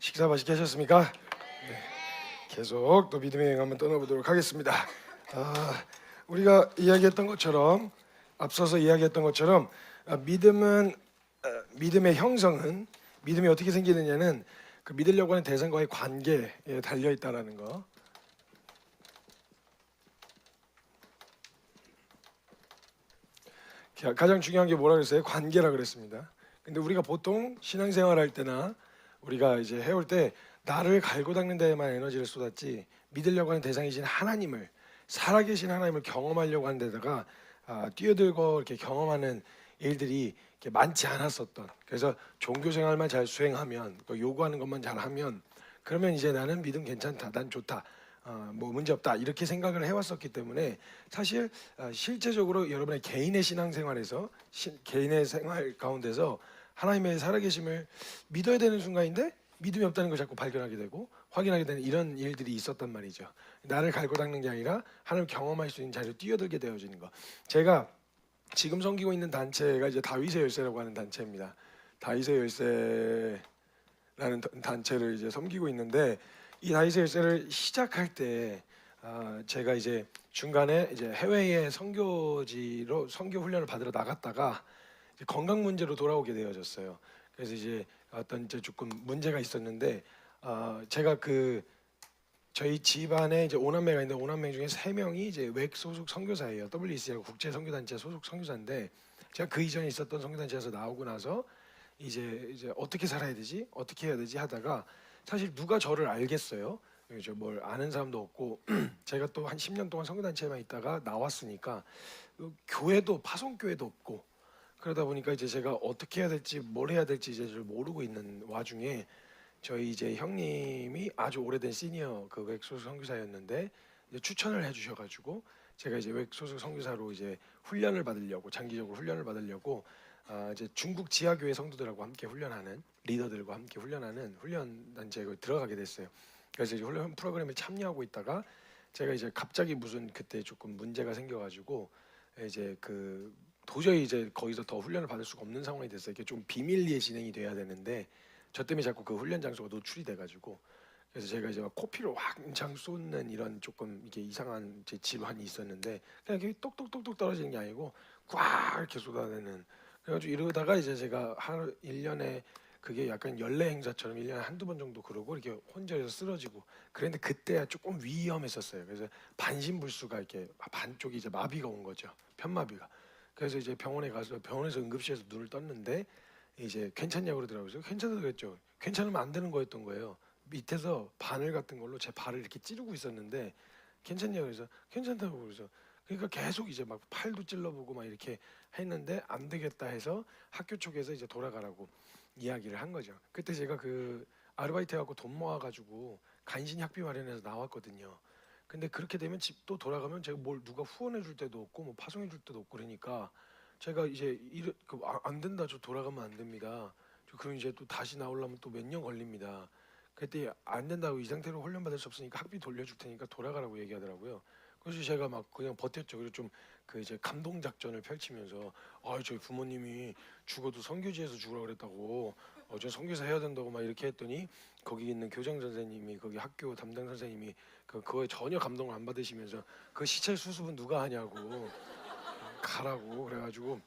식사 맛있게 하셨습니까? 네. 계속 또 믿음의 여행 한번 떠나보도록 하겠습니다. 우리가 이야기했던 것처럼 앞서서 이야기했던 것처럼 믿음은 믿음의 형성은 믿음이 어떻게 생기느냐는 그 믿으려고 하는 대상과의 관계에 달려 있다라는 거. 가장 중요한 게 뭐라 그랬어요? 관계라 그랬습니다. 근데 우리가 보통 신앙생활 할 때나 우리가 이제 해올 때 나를 갈고 닦는 데에만 에너지를 쏟았지 믿으려고 하는 대상이신 하나님을 살아계신 하나님을 경험하려고 하는 데다가 뛰어들고 이렇게 경험하는 일들이 이렇게 많지 않았었던. 그래서 종교 생활만 잘 수행하면 요구하는 것만 잘하면 그러면 이제 나는 믿음 괜찮다, 난 좋다, 뭐 문제 없다 이렇게 생각을 해왔었기 때문에 사실 실제적으로 여러분의 개인의 신앙생활에서 개인의 생활 가운데서 하나님의 살아계심을 믿어야 되는 순간인데 믿음이 없다는 걸 자꾸 발견하게 되고 확인하게 되는 이런 일들이 있었단 말이죠. 나를 갈고 닦는 게 아니라 하나님 경험할 수 있는 자리로 뛰어들게 되어지는 거. 제가 지금 섬기고 있는 단체가 이제 다윗의 열쇠라고 하는 단체입니다. 다윗의 열쇠라는 단체를 이제 섬기고 있는데 이 다윗의 열쇠를 시작할 때 제가 이제 중간에 이제 해외의 선교지로 선교 훈련을 받으러 나갔다가 이제 건강 문제로 돌아오게 되어졌어요. 그래서 이제 어떤 이제 조금 문제가 있었는데 제가 그 저희 집안에 이제 5남매가 있는데 5남매 중에 3명이 이제 웩 소속 선교사예요. WEC라고 국제 선교단체 소속 선교사인데 제가 그 이전에 있었던 선교단체에서 나오고 나서 이제 어떻게 살아야 되지? 어떻게 해야 되지? 하다가 사실 누가 저를 알겠어요? 뭘 아는 사람도 없고 제가 또 한 10년 동안 선교단체에만 있다가 나왔으니까 교회도 파송교회도 없고 그러다 보니까 이제 제가 어떻게 해야 될지 뭘 해야 될지 이제 잘 모르고 있는 와중에 저희 이제 형님이 아주 오래된 시니어 그 웩소속 선교사였는데 이제 추천을 해주셔가지고 제가 이제 웩소속 선교사로 이제 훈련을 받으려고 장기적으로 훈련을 받으려고 이제 중국 지하교회 성도들하고 함께 훈련하는 리더들과 함께 훈련하는 훈련 단체에 들어가게 됐어요. 그래서 이제 훈련 프로그램에 참여하고 있다가 제가 이제 갑자기 무슨 그때 조금 문제가 생겨가지고 이제 그 도저히 이제 거기서 더 훈련을 받을 수가 없는 상황이 됐어요. 이게 좀 비밀리에 진행이 돼야 되는데 저 때문에 자꾸 그 훈련 장소가 노출이 돼가지고 그래서 제가 이제 막 코피를 왕창 쏟는 이런 조금 이게 이상한 제 질환이 있었는데 그냥 이게 똑똑똑똑 떨어지는 게 아니고 꽉 이렇게 쏟아내는 그래가지고 이러다가 이제 제가 하루 1년에 그게 약간 연례 행사처럼 1년에 한두 번 정도 그러고 이렇게 혼절해서 쓰러지고 그랬는데 그때야 조금 위험했었어요. 그래서 반신불수가 이렇게 반쪽이 이제 마비가 온 거죠. 편마비가. 그래서 이제 병원에 가서 병원에서 응급실에서 눈을 떴는데 이제 괜찮냐고 그러더라고요. 그래서 괜찮다고 했죠. 괜찮으면 안 되는 거였던 거예요. 밑에서 바늘 같은 걸로 제 발을 이렇게 찌르고 있었는데 괜찮냐고 그래서 괜찮다고 그래서 그러니까 계속 이제 막 팔도 찔러보고 막 이렇게 했는데 안 되겠다 해서 학교 쪽에서 이제 돌아가라고 이야기를 한 거죠. 그때 제가 그 아르바이트 해갖고 돈 모아가지고 간신 학비 마련해서 나왔거든요. 근데 그렇게 되면 집 또 돌아가면 제가 뭘 누가 후원해 줄 때도 없고 뭐 파송해 줄 때도 없고 그러니까 제가 이제 안 된다 저 돌아가면 안 됩니다. 그럼 이제 또 다시 나오려면 또 몇 년 걸립니다. 그때 안 된다고 이 상태로 훈련 받을 수 없으니까 학비 돌려줄 테니까 돌아가라고 얘기하더라고요. 그래서 제가 막 그냥 버텼죠. 그리고 좀 그 이제 감동 작전을 펼치면서 저희 부모님이 죽어도 선교지에서 죽으라 그랬다고 저 선교사 해야 된다고 막 이렇게 했더니 거기 있는 교장 선생님이 거기 학교 담당 선생님이 그거에 전혀 감동을 안 받으시면서 그 시체 수습은 누가 하냐고 가라고 그래가지고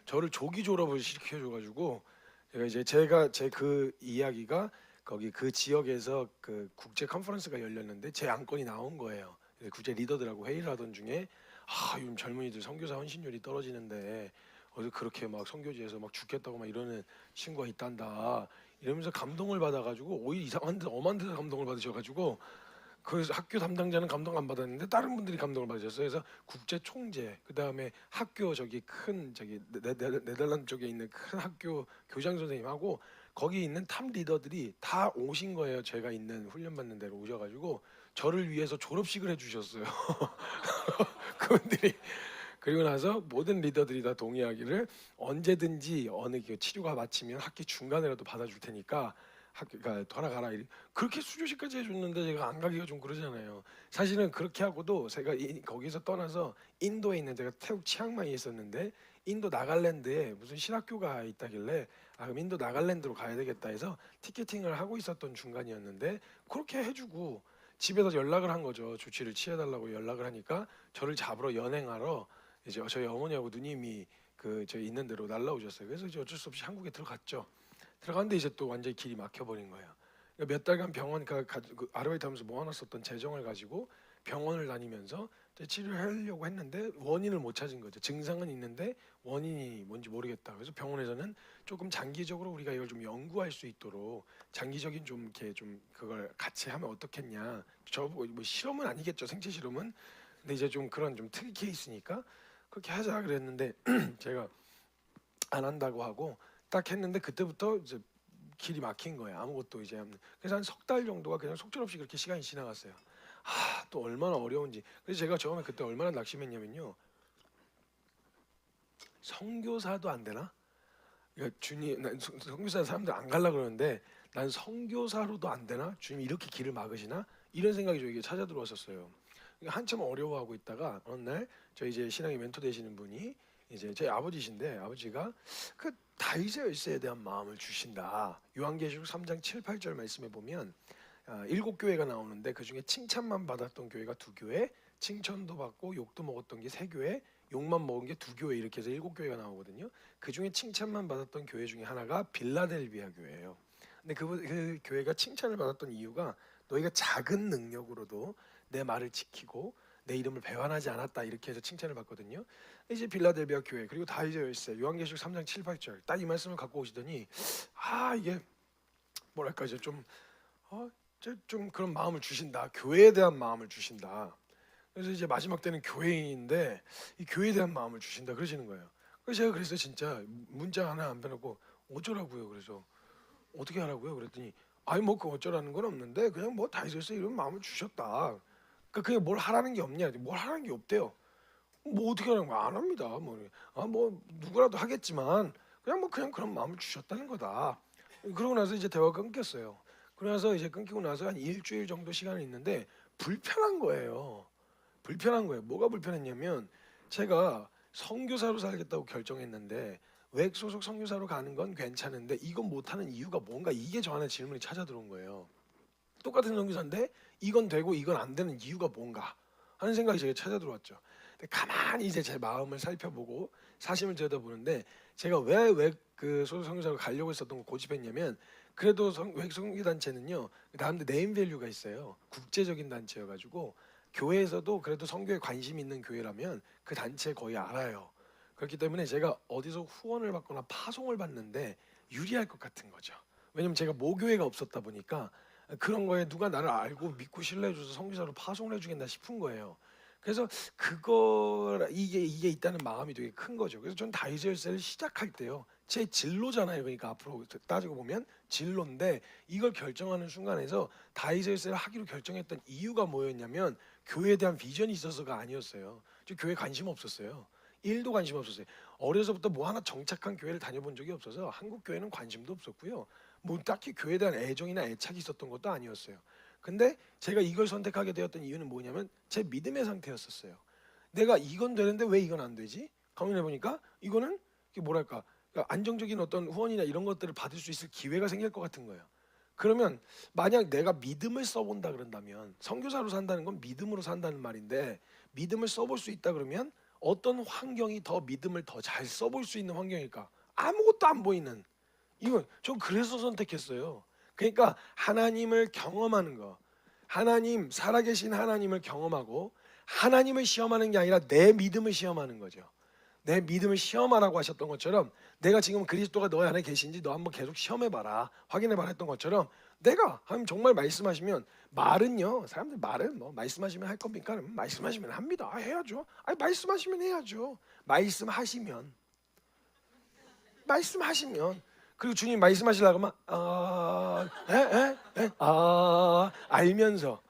저를 조기 졸업을 시켜줘가지고 제가 제 그 이야기가 거기 그 지역에서 그 국제 컨퍼런스가 열렸는데 제 안건이 나온 거예요. 국제 리더들하고 회의를 하던 중에 요즘 젊은이들 선교사 헌신율이 떨어지는데 어디 그렇게 막 선교지에서 막 죽겠다고 막 이러는 친구가 있단다 이러면서 감동을 받아가지고 오히려 이상한 데 엄한 데서 감동을 받으셔가지고 그래서 학교 담당자는 감동 안 받았는데 다른 분들이 감동을 받으셨어요. 그래서 국제 총재, 그 다음에 학교 저기 큰 저기 네덜란드 쪽에 있는 큰 학교 교장 선생님하고 거기 있는 탑 리더들이 다 오신 거예요. 제가 있는 훈련 받는 데로 오셔가지고 저를 위해서 졸업식을 해주셨어요. 그분들이 그리고 나서 모든 리더들이 다 동의하기를 언제든지 어느 그 치료가 마치면 학기 중간에라도 받아줄 테니까 학교가 돌아가라 그렇게 수료식까지 해줬는데 제가 안 가기가 좀 그러잖아요. 사실은 그렇게 하고도 제가 거기서 떠나서 인도에 있는 제가 태국 치앙마이에 있었는데 인도 나갈랜드에 무슨 신학교가 있다길래 그럼 인도 나갈랜드로 가야 되겠다 해서 티켓팅을 하고 있었던 중간이었는데 그렇게 해주고 집에서 연락을 한 거죠. 조치를 취해달라고 연락을 하니까 저를 잡으러 연행하러 이제 저희 어머니하고 누님이 그 저희 있는 데로 날라오셨어요. 그래서 이제 어쩔 수 없이 한국에 들어갔죠. 들어갔는데 이제 또 완전히 길이 막혀버린 거예요. 그러니까 몇 달간 병원 그 아르바이트하면서 모아놨었던 재정을 가지고 병원을 다니면서 치료를 하려고 했는데 원인을 못 찾은 거죠. 증상은 있는데 원인이 뭔지 모르겠다. 그래서 병원에서는 조금 장기적으로 우리가 이걸 좀 연구할 수 있도록 장기적인 좀 이렇게 좀 그걸 같이 하면 어떻겠냐. 저보고 뭐 실험은 아니겠죠. 생체 실험은. 근데 이제 좀 그런 좀 특이 케이스니까 그렇게 하자 그랬는데 제가 안 한다고 하고 딱 했는데 그때부터 이제 길이 막힌 거예요. 아무것도 이제 그래서 한 석 달 정도가 그냥 속절없이 그렇게 시간이 지나갔어요. 또 얼마나 어려운지. 그래서 제가 처음에 그때 얼마나 낙심했냐면요. 선교사도 안 되나? 그러니까 주님, 난 선교사 사람들 안 갈라 그러는데 난 선교사로도 안 되나? 주님 이렇게 길을 막으시나? 이런 생각이 저에게 찾아 들어왔었어요. 그러니까 한참 어려워하고 있다가 어느 날 저 이제 신앙의 멘토 되시는 분이 이제 제 아버지신데 아버지가 그 다윗의 열쇠에 대한 마음을 주신다. 요한계시록 3장 7, 8절 말씀에 보면 7교회가 나오는데 그 중에 칭찬만 받았던 교회가 2교회, 칭찬도 받고 욕도 먹었던 게 3교회, 욕만 먹은 게 2교회 이렇게 해서 7교회가 나오거든요. 그 중에 칭찬만 받았던 교회 중에 하나가 빌라델비아 교회예요. 근데 그 교회가 칭찬을 받았던 이유가 너희가 작은 능력으로도 내 말을 지키고 내 이름을 배반하지 않았다 이렇게 해서 칭찬을 받거든요. 이제 빌라델비아 교회 그리고 다윗의 열쇠 요한계시록 3장 7, 8절 딱 이 말씀을 갖고 오시더니 이게 뭐랄까 이제 좀 그런 마음을 주신다. 교회에 대한 마음을 주신다. 그래서 이제 마지막 때는 교회인인데 이 교회에 대한 마음을 주신다 그러시는 거예요. 그래서 제가 그래서 진짜 문자 하나 안 빼놓고 어쩌라고요. 그래서 어떻게 하라고요? 그랬더니 아니 뭐 그 어쩌라는 건 없는데 그냥 뭐 다윗에서 이런 마음을 주셨다. 그러니까 그게 뭘 하라는 게 없냐? 뭘 하라는 게 없대요. 뭐 어떻게 하는 거야? 안 합니다. 뭐 누구라도 하겠지만 그냥 그런 마음을 주셨다는 거다. 그러고 나서 이제 대화가 끊겼어요. 그러면서 이제 끊기고 나서 한 일주일 정도 시간이 있는데 불편한 거예요. 불편한 거예요. 뭐가 불편했냐면 제가 선교사로 살겠다고 결정했는데 외 소속 선교사로 가는 건 괜찮은데 이건 못하는 이유가 뭔가 이게 저 안에 질문이 찾아 들어온 거예요. 똑같은 선교사인데 이건 되고 이건 안 되는 이유가 뭔가 하는 생각이 제게 찾아 들어왔죠. 근데 가만히 이제 제 마음을 살펴보고 사심을 들여다보는데 제가 왜 그 소속 선교사로 가려고 했었던 거 고집했냐면 그래도 외 선교 단체는요 나름대로 네임밸류가 있어요. 국제적인 단체여가지고 교회에서도 그래도 선교에 관심 있는 교회라면 그 단체 거의 알아요. 그렇기 때문에 제가 어디서 후원을 받거나 파송을 받는데 유리할 것 같은 거죠. 왜냐면 제가 모교회가 없었다 보니까 그런 거에 누가 나를 알고 믿고 신뢰해줘서 선교사로 파송을 해주겠나 싶은 거예요. 그래서 이게 있다는 마음이 되게 큰 거죠. 그래서 전 다윗의 열쇠를 시작할 때요. 제 진로잖아요. 그러니까 앞으로 따지고 보면 진로인데 이걸 결정하는 순간에서 다윗의 열쇠를 하기로 결정했던 이유가 뭐였냐면 교회에 대한 비전이 있어서가 아니었어요. 저 교회 관심 없었어요. 1도 관심 없었어요. 어려서부터 뭐 하나 정착한 교회를 다녀본 적이 없어서 한국 교회는 관심도 없었고요. 뭐 딱히 교회에 대한 애정이나 애착이 있었던 것도 아니었어요. 근데 제가 이걸 선택하게 되었던 이유는 뭐냐면 제 믿음의 상태였었어요. 내가 이건 되는데 왜 이건 안 되지? 가만히 보니까 이거는 뭐랄까 그러니까 안정적인 어떤 후원이나 이런 것들을 받을 수 있을 기회가 생길 것 같은 거예요. 그러면 만약 내가 믿음을 써본다 그런다면 선교사로 산다는 건 믿음으로 산다는 말인데 믿음을 써볼 수 있다 그러면 어떤 환경이 더 믿음을 더 잘 써볼 수 있는 환경일까? 아무것도 안 보이는 이건 전 그래서 선택했어요. 그러니까 하나님을 경험하는 거, 하나님 살아계신 하나님을 경험하고 하나님을 시험하는 게 아니라 내 믿음을 시험하는 거죠. 내 믿음을 시험하라고 하셨던 것처럼 내가 지금 그리스도가 너희 안에 계신지 너 한번 계속 시험해봐라, 확인해봐라 했던 것처럼 내가 하나님 정말 말씀하시면 말은요, 사람들 말은 뭐 말씀하시면 할 겁니까? 말씀하시면 합니다. 해야죠. 아니 말씀하시면 해야죠. 말씀하시면 그리고 주님 말씀하시려고 하면 알면서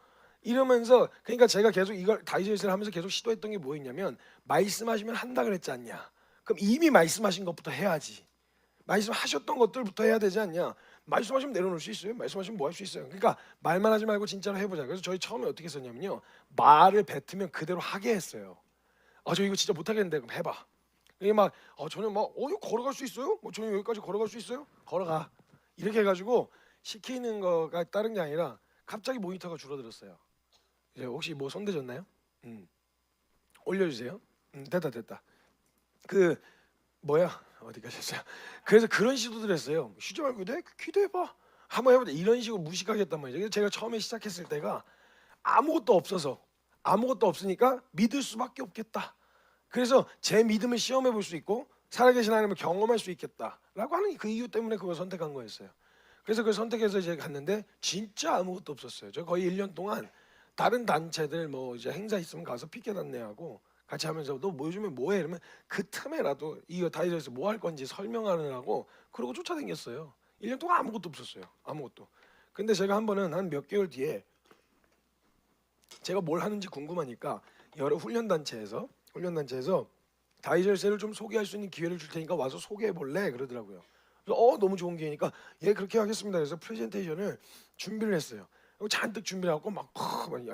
이러면서 그러니까 제가 계속 이걸 다이제스를 하면서 계속 시도했던 게 뭐였냐면 말씀하시면 한다 그랬지 않냐. 그럼 이미 말씀하신 것부터 해야지. 말씀하셨던 것들부터 해야 되지 않냐. 말씀하시면 내려놓을 수 있어요. 말씀하시면 뭐 할 수 있어요. 그러니까 말만 하지 말고 진짜로 해보자. 그래서 저희 처음에 어떻게 했었냐면요. 말을 뱉으면 그대로 하게 했어요. 저 이거 진짜 못하겠는데 그럼 해봐. 이게 막 저는 막 이거 걸어갈 수 있어요? 저는 여기까지 걸어갈 수 있어요? 걸어가. 이렇게 해가지고 시키는 거가 다른 게 아니라 갑자기 모니터가 줄어들었어요. 이제 혹시 뭐 손대졌나요? 올려주세요. 됐다. 그 뭐야 어디 가셨어요? 그래서 그런 시도들 했어요. 쉬지 말고 내 기도해봐. 한번 해보자. 이런 식으로 무식하겠단 말이죠. 그래서 제가 처음에 시작했을 때가 아무것도 없어서 아무것도 없으니까 믿을 수밖에 없겠다. 그래서 제 믿음을 시험해 볼 수 있고 살아계신 하나님을 경험할 수 있겠다라고 하는 그 이유 때문에 그걸 선택한 거였어요. 그래서 그걸 선택해서 이제 갔는데 진짜 아무것도 없었어요. 저 거의 1년 동안 다른 단체들 뭐 이제 행사 있으면 가서 피켓 안내하고 같이 하면서 너 뭐 요즘에 뭐해 이러면 그 틈에라도 이거 다이저에서 뭐 할 건지 설명하느라고 그러고 쫓아다녔어요. 1년 동안 아무것도 없었어요. 아무것도. 근데 제가 한 번은 한 몇 개월 뒤에 제가 뭘 하는지 궁금하니까 여러 훈련단체에서 다이저셀을 좀 소개할 수 있는 기회를 줄 테니까 와서 소개해 볼래 그러더라고요. 그래서 너무 좋은 기회니까 예 그렇게 하겠습니다. 그래서 프레젠테이션을 준비를 했어요. 그리고 잔뜩 준비하고 막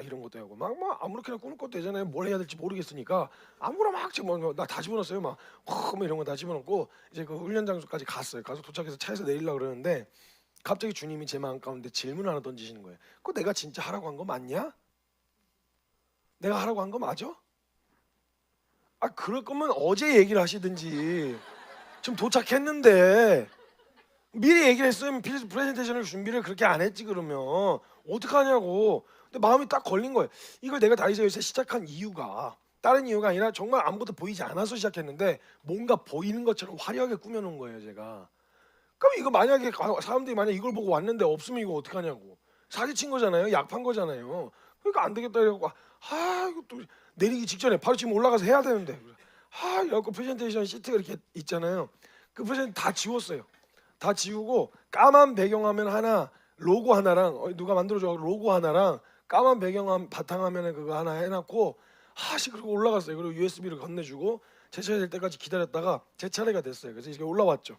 이런 것도 하고 막 아무렇게나 꾸는 것도 되잖아요. 뭘 해야 될지 모르겠으니까 아무거나 막 지금 나 다 집어넣었어요. 막 이런 거 다 집어넣고 이제 그 훈련 장소까지 갔어요. 가서 도착해서 차에서 내리려고 그러는데 갑자기 주님이 제 마음 가운데 질문 하나 던지시는 거예요. 그거 내가 진짜 하라고 한 거 맞냐? 내가 하라고 한 거 맞아? 그럴 거면 어제 얘기를 하시든지. 지금 도착했는데 미리 얘기를 했으면 프레젠테이션을 준비를 그렇게 안 했지 그러면 어떡하냐고. 근데 마음이 딱 걸린 거예요. 이걸 내가 다이저에서 시작한 이유가 다른 이유가 아니라 정말 아무것도 보이지 않아서 시작했는데 뭔가 보이는 것처럼 화려하게 꾸며놓은 거예요 제가. 그럼 이거 만약에 사람들이 만약 이걸 보고 왔는데 없으면 이거 어떡하냐고. 사기친 거잖아요. 약판 거잖아요. 그러니까 안 되겠다 이러고 이거 또 내리기 직전에 바로 지금 올라가서 해야 되는데 이래갖고 프레젠테이션 시트가 이렇게 있잖아요. 그 프레젠테이션 다 지웠어요. 다 지우고 까만 배경화면 하나 로고 하나랑 누가 만들어줘 로고 하나랑 까만 배경화면 바탕화면에 그거 하나 해놨고 그리고 올라갔어요. 그리고 USB를 건네주고 제 차례 될 때까지 기다렸다가 제 차례가 됐어요. 그래서 이렇게 올라왔죠.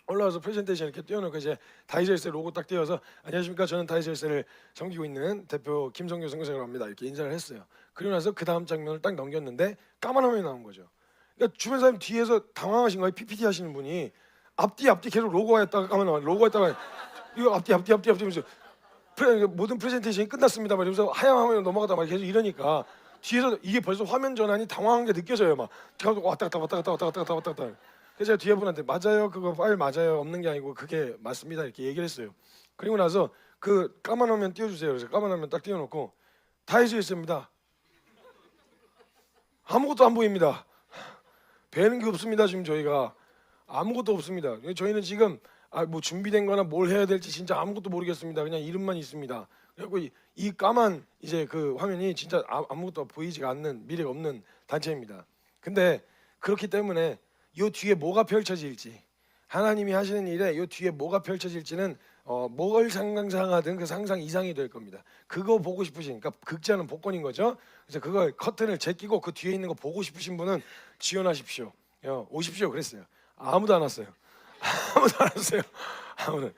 올라와서 프레젠테이션 이렇게 띄워놓고 이제 다이저셀 로고 딱 띄워서 안녕하십니까 저는 다이저셀을 섬기고 있는 대표 김성규 선교사라고 합니다 이렇게 인사를 했어요. 그리고 나서 그 다음 장면을 딱 넘겼는데 까만 화면이 나온 거죠. 그러니까 주변 사람 뒤에서 당황하신 거예요. PPT 하시는 분이 앞뒤 계속 로고가 했다가 까만 화면 로고가 했다가 이거 앞뒤 하면서 모든 프레젠테이션이 끝났습니다 이러면서 하얀 화면으로 넘어가다 막 계속 이러니까 뒤에서 이게 벌써 화면 전환이 당황한 게 느껴져요. 막 왔다 갔다. 그래서 제가 뒤에 분한테 맞아요 그거 파일 맞아요 없는 게 아니고 그게 맞습니다 이렇게 얘기를 했어요. 그리고 나서 그 까만 화면 띄워주세요. 그래서 까만 화면 딱 띄워놓고 다이저였습니다. 아무것도 안 보입니다. 배는 게 없습니다. 지금 저희가 아무것도 없습니다. 저희는 지금 뭐 준비된 거나 뭘 해야 될지 진짜 아무것도 모르겠습니다. 그냥 이름만 있습니다. 그리고 이 까만 이제 그 화면이 진짜 아무것도 보이지가 않는 미래가 없는 단체입니다. 근데 그렇기 때문에 요 뒤에 뭐가 펼쳐질지 하나님이 하시는 일에 요 뒤에 뭐가 펼쳐질지는 뭘 상상하든 그 상상 이상이 될 겁니다. 그거 보고 싶으시니까 극자는 복권인 거죠. 그래서 그걸 커튼을 제끼고 그 뒤에 있는 거 보고 싶으신 분은 지원하십시오. 오십시오 그랬어요. 아무도 안 왔어요. 아무도 안 왔어요. 아무도.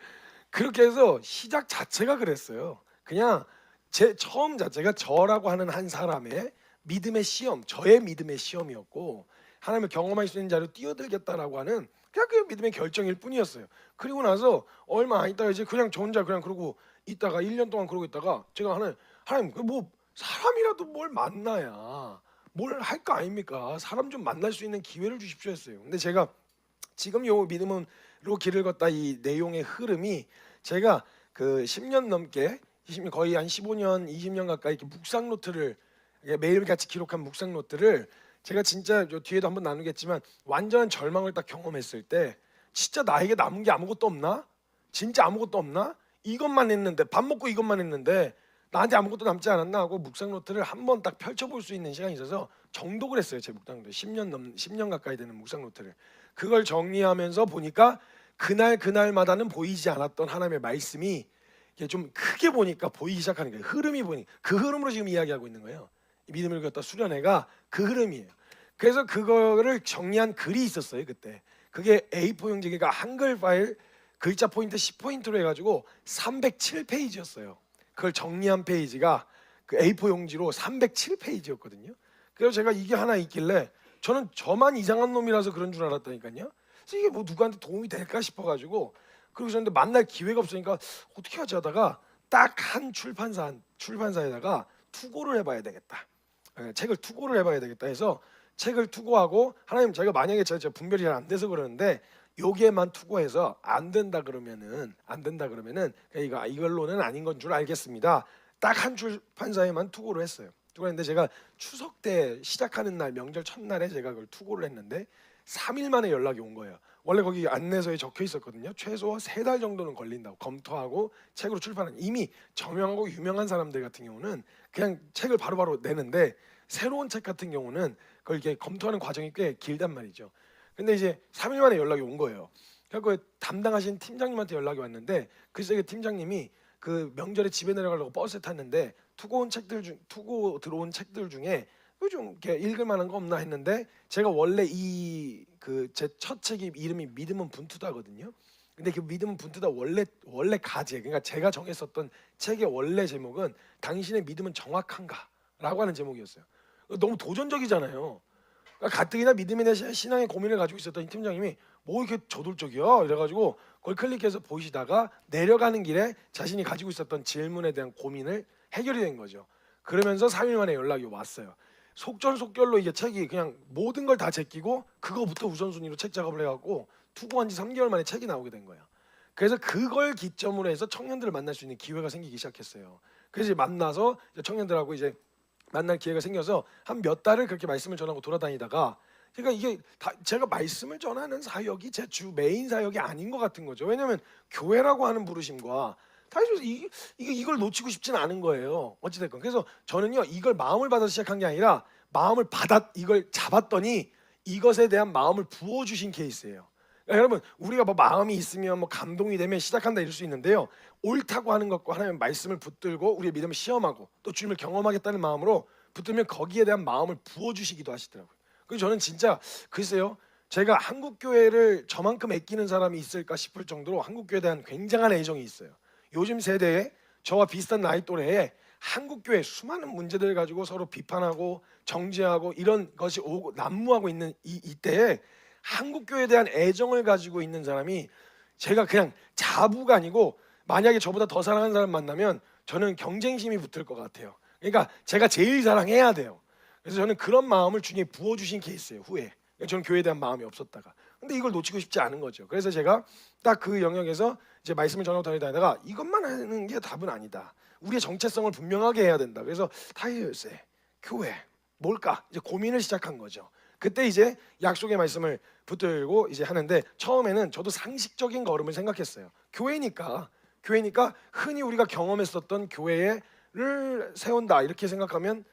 그렇게 해서 시작 자체가 그랬어요. 그냥 제 처음 자체가 저라고 하는 한 사람의 믿음의 시험, 저의 믿음의 시험이었고 하나님을 경험할 수 있는 자로 뛰어들겠다라고 하는 그냥 그 믿음의 결정일 뿐이었어요. 그리고 나서 얼마 안 있다가 이제 그냥 저 혼자 그냥 그러고 있다가 1년 동안 그러고 있다가 제가 하나님 뭐 사람이라도 뭘 만나야 뭘 할 거 아닙니까? 사람 좀 만날 수 있는 기회를 주십시오 했어요. 근데 제가 지금 요 믿음으로 길을 걷다 이 내용의 흐름이 제가 그 10년 넘게 거의 한 15년, 20년 가까이 이렇게 묵상 노트를 매일같이 기록한 묵상 노트를 제가 진짜 뒤에도 한번 나누겠지만 완전한 절망을 딱 경험했을 때 진짜 나에게 남은 게 아무것도 없나? 진짜 아무것도 없나? 이것만 했는데 밥 먹고 이것만 했는데 나한테 아무것도 남지 않았나 하고 묵상 노트를 한번 딱 펼쳐볼 수 있는 시간이 있어서 정독을 했어요. 제 묵상 노트 10년 가까이 되는 묵상 노트를 그걸 정리하면서 보니까 그날마다는 보이지 않았던 하나님의 말씀이 좀 크게 보니까 보이기 시작하는 거예요. 흐름이 보니 그 흐름으로 지금 이야기하고 있는 거예요. 믿음을 걷다 수련회가 그 흐름이에요. 그래서 그거를 정리한 글이 있었어요. 그때 그게 A4 용지 그러니까 한글 파일 글자 포인트 10포인트로 해가지고 307페이지였어요. 그걸 정리한 페이지가 그 A4 용지로 307페이지였거든요. 그래서 제가 이게 하나 있길래 저는 저만 이상한 놈이라서 그런 줄 알았다니까요. 그래서 이게 뭐 누구한테 도움이 될까 싶어가지고 그러고 있었는데 만날 기회가 없으니까 어떻게 하지 하다가 딱 한 출판사에다가 투고를 해봐야 되겠다. 책을 투고를 해봐야 되겠다 해서 책을 투고하고 하나님 제가 만약에 제가 분별이 잘 안 돼서 그러는데 여기에만 투고해서 안 된다 그러면은 이걸로는 아닌 건 줄 알겠습니다. 딱 한 출판사에만 투고를 했어요. 투고했는데 제가 추석 때 시작하는 날 명절 첫날에 제가 그걸 투고를 했는데 3일 만에 연락이 온 거예요. 원래 거기 안내서에 적혀 있었거든요. 최소 3달 정도는 걸린다고 검토하고 책으로 출판한 이미 저명하고 유명한 사람들 같은 경우는 그냥 책을 바로바로 내는데 새로운 책 같은 경우는 그걸 이렇게 검토하는 과정이 꽤 길단 말이죠. 근데 이제 3일 만에 연락이 온 거예요. 그래서 담당하신 팀장님한테 연락이 왔는데 글쎄 그 팀장님이 그 명절에 집에 내려가려고 버스에 탔는데 투고 들어온 책들 중에 좀 이렇게 읽을 만한 거 없나 했는데 제가 원래 이 그 제 첫 책이 이름이 믿음은 분투다거든요. 근데 그 믿음은 분투다 원래 가제 그러니까 제가 정했었던 책의 원래 제목은 당신의 믿음은 정확한가라고 하는 제목이었어요. 너무 도전적이잖아요. 그러니까 가뜩이나 믿음에 대한 신앙의 고민을 가지고 있었던 이 팀장님이 뭐 이렇게 저돌적이야 이래가지고 그걸 클릭해서 보시다가 내려가는 길에 자신이 가지고 있었던 질문에 대한 고민을 해결이 된 거죠. 그러면서 3일 만에 연락이 왔어요. 속전속결로 이게 책이 그냥 모든 걸 다 제끼고 그거부터 우선순위로 책 작업을 해갖고 투고한 지 3개월 만에 책이 나오게 된 거예요. 그래서 그걸 기점으로 해서 청년들을 만날 수 있는 기회가 생기기 시작했어요. 그래서 이제 만나서 이제 청년들하고 이제 만날 기회가 생겨서 한 몇 달을 그렇게 말씀을 전하고 돌아다니다가 그러니까 이게 제가 말씀을 전하는 사역이 제 주 메인 사역이 아닌 것 같은 거죠. 왜냐하면 교회라고 하는 부르심과 사실 이걸 놓치고 싶지는 않은 거예요. 어찌됐건 그래서 저는요 이걸 마음을 받아서 시작한 게 아니라 이걸 잡았더니 이것에 대한 마음을 부어주신 케이스예요. 그러니까 여러분 우리가 뭐 마음이 있으면 뭐 감동이 되면 시작한다 이럴 수 있는데요. 옳다고 하는 것과 하나님의 말씀을 붙들고 우리의 믿음을 시험하고 또 주님을 경험하겠다는 마음으로 붙들면 거기에 대한 마음을 부어주시기도 하시더라고요. 그래서 저는 진짜 글쎄요. 제가 한국 교회를 저만큼 아끼는 사람이 있을까 싶을 정도로 한국 교회에 대한 굉장한 애정이 있어요. 요즘 세대에 저와 비슷한 나이 또래에 한국 교회 수많은 문제들 가지고 서로 비판하고 정죄하고 이런 것이 오고 난무하고 있는 이때에 한국 교회에 대한 애정을 가지고 있는 사람이 제가 그냥 자부가 아니고 만약에 저보다 더 사랑하는 사람 만나면 저는 경쟁심이 붙을 것 같아요. 그러니까 제가 제일 사랑해야 돼요. 그래서 저는 그런 마음을 주님이 부어주신 케이스예요. 후에 저는 교회에 대한 마음이 없었다가 근데 이걸 놓치고 싶지 않은 거죠. 그래서 제가 딱 그 영역에서 이제 말씀을 전하고 다니다가 이것만 하는 게 답은 아니다. 우리의 정체성을 분명하게 해야 된다. 그래서 타이어세 교회 뭘까 이제 고민을 시작한 거죠. 그때 이제 약속의 말씀을 붙들고 이제 하는데 처음에는 저도 상식적인 걸음을 생각했어요. 교회니까 흔히 우리가 경험했었던 교회를 세운다 이렇게 생각하면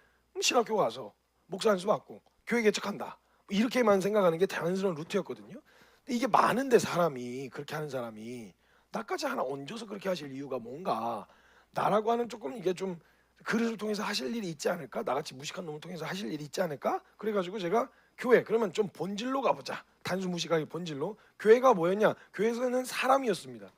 신학교 가서 목사 안수 받고 교회 개척한다 이렇게만 생각하는 게 자연스러운 루트였거든요. 근데 이게 많은데 사람이 그렇게 하는 사람이 나까지 하나 얹어서 그렇게 하실 이유가 뭔가 나라고 하는 조금 이게 좀 그릇을 통해서 하실 일이 있지 않을까 나같이 무식한 놈을 통해서 하실 일이 있지 않을까 그래가지고 제가 교회 그러면 좀 본질로 가보자 단수 무식하게 본질로 교회가 뭐였냐 교회에서는 사람이었습니다.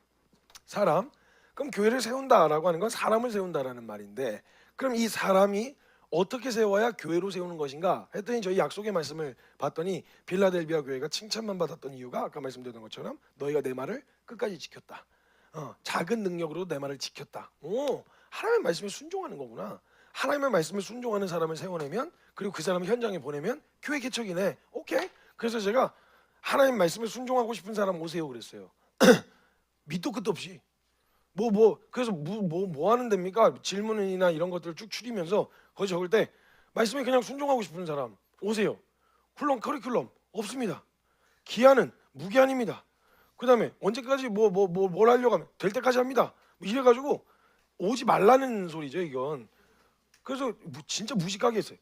사람 그럼 교회를 세운다라고 하는 건 사람을 세운다라는 말인데 그럼 이 사람이 어떻게 세워야 교회로 세우는 것인가 했더니 저희 약속의 말씀을 봤더니 빌라델비아 교회가 칭찬만 받았던 이유가 아까 말씀드렸던 것처럼 너희가 내 말을 끝까지 지켰다. 작은 능력으로 내 말을 지켰다. 오, 하나님의 말씀에 순종하는 거구나. 하나님의 말씀에 순종하는 사람을 세워내면 그리고 그 사람을 현장에 보내면 교회 개척이네. 오케이. 그래서 제가 하나님 말씀에 순종하고 싶은 사람 오세요 그랬어요. 밑도 끝도 없이. 그래서 뭐 하는 데입니까? 질문이나 이런 것들을 쭉 추리면서 거기 적을 때 말씀에 그냥 순종하고 싶은 사람 오세요. 훌렁 커리큘럼 없습니다. 기한은 무기한입니다. 그다음에 언제까지 뭘 하려고 하면 될 때까지 합니다. 이래가지고 오지 말라는 소리죠 이건. 그래서 진짜 무식하게 했어요.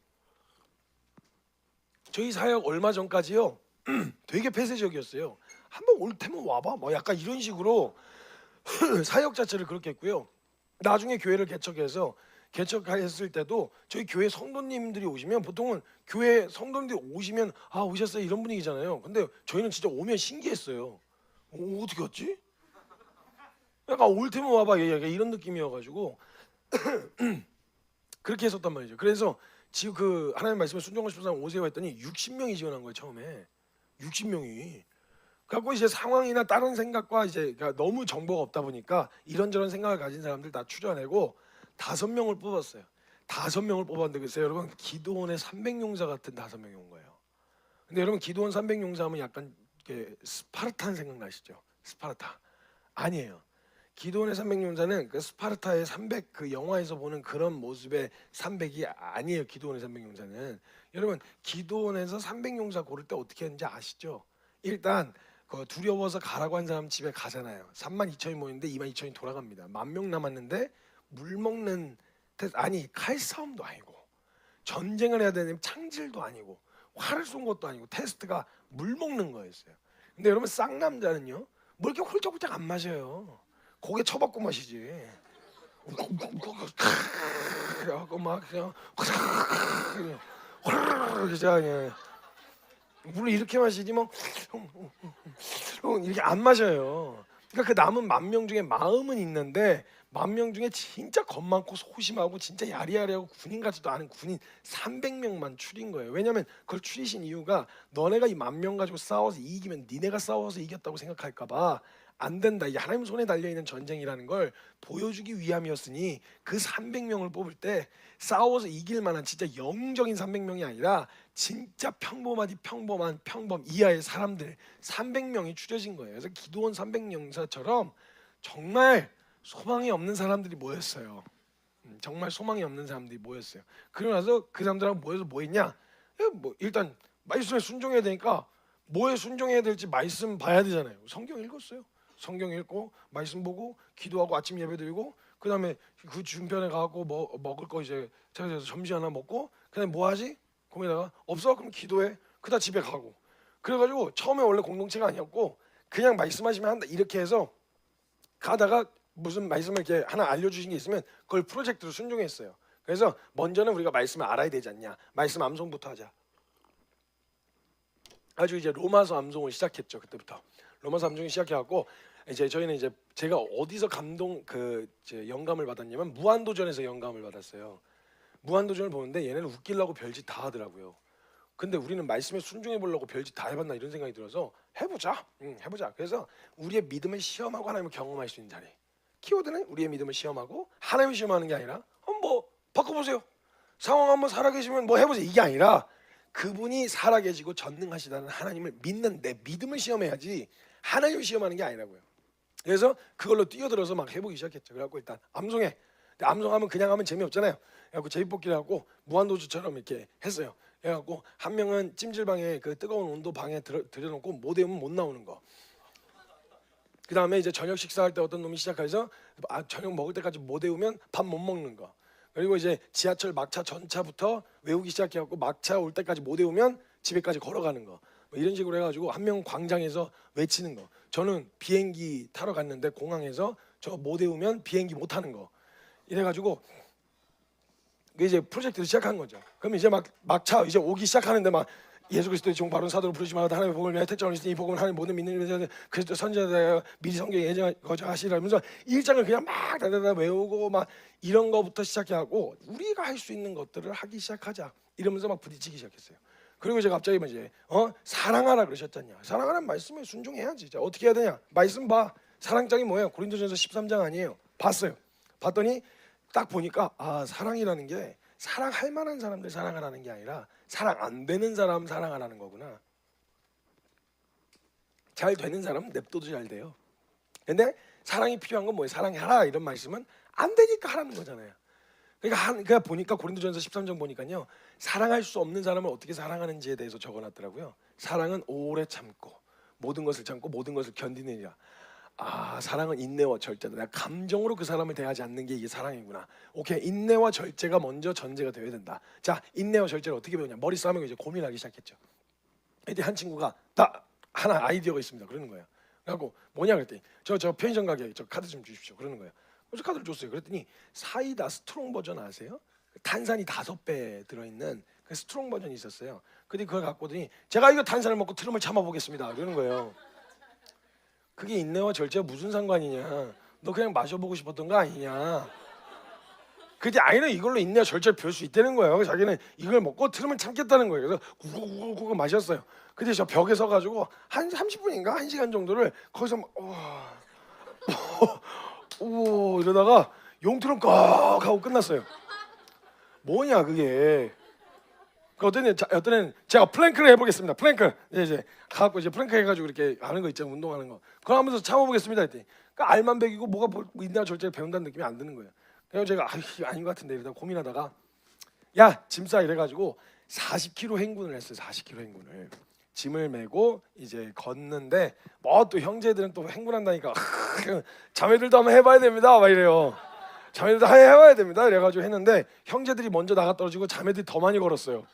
저희 사역 얼마 전까지요 되게 폐쇄적이었어요. 한번 올 테면 와봐 뭐 약간 이런 식으로 사역 자체를 그렇게 했고요. 나중에 교회를 개척했을 때도 저희 교회 성도님들이 오시면 보통은 교회 성도님들이 오시면 아 오셨어요 이런 분위기잖아요. 근데 저희는 진짜 오면 신기했어요. 어떻게 왔지? 약간 올 테면 와봐 약간 이런 느낌이어가지고 그렇게 했었단 말이죠. 그래서 지금 그 하나님 말씀에 순종하고 싶은 사람 오세요 했더니 60명이 지원한 거예요 처음에. 60명이. 그래갖고 이제 상황이나 다른 생각과 이제 그러니까 너무 정보가 없다 보니까 이런저런 생각을 가진 사람들 다 추려내고 5명을 뽑았어요. 5명을 뽑았는데 글쎄요 여러분 기도원의 300용사 같은 5명이 온 거예요. 근데 여러분 기도원 300용사 하면 약간 이렇게 스파르탄 생각나시죠? 스파르타. 아니에요. 기도원의 300용사는 그 스파르타의 300 그 영화에서 보는 그런 모습의 300이 아니에요. 기도원의 300용사는. 여러분 기도원에서 300용사 고를 때 어떻게 했는지 아시죠? 일단 그 두려워서 가라고 한 사람 집에 가잖아요. 32,000이 모였는데 22,000이 돌아갑니다. 10,000명 남았는데 물 먹는 아니 칼싸움도 아니고 전쟁을 해야 되는 창질도 아니고 활을 쏜 것도 아니고 테스트가 물 먹는 거였어요. 근데 여러분 쌍남자는요 뭐 이렇게 홀짝홀짝 안 마셔요. 고개 쳐박고 마시지. 하고 막 그냥 그냥 물을 이렇게 마시지 뭐 이렇게 안 마셔요. 그러니까 그 남은 10,000명 중에 마음은 있는데 10,000명 중에 진짜 겁 많고 소심하고 진짜 야리야리하고 군인 같지도 않은 군인 300명만 추린 거예요. 왜냐하면 그걸 추리신 이유가 너네가 이 10,000명 가지고 싸워서 이기면 니네가 싸워서 이겼다고 생각할까봐 안 된다. 이 하나님 손에 달려있는 전쟁이라는 걸 보여주기 위함이었으니 그 300명을 뽑을 때 싸워서 이길 만한 진짜 영웅적인 300명이 아니라 진짜 평범하디 평범 이하의 사람들 300명이 추려진 거예요. 그래서 기도원 300용사처럼 정말 소망이 없는 사람들이 모였어요. 정말 소망이 없는 사람들이 모였어요. 그러고 나서 그 사람들하고 모여서 뭐 했냐? 뭐 일단 말씀에 순종해야 되니까 뭐에 순종해야 될지 말씀 봐야 되잖아요. 성경 읽었어요. 성경 읽고 말씀 보고 기도하고 아침 예배 드리고 그다음에 그 주변에 가고 뭐 먹을 거 이제 찾아서 점심 하나 먹고 그다음에 뭐 하지? 고민하다가 없어? 그럼 기도해. 그다 집에 가고. 그래가지고 처음에 원래 공동체가 아니었고 그냥 말씀하시면 한다 이렇게 해서 가다가 무슨 말씀을 이렇게 하나 알려주신 게 있으면 그걸 프로젝트로 순종했어요. 그래서 먼저는 우리가 말씀을 알아야 되지 않냐. 말씀 암송부터 하자. 아주 이제 로마서 암송을 시작했죠. 그때부터 로마서 암송이 시작해갖고 이제 저희는 이제 제가 어디서 이제 영감을 받았냐면 무한도전에서 영감을 받았어요. 무한도전을 보는데 얘네는 웃기려고 별짓 다 하더라고요. 근데 우리는 말씀에 순종해 보려고 별짓 다 해봤나 이런 생각이 들어서 해보자. 그래서 우리의 믿음을 시험하고 하나님을 경험할 수 있는 자리. 키워드는 우리의 믿음을 시험하고 하나님을 시험하는 게 아니라 뭐 바꿔보세요. 상황 한번 살아계시면 뭐 해보세요. 이게 아니라 그분이 살아계시고 전능하시다는 하나님을 믿는 내 믿음을 시험해야지 하나님을 시험하는 게 아니라고요. 그래서 그걸로 뛰어들어서 막 해보기 시작했죠. 그래갖고 일단 암송해. 근데 암송하면 그냥 하면 재미없잖아요. 그래갖고 제비뽑기를 하고 무한도전처럼 이렇게 했어요. 그래갖고 한 명은 찜질방에 그 뜨거운 온도 방에 들여놓고 못 외우면 못 나오는 거. 그 다음에 이제 저녁 식사할 때 어떤 놈이 시작해서 저녁 먹을 때까지 못 외우면 밥 못 먹는 거. 그리고 이제 지하철 막차 전차부터 외우기 시작해갖고 막차 올 때까지 못 외우면 집에까지 걸어가는 거. 뭐 이런 식으로 해가지고 한 명은 광장에서 외치는 거. 저는 비행기 타러 갔는데 공항에서 저 못 외우면 비행기 못 타는 거. 이래가지고 이제 프로젝트를 시작한 거죠. 그럼 이제 막차 이제 오기 시작하는데 막 예수 그리스도의 종 바른 사도로 부르지 말고 하나님의 복음을 위하여 택정을 있으니 이 복음을 하나님 모든 믿는 자들 그리스도 선지자들 미리 성경에 예정하시라면서 일장을 그냥 막 다다다 외우고 막 이런 거부터 시작해하고 우리가 할 수 있는 것들을 하기 시작하자 이러면서 막 부딪히기 시작했어요. 그리고 제가 갑자기 이제 사랑하라 그러셨잖냐. 사랑하라는 말씀에 순종해야지. 자, 어떻게 해야 되냐. 말씀 봐. 사랑장이 뭐예요? 고린도전서 13장 아니에요. 봤어요. 봤더니 딱 보니까 사랑이라는 게 사랑할 만한 사람들 사랑하라는 게 아니라 사랑 안 되는 사람 사랑하라는 거구나. 잘 되는 사람은 냅둬도 잘 돼요. 근데 사랑이 필요한 건 뭐예요? 사랑하라 이런 말씀은 안 되니까 하라는 거잖아요. 그러니까 보니까 고린도전서 13장 보니까요. 사랑할 수 없는 사람을 어떻게 사랑하는지에 대해서 적어놨더라고요. 사랑은 오래 참고 모든 것을 참고 모든 것을 견디느니라. 사랑은 인내와 절제다. 내가 감정으로 그 사람을 대하지 않는 게 이게 사랑이구나. 오케이, 인내와 절제가 먼저 전제가 되어야 된다. 자, 인내와 절제를 어떻게 배우냐. 머리 싸매고 이제 고민하기 시작했죠. 이때 한 친구가 다 하나 아이디어가 있습니다. 그러는 거예요. 그래갖고 뭐냐 그랬더니 저 편의점 가게 저 카드 좀 주십시오. 그러는 거예요. 그래서 카드를 줬어요. 그랬더니 사이다 스트롱 버전 아세요? 탄산이 5배 들어있는 그 스트롱 버전이 있었어요. 근데 그걸 갖고 오더니 제가 이거 탄산을 먹고 트름을 참아보겠습니다. 그러는 거예요. 그게 인내와 절제가 무슨 상관이냐. 너 그냥 마셔보고 싶었던 거 아니냐. 그때 아이는 이걸로 인내와 절제를 배울 수 있다는 거예요. 자기는 이걸 먹고 틀으면 참겠다는 거예요. 그래서 구구구구 마셨어요. 근데 저 벽에 서가지고 한 30분인가 1시간 정도를 거기서 막 오 이러다가 용트럼 꺽 하고 끝났어요. 뭐냐 그게. 그 어떤 애는 제가 플랭크를 해보겠습니다. 플랭크 이제 가갖고 이제 플랭크 해가지고 이렇게 하는 거 있잖아요. 운동하는 거. 그거 하면서 참아보겠습니다 했더니 그러니까 알만 배기고 뭐가 뭐 인내와 절제를 배운다는 느낌이 안 드는 거예요. 그래서 제가 아닌 것 같은데 이러다 고민하다가 야 짐 싸 이래가지고 40km 행군을 했어요. 40km 행군을 짐을 메고 이제 걷는데 뭐 또 형제들은 또 행군한다니까 자매들도 한번 해봐야 됩니다 막 이래요. 자매들도 해봐야 됩니다 이래가지고 했는데 형제들이 먼저 나가 떨어지고 자매들이 더 많이 걸었어요.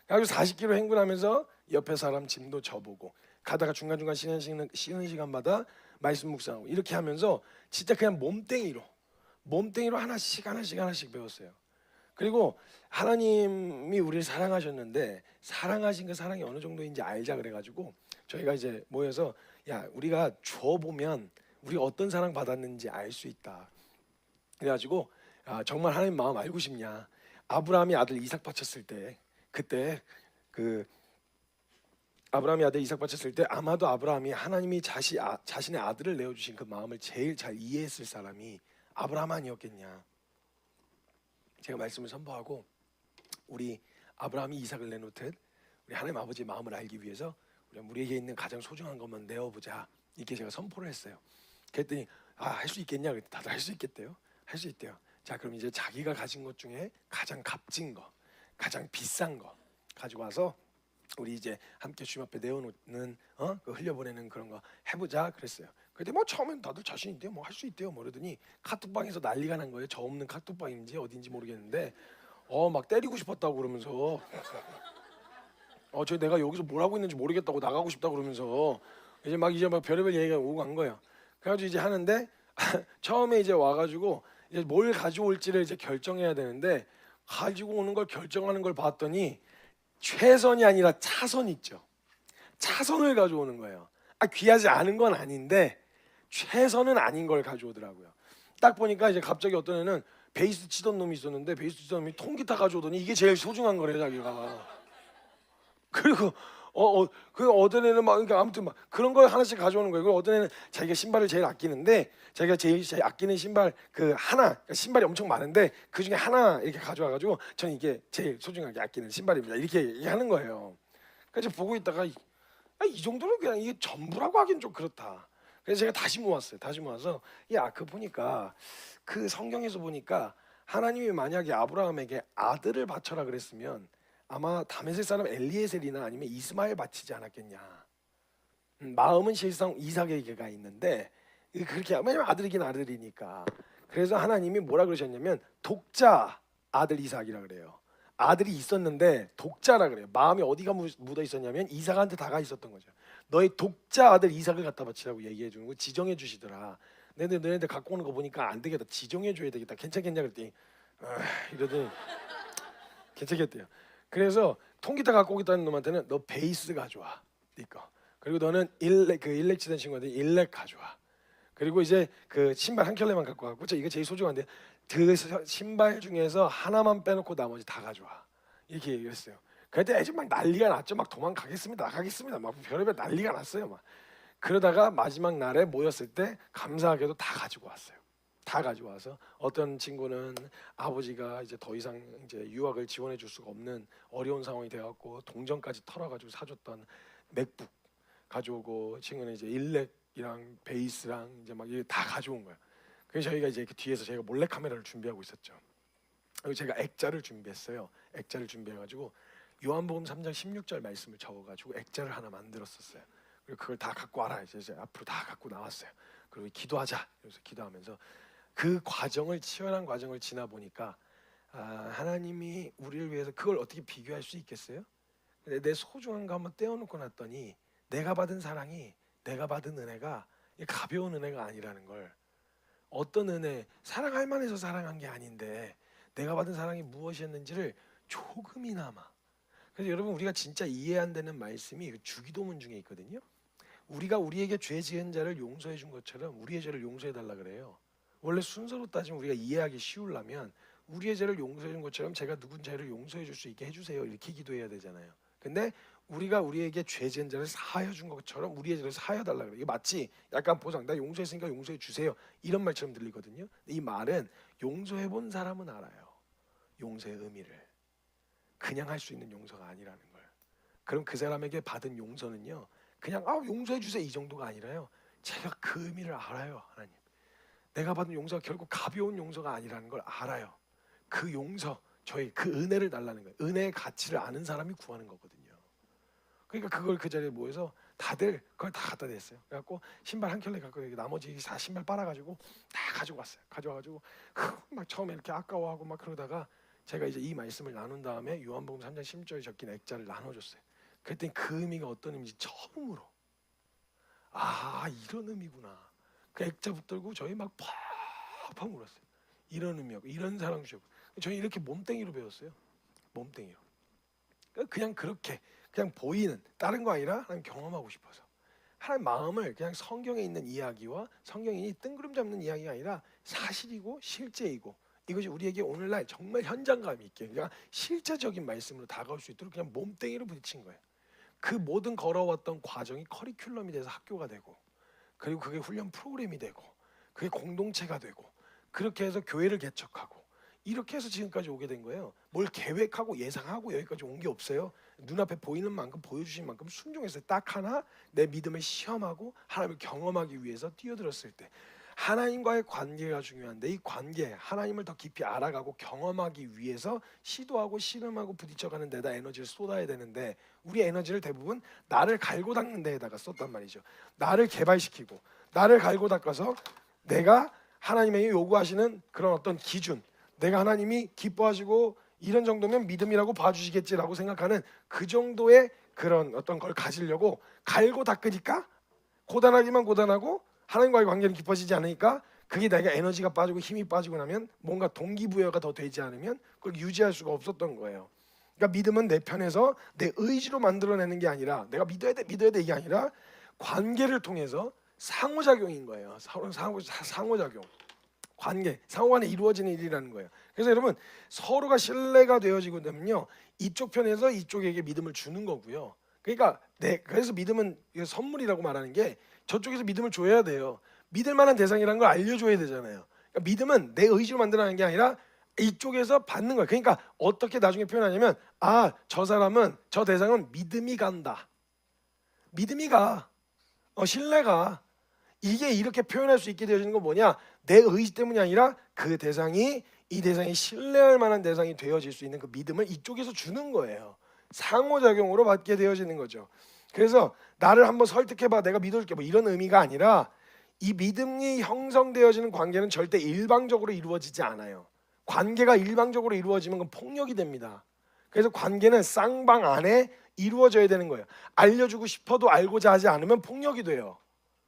그래서 40km 행군하면서 옆에 사람 짐도 져보고 가다가 중간중간 쉬는 시간마다 말씀 묵상하고 이렇게 하면서 진짜 그냥 몸땡이로 하나씩 배웠어요. 그리고 하나님이 우리를 사랑하셨는데 사랑하신 그 사랑이 어느 정도인지 알자 그래가지고 저희가 이제 모여서 야 우리가 줘보면 우리가 어떤 사랑 받았는지 알 수 있다. 그래가지고 정말 하나님 마음 알고 싶냐. 아브라함이 아들 이삭 바쳤을 때 그때 그 아브라함이 아들 이삭 바쳤을 때 아마도 아브라함이 하나님이 자신의 아들을 내어주신 그 마음을 제일 잘 이해했을 사람이 아브라함 아니었겠냐. 제가 말씀을 선포하고 우리 아브라함이 이삭을 내놓듯 우리 하나님 아버지의 마음을 알기 위해서 우리에게 있는 가장 소중한 것만 내어보자 이렇게 제가 선포를 했어요. 그랬더니 할 수 있겠냐 그랬더니 다들 할 수 있겠대요. 할 수 있대요. 자 그럼 이제 자기가 가진 것 중에 가장 값진 거 가장 비싼 거 가지고 와서 우리 이제 함께 주님 앞에 내어놓는 그 흘려보내는 그런 거 해보자 그랬어요. 근데 뭐 처음엔 다들 자신 있대요. 뭐 할 수 있대요. 뭐 그러더니 카톡방에서 난리가 난 거예요. 저 없는 카톡방인지 어딘지 모르겠는데 막 때리고 싶었다고 그러면서 저 내가 여기서 뭘 하고 있는지 모르겠다고 나가고 싶다 그러면서 이제 막 별의별 얘기가 오고 간 거예요. 그래가지고 이제 하는데 처음에 이제 와가지고 이제 뭘 가져올지를 이제 결정해야 되는데 가지고 오는 걸 결정하는 걸 봤더니 최선이 아니라 차선 있죠. 차선을 가져오는 거예요. 귀하지 않은 건 아닌데 최선은 아닌 걸 가져오더라고요. 딱 보니까 이제 갑자기 어떤 애는 베이스 치던 놈이 있었는데 베이스 치던 놈이 통기타 가져오더니 이게 제일 소중한 거래요 자기가. 그리고 그 어떤 애는 막 그러니까 아무튼 막 그런 걸 하나씩 가져오는 거예요. 그리고 어떤 애는 자기가 신발을 제일 아끼는데 자기가 제일 아끼는 신발 그 하나 그러니까 신발이 엄청 많은데 그 중에 하나 이렇게 가져와가지고 저는 이게 제일 소중하게 아끼는 신발입니다 이렇게 하는 거예요. 그래서 보고 있다가 이 정도는 그냥 이게 전부라고 하긴 좀 그렇다. 그래서 제가 다시 모았어요. 다시 모아서 그 보니까 그 성경에서 보니까 하나님이 만약에 아브라함에게 아들을 바쳐라 그랬으면 아마 다메섹 사람 엘리에셀이나 아니면 이스마엘 바치지 않았겠냐. 마음은 실상 이삭에게가 있는데 그렇게 왜냐면 아들이긴 아들이니까. 그래서 하나님이 뭐라 그러셨냐면 독자 아들 이삭이라 그래요. 아들이 있었는데 독자라 그래요. 마음이 어디가 묻어 있었냐면 이삭한테 다가 있었던 거죠. 너의 독자 아들 이삭을 갖다 바치라고 얘기해 주는 거 지정해 주시더라. 너네들 갖고 오는 거 보니까 안 되겠다. 지정해 줘야 되겠다. 괜찮겠냐 그랬더니 이러더니 괜찮겠대요. 그래서 통기타 갖고 오겠다는 놈한테는 너 베이스 가져와. 네 거. 그리고 너는 일렉 치던 친구한테 일렉 가져와. 그리고 이제 그 신발 한 켤레만 갖고 와고 이게 제일 소중한데 그 신발 중에서 하나만 빼놓고 나머지 다 가져와. 이렇게 얘기했어요. 그때 애들 막 난리가 났죠. 막 도망가겠습니다. 나가겠습니다. 막 별의별 난리가 났어요. 막 그러다가 마지막 날에 모였을 때 감사하게도 다 가지고 왔어요. 다 가지고 와서 어떤 친구는 아버지가 이제 더 이상 이제 유학을 지원해 줄 수가 없는 어려운 상황이 되었고 동전까지 털어가지고 사줬던 맥북 가져오고 친구는 이제 일렉이랑 베이스랑 이제 막 이게 다 가져온 거예요. 그래서 저희가 이제 뒤에서 저희가 몰래 카메라를 준비하고 있었죠. 그리고 제가 액자를 준비했어요. 액자를 준비해가지고 요한복음 3장 16절 말씀을 적어가지고 액자를 하나 만들었었어요. 그리고 그걸 다 갖고 와라 이제 앞으로 다 갖고 나왔어요. 그리고 기도하자. 그래서 기도하면서 그 과정을 치열한 과정을 지나 보니까 하나님이 우리를 위해서 그걸 어떻게 비교할 수 있겠어요? 근데 내 소중한 거 한번 떼어놓고 났더니 내가 받은 사랑이 내가 받은 은혜가 가벼운 은혜가 아니라는 걸 어떤 은혜 사랑할 만해서 사랑한 게 아닌데 내가 받은 사랑이 무엇이었는지를 조금이나마 그래서 여러분 우리가 진짜 이해 안 되는 말씀이 주기도문 중에 있거든요. 우리가 우리에게 죄 지은 자를 용서해 준 것처럼 우리의 죄를 용서해 달라 그래요. 원래 순서로 따지면 우리가 이해하기 쉬우려면 우리의 죄를 용서해 준 것처럼 제가 누군 죄를 용서해 줄 수 있게 해주세요 이렇게 기도해야 되잖아요. 근데 우리가 우리에게 죄 지은 자를 사하여 준 것처럼 우리의 죄를 사하여 달라 그래요. 이게 마치 약간 보상, 나 용서했으니까 용서해 주세요 이런 말처럼 들리거든요. 이 말은 용서해 본 사람은 알아요. 용서의 의미를. 그냥 할 수 있는 용서가 아니라는 거예요. 그럼 그 사람에게 받은 용서는요, 그냥 용서해 주세요 이 정도가 아니라요, 제가 그 의미를 알아요. 하나님, 내가 받은 용서가 결국 가벼운 용서가 아니라는 걸 알아요. 그 용서, 저희 그 은혜를 달라는 거예요. 은혜의 가치를 아는 사람이 구하는 거거든요. 그러니까 그걸 그 자리에 모여서 다들 그걸 다 갖다 댔어요. 그래갖고 신발 한 켤레 갖고 나머지 다 신발 빨아가지고 다 가지고 왔어요. 가져와가지고 막 처음에 이렇게 아까워하고 막 그러다가 제가 이제 이 말씀을 나눈 다음에 요한복음 3장 16절에 적힌 액자를 나눠줬어요. 그랬더니 그 의미가 어떤 의미인지 처음으로 이런 의미구나. 그 액자 붙들고 저희 막 팍팍 울었어요. 이런 의미하고 이런 사랑 주셨고, 저희 이렇게 몸땡이로 배웠어요. 몸땡이로. 그냥 그렇게 그냥 보이는, 다른 거 아니라 하나님 경험하고 싶어서 하나님 마음을 그냥 성경에 있는 이야기와 성경이 뜬구름 잡는 이야기가 아니라 사실이고 실제이고, 이것이 우리에게 오늘날 정말 현장감 있게 그냥 실제적인 말씀으로 다가올 수 있도록 그냥 몸땡이로 부딪힌 거예요. 그 모든 걸어왔던 과정이 커리큘럼이 돼서 학교가 되고, 그리고 그게 훈련 프로그램이 되고, 그게 공동체가 되고, 그렇게 해서 교회를 개척하고, 이렇게 해서 지금까지 오게 된 거예요. 뭘 계획하고 예상하고 여기까지 온 게 없어요. 눈앞에 보이는 만큼, 보여주신 만큼 순종했어요. 딱 하나, 내 믿음을 시험하고 하나님을 경험하기 위해서 뛰어들었을 때, 하나님과의 관계가 중요한데, 이 관계, 하나님을 더 깊이 알아가고 경험하기 위해서 시도하고 씨름하고 부딪혀가는 데다 에너지를 쏟아야 되는데, 우리 에너지를 대부분 나를 갈고 닦는 데에다가 썼단 말이죠. 나를 개발시키고 나를 갈고 닦아서 내가 하나님의 요구하시는 그런 어떤 기준, 내가 하나님이 기뻐하시고 이런 정도면 믿음이라고 봐주시겠지라고 생각하는 그 정도의 그런 어떤 걸 가지려고 갈고 닦으니까 고단하기만 고단하고 하나님과의 관계는 깊어지지 않으니까, 그게 내가 에너지가 빠지고 힘이 빠지고 나면 뭔가 동기부여가 더 되지 않으면 그걸 유지할 수가 없었던 거예요. 그러니까 믿음은 내 편에서 내 의지로 만들어내는 게 아니라, 내가 믿어야 돼 이게 아니라 관계를 통해서 상호작용인 거예요. 상호작용. 관계, 상호간에 이루어지는 일이라는 거예요. 그래서 여러분, 서로가 신뢰가 되어지고 되면요, 이쪽 편에서 이쪽에게 믿음을 주는 거고요. 그러니까 그래서 믿음은 선물이라고 말하는 게, 저쪽에서 믿음을 줘야 돼요. 믿을 만한 대상이라는 걸 알려줘야 되잖아요. 그러니까 믿음은 내 의지로 만들어내는 게 아니라 이쪽에서 받는 거예요. 그러니까 어떻게 나중에 표현하냐면, 저 사람은, 저 대상은 믿음이 간다. 믿음이 가. 신뢰가. 이게 이렇게 표현할 수 있게 되어지는 건 뭐냐? 내 의지 때문이 아니라 그 대상이, 이 대상이 신뢰할 만한 대상이 되어질 수 있는 그 믿음을 이쪽에서 주는 거예요. 상호작용으로 받게 되어지는 거죠. 그래서 나를 한번 설득해봐, 내가 믿어줄게, 뭐 이런 의미가 아니라, 이 믿음이 형성되어지는 관계는 절대 일방적으로 이루어지지 않아요. 관계가 일방적으로 이루어지면 그건 폭력이 됩니다. 그래서 관계는 쌍방 안에 이루어져야 되는 거예요. 알려주고 싶어도 알고자 하지 않으면 폭력이 돼요.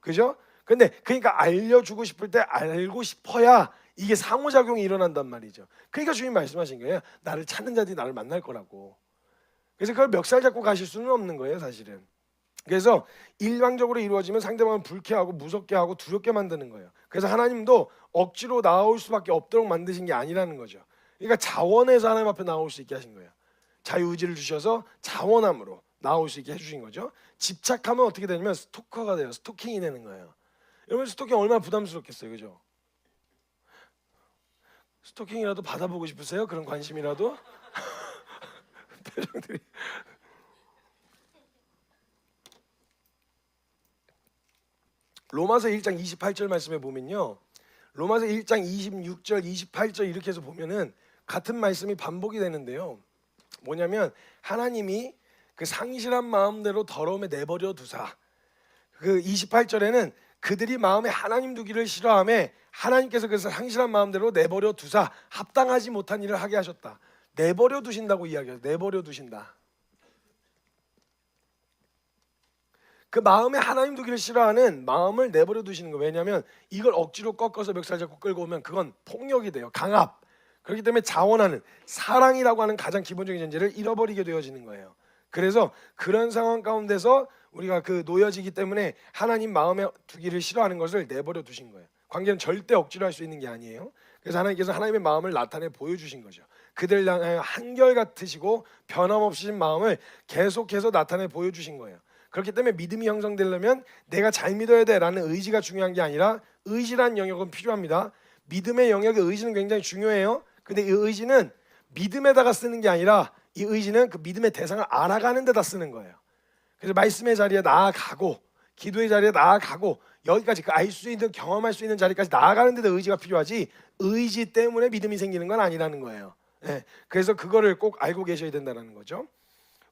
그죠? 근데 그러니까 알려주고 싶을 때 알고 싶어야 이게 상호작용이 일어난단 말이죠. 그러니까 주님 말씀하신 거예요. 나를 찾는 자들이 나를 만날 거라고. 그래서 그걸 멱살 잡고 가실 수는 없는 거예요, 사실은. 그래서 일방적으로 이루어지면 상대방을 불쾌하고 무섭게 하고 두렵게 만드는 거예요. 그래서 하나님도 억지로 나올 수밖에 없도록 만드신 게 아니라는 거죠. 그러니까 자원해서 하나님 앞에 나올 수 있게 하신 거예요. 자유의지를 주셔서 자원함으로 나올 수 있게 해주신 거죠. 집착하면 어떻게 되냐면 스토커가 돼요. 스토킹이 되는 거예요. 여러분, 스토킹 얼마나 부담스럽겠어요, 그죠? 스토킹이라도 받아보고 싶으세요? 그런 관심이라도? 표정들이. 로마서 1장 28절 말씀에 보면요, 로마서 1장 26절 28절 이렇게 해서 보면은 같은 말씀이 반복이 되는데요, 뭐냐면 하나님이 그 상실한 마음대로 더러움에 내버려 두사, 그 28절에는 그들이 마음에 하나님 두기를 싫어하며 하나님께서 그 상실한 마음대로 내버려 두사 합당하지 못한 일을 하게 하셨다. 내버려 두신다고 이야기해요. 내버려 두신다. 그 마음에 하나님 두기를 싫어하는 마음을 내버려 두시는 거예요. 왜냐하면 이걸 억지로 꺾어서 멱살 잡고 끌고 오면 그건 폭력이 돼요. 강압. 그렇기 때문에 자원하는 사랑이라고 하는 가장 기본적인 전제를 잃어버리게 되어지는 거예요. 그래서 그런 상황 가운데서 우리가 그 놓여지기 때문에 하나님 마음에 두기를 싫어하는 것을 내버려 두신 거예요. 관계는 절대 억지로 할 수 있는 게 아니에요. 그래서 하나님께서 하나님의 마음을 나타내 보여주신 거죠. 그들을 향하여 한결같으시고 변함없으신 마음을 계속해서 나타내 보여주신 거예요. 그렇기 때문에 믿음이 형성되려면 내가 잘 믿어야 돼라는 의지가 중요한 게 아니라 의지란 영역은 필요합니다. 믿음의 영역의 의지는 굉장히 중요해요. 근데 이 의지는 믿음에다가 쓰는 게 아니라 이 의지는 그 믿음의 대상을 알아가는 데다 쓰는 거예요. 그래서 말씀의 자리에 나아가고 기도의 자리에 나아가고 여기까지 그 알 수 있는 경험할 수 있는 자리까지 나아가는 데도 의지가 필요하지 의지 때문에 믿음이 생기는 건 아니라는 거예요. 네, 그래서 그거를 꼭 알고 계셔야 된다는 거죠.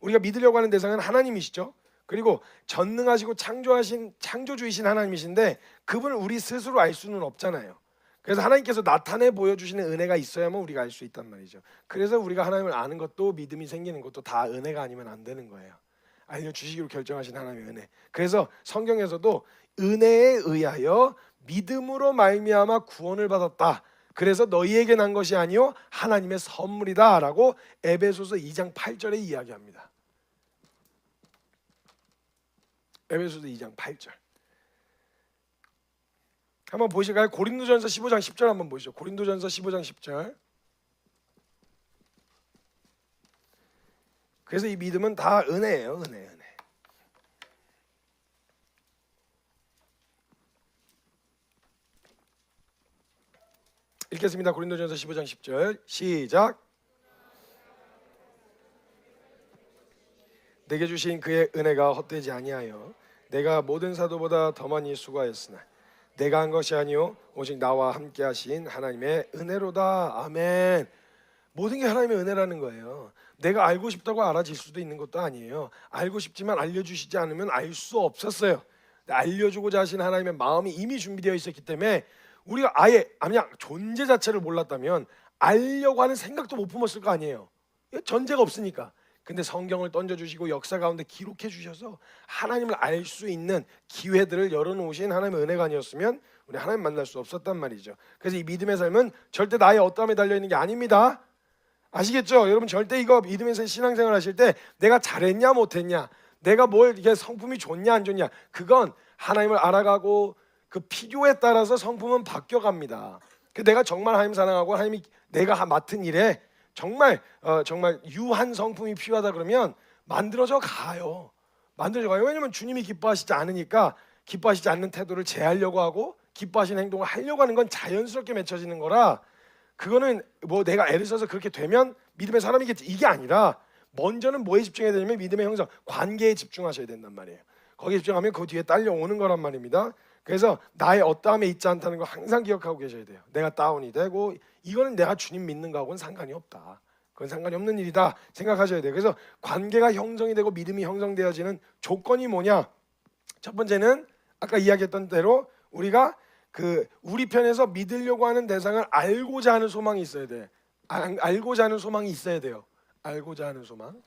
우리가 믿으려고 하는 대상은 하나님이시죠. 그리고 전능하시고 창조주이신 하나님이신데 그분을 우리 스스로 알 수는 없잖아요. 그래서 하나님께서 나타내 보여주시는 은혜가 있어야만 우리가 알 수 있단 말이죠. 그래서 우리가 하나님을 아는 것도 믿음이 생기는 것도 다 은혜가 아니면 안 되는 거예요. 알려주시기로 결정하신 하나님의 은혜. 그래서 성경에서도 은혜에 의하여 믿음으로 말미암아 구원을 받았다. 그래서 너희에게 난 것이 아니요 하나님의 선물이다 라고 에베소서 2장 8절에 이야기합니다. 에베소서 2장 8절 한번 보실까요? 고린도전서 15장 10절 한번 보시죠. 고린도전서 15장 10절. 그래서 이 믿음은 다 은혜예요. 은혜. 읽겠습니다. 고린도전서 15장 10절 시작. 내게 주신 그의 은혜가 헛되지 아니하여 내가 모든 사도보다 더 많이 수고하였으나 내가 한 것이 아니요 오직 나와 함께 하신 하나님의 은혜로다. 아멘. 모든 게 하나님의 은혜라는 거예요. 내가 알고 싶다고 알아질 수도 있는 것도 아니에요. 알고 싶지만 알려주시지 않으면 알 수 없었어요. 알려주고자 하신 하나님의 마음이 이미 준비되어 있었기 때문에 우리가 아예 그냥 존재 자체를 몰랐다면 알려고 하는 생각도 못 품었을 거 아니에요. 전제가 없으니까. 근데 성경을 던져주시고 역사 가운데 기록해 주셔서 하나님을 알 수 있는 기회들을 열어놓으신 하나님의 은혜가 아니었으면 우리 하나님 만날 수 없었단 말이죠. 그래서 이 믿음의 삶은 절대 나의 어떠함에 달려있는 게 아닙니다. 아시겠죠? 여러분 절대 이거 믿음의 신앙생활 하실 때 내가 잘했냐 못했냐, 내가 뭘 이게 성품이 좋냐 안 좋냐, 그건 하나님을 알아가고 그 필요에 따라서 성품은 바뀌어갑니다. 내가 정말 하나님 사랑하고 하나님이 내가 맡은 일에 정말 유한 성품이 필요하다 그러면 만들어져 가요. 왜냐면 주님이 기뻐하시지 않으니까 기뻐하시지 않는 태도를 제하려고 하고 기뻐하시는 행동을 하려고 하는 건 자연스럽게 맺혀지는 거라 그거는 뭐 내가 애를 써서 그렇게 되면 믿음의 사람이겠지 이게 아니라 먼저는 뭐에 집중해야 되냐면 믿음의 형성, 관계에 집중하셔야 된단 말이에요. 거기에 집중하면 그 뒤에 딸려오는 거란 말입니다. 그래서 나의 어떠함에 있지 않다는 거 항상 기억하고 계셔야 돼요. 내가 다운이 되고 이거는 내가 주님 믿는 거하고는 상관이 없다. 그건 상관이 없는 일이다 생각하셔야 돼요. 그래서 관계가 형성이 되고 믿음이 형성되어지는 조건이 뭐냐? 첫 번째는 아까 이야기했던 대로 우리가 우리 편에서 믿으려고 하는 대상을 알고자 하는 소망이 있어야 돼. 알고자 하는 소망이 있어야 돼요. 알고자 하는 소망.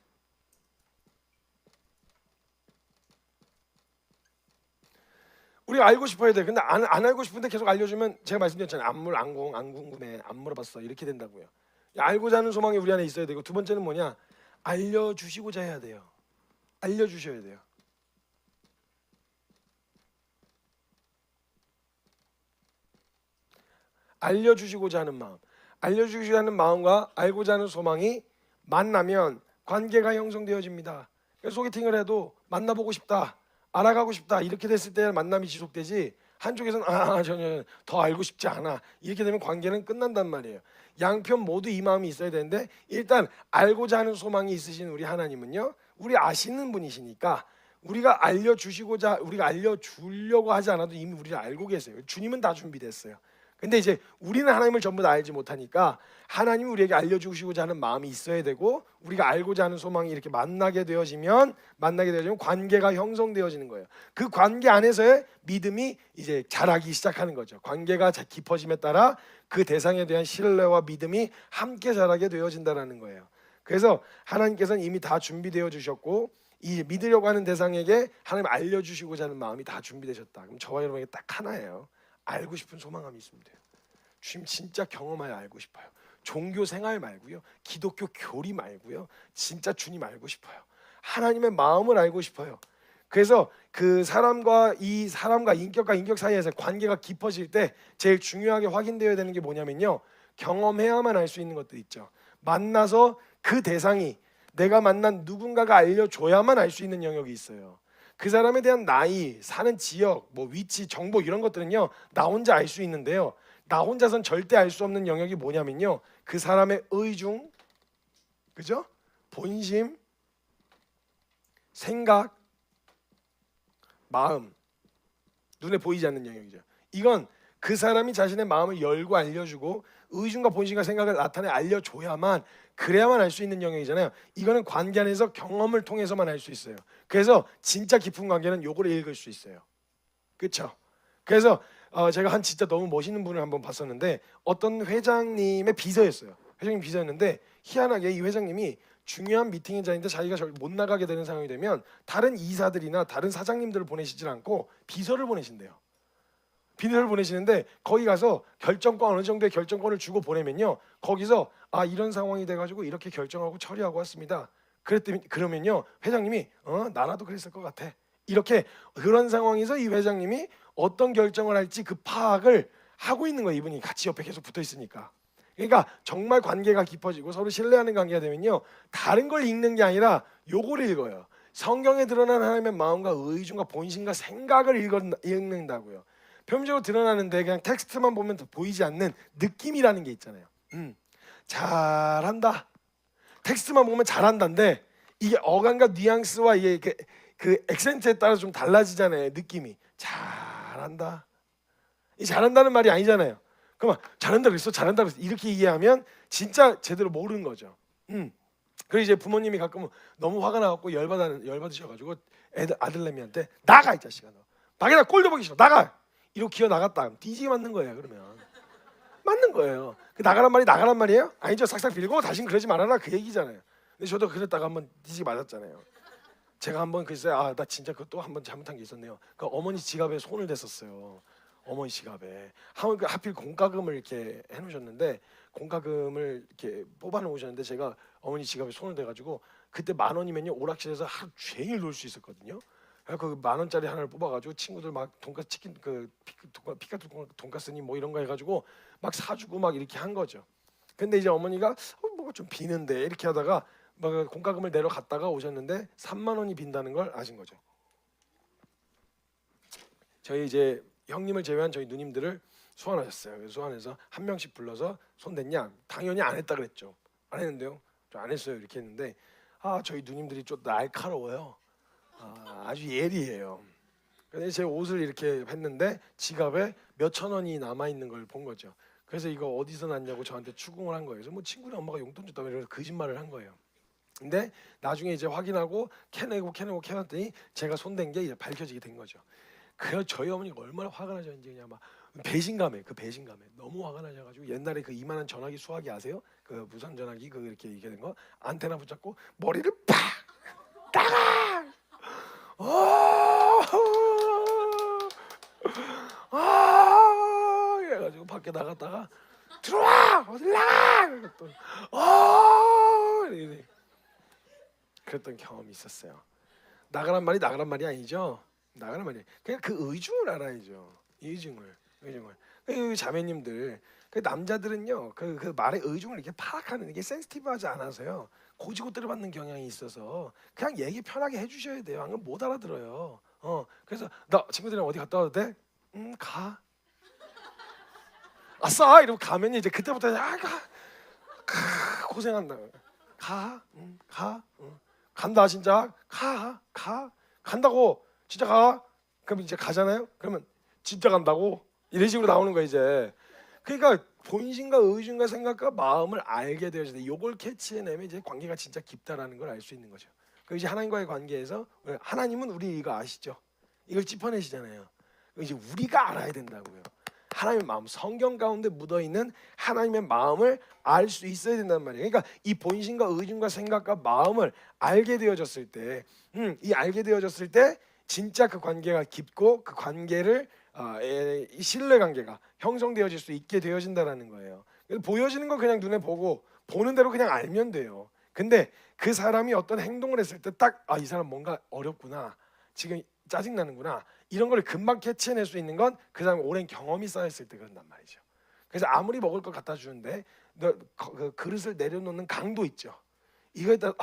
우리가 알고 싶어야 돼. 근데 안 알고 싶은데 계속 알려주면 제가 말씀드렸잖아요. 안 궁금해, 안 물어봤어 이렇게 된다고요. 알고자 하는 소망이 우리 안에 있어야 되고 두 번째는 뭐냐? 알려주시고자 해야 돼요. 알려주셔야 돼요. 알려주시고자 하는 마음, 알려주시고자 하는 마음과 알고자 하는 소망이 만나면 관계가 형성되어집니다. 소개팅을 해도 만나보고 싶다, 알아가고 싶다 이렇게 됐을 때 만남이 지속되지 한쪽에서는 전혀 더 알고 싶지 않아 이렇게 되면 관계는 끝난단 말이에요. 양편 모두 이 마음이 있어야 되는데 일단 알고자 하는 소망이 있으신 우리 하나님은요, 우리 아시는 분이시니까 우리가 알려주려고 하지 않아도 이미 우리를 알고 계세요. 주님은 다 준비됐어요. 근데 이제 우리는 하나님을 전부 다 알지 못하니까 하나님이 우리에게 알려주시고자 하는 마음이 있어야 되고 우리가 알고자 하는 소망이 이렇게 만나게 되어지면 관계가 형성되어지는 거예요. 그 관계 안에서의 믿음이 이제 자라기 시작하는 거죠. 관계가 깊어짐에 따라 그 대상에 대한 신뢰와 믿음이 함께 자라게 되어진다는 거예요. 그래서 하나님께서는 이미 다 준비되어 주셨고 이 믿으려고 하는 대상에게 하나님 알려주시고자 하는 마음이 다 준비되셨다. 그럼 저와 여러분에게 딱 하나예요. 알고 싶은 소망감이 있으면 돼요. 주님 진짜 경험하여 알고 싶어요. 종교 생활 말고요, 기독교 교리 말고요, 진짜 주님 알고 싶어요. 하나님의 마음을 알고 싶어요. 그래서 그 사람과 이 사람과 인격과 인격 사이에서 관계가 깊어질 때 제일 중요하게 확인되어야 되는 게 뭐냐면요, 경험해야만 알 수 있는 것들 있죠. 만나서 그 대상이 내가 만난 누군가가 알려줘야만 알 수 있는 영역이 있어요. 그 사람에 대한 나이, 사는 지역, 뭐 위치, 정보 이런 것들은요 나 혼자 알 수 있는데요, 나 혼자선 절대 알 수 없는 영역이 뭐냐면요, 그 사람의 의중, 그죠? 본심, 생각, 마음, 눈에 보이지 않는 영역이죠. 이건 그 사람이 자신의 마음을 열고 알려주고 의중과 본심과 생각을 나타내 알려줘야만, 그래야만 알 수 있는 영역이잖아요. 이거는 관계 안에서 경험을 통해서만 알 수 있어요. 그래서 진짜 깊은 관계는 요거를 읽을 수 있어요. 그렇죠? 그래서 제가 한 진짜 너무 멋있는 분을 한번 봤었는데, 어떤 회장님의 비서였어요. 회장님 비서였는데 희한하게 이 회장님이 중요한 미팅인 자리인데 자기가 못 나가게 되는 상황이 되면 다른 이사들이나 다른 사장님들을 보내시질 않고 비서를 보내신대요. 비서를 보내시는데 거기 가서 결정권, 어느 정도의 결정권을 주고 보내면요, 거기서 이런 상황이 돼가지고 이렇게 결정하고 처리하고 왔습니다. 그랬더니 그러면요 회장님이 나라도 그랬을 것 같아. 이렇게 그런 상황에서 이 회장님이 어떤 결정을 할지 그 파악을 하고 있는 거예요. 이분이 같이 옆에 계속 붙어 있으니까. 그러니까 정말 관계가 깊어지고 서로 신뢰하는 관계가 되면요, 다른 걸 읽는 게 아니라 요거를 읽어요. 성경에 드러난 하나님의 마음과 의중과 본심과 생각을 읽는다고요. 표면적으로 드러나는데 그냥 텍스트만 보면 보이지 않는 느낌이라는 게 있잖아요. 잘한다. 텍스트만 보면 잘한다인데 이게 어감과 뉘앙스와 이게 그 액센트에 따라 좀 달라지잖아요. 느낌이. 잘한다. 이 잘한다는 말이 아니잖아요. 그러면 잘한다 그랬어, 잘한다 그랬어 이렇게 이해하면 진짜 제대로 모르는 거죠. 그리고 이제 부모님이 가끔 너무 화가 나갖고 열받으셔가지고 아들내미한테 나가 이 자식아, 너 밖에다 꼴도 보기 싫어, 나가. 이러고 기어 나갔다. 뒤지게 맞는 거예요. 그러면 맞는 거예요. 그 나가란 말이 나가란 말이에요? 아니죠. 싹싹 빌고 다신 그러지 말아라 그 얘기잖아요. 근데 저도 그랬다가 한번 뒤지게 맞았잖아요. 제가 한번 글쎄 나 진짜 그것도 한번 잘못한 게 있었네요. 그 어머니 지갑에 손을 댔었어요. 어머니 지갑에 하필 공과금을 이렇게 해놓으셨는데, 공과금을 이렇게 뽑아 놓으셨는데 제가 어머니 지갑에 손을 대가지고, 그때 10,000원이면요 오락실에서 하루 종일 놀 수 있었거든요. 그 10,000원짜리 하나를 뽑아가지고 친구들 막 돈가스 치킨 피카츄 돈가스니 뭐 이런 거 해가지고 막 사주고 막 이렇게 한 거죠. 근데 이제 어머니가 뭐가 좀 비는데 이렇게 하다가 막 공과금을 내러 갔다가 오셨는데 30,000원이 빈다는 걸 아신 거죠. 저희 이제 형님을 제외한 저희 누님들을 소환하셨어요. 그래서 소환해서 한 명씩 불러서 손 댔냐? 당연히 안 했다 그랬죠. 안 했는데요. 저 안 했어요. 이렇게 했는데 저희 누님들이 좀 날카로워요. 아주 예리해요. 근데 제 옷을 이렇게 했는데 지갑에 몇천 원이 남아 있는 걸 본 거죠. 그래서 이거 어디서 났냐고 저한테 추궁을 한 거예요. 그래서 뭐 친구네 엄마가 용돈 줬다고 이러면서 거짓말을 한 거예요. 근데 나중에 이제 확인하고 캐냈더니 제가 손댄 게 이제 밝혀지게 된 거죠. 그래서 저희 어머니가 얼마나 화가 나셨는지 그냥 막 배신감에 너무 화가 나셔가지고, 옛날에 그 이만한 전화기 수화기 아세요? 그 무선 전화기 그 이렇게 된 거 안테나 붙잡고 머리를 팍 나가! 그래가지고 밖에 나갔다가 들어와! 어딜 나가! 그랬던 경험이 있었어요. 나가란 말이 아니죠. 나가란 말이 그냥 그 의중을 알아야죠. 의중을. 그 자매님들, 그 남자들은요 그 말의 의중을 이렇게 파악하는 게 센시티브하지 않아서요 고지고대로 받는 경향이 있어서 그냥 얘기 편하게 해주셔야 돼요. 안 그러면 못 알아들어요. 그래서 나 친구들이랑 어디 갔다 와도 돼? 가. 아싸 이러고 가면 이제 그때부터 고생한다. 가. 간다 진짜. 간다고. 진짜 가. 그럼 이제 가잖아요. 그러면 진짜 간다고. 이런 식으로 나오는 거예요 이제. 그러니까 본심과 의중과 생각과 마음을 알게 되어야 돼. 이걸 캐치해내면 이제 관계가 진짜 깊다라는 걸 알 수 있는 거죠. 그 이제 하나님과의 관계에서 하나님은 우리 이거 아시죠? 이걸 짚어내시잖아요. 이제 우리가 알아야 된다고요. 하나님의 마음, 성경 가운데 묻어 있는 하나님의 마음을 알 수 있어야 된단 말이에요. 그러니까 이 본심과 의중과 생각과 마음을 알게 되어졌을 때, 알게 되어졌을 때 진짜 그 관계가 깊고 그 관계를 이 신뢰 관계가 형성되어질 수 있게 되어진다라는 거예요. 보여지는 건 그냥 눈에 보고 보는 대로 그냥 알면 돼요. 근데 그 사람이 어떤 행동을 했을 때 딱 이 사람 뭔가 어렵구나, 지금 짜증나는구나. 이런 걸 금방 캐치해낼 수 있는 건 그 사람이 오랜 경험이 쌓였을 때 그런단 말이죠. 그래서 아무리 먹을 걸 갖다 주는데 그 그릇을 내려놓는 강도 있죠. 이거에 따라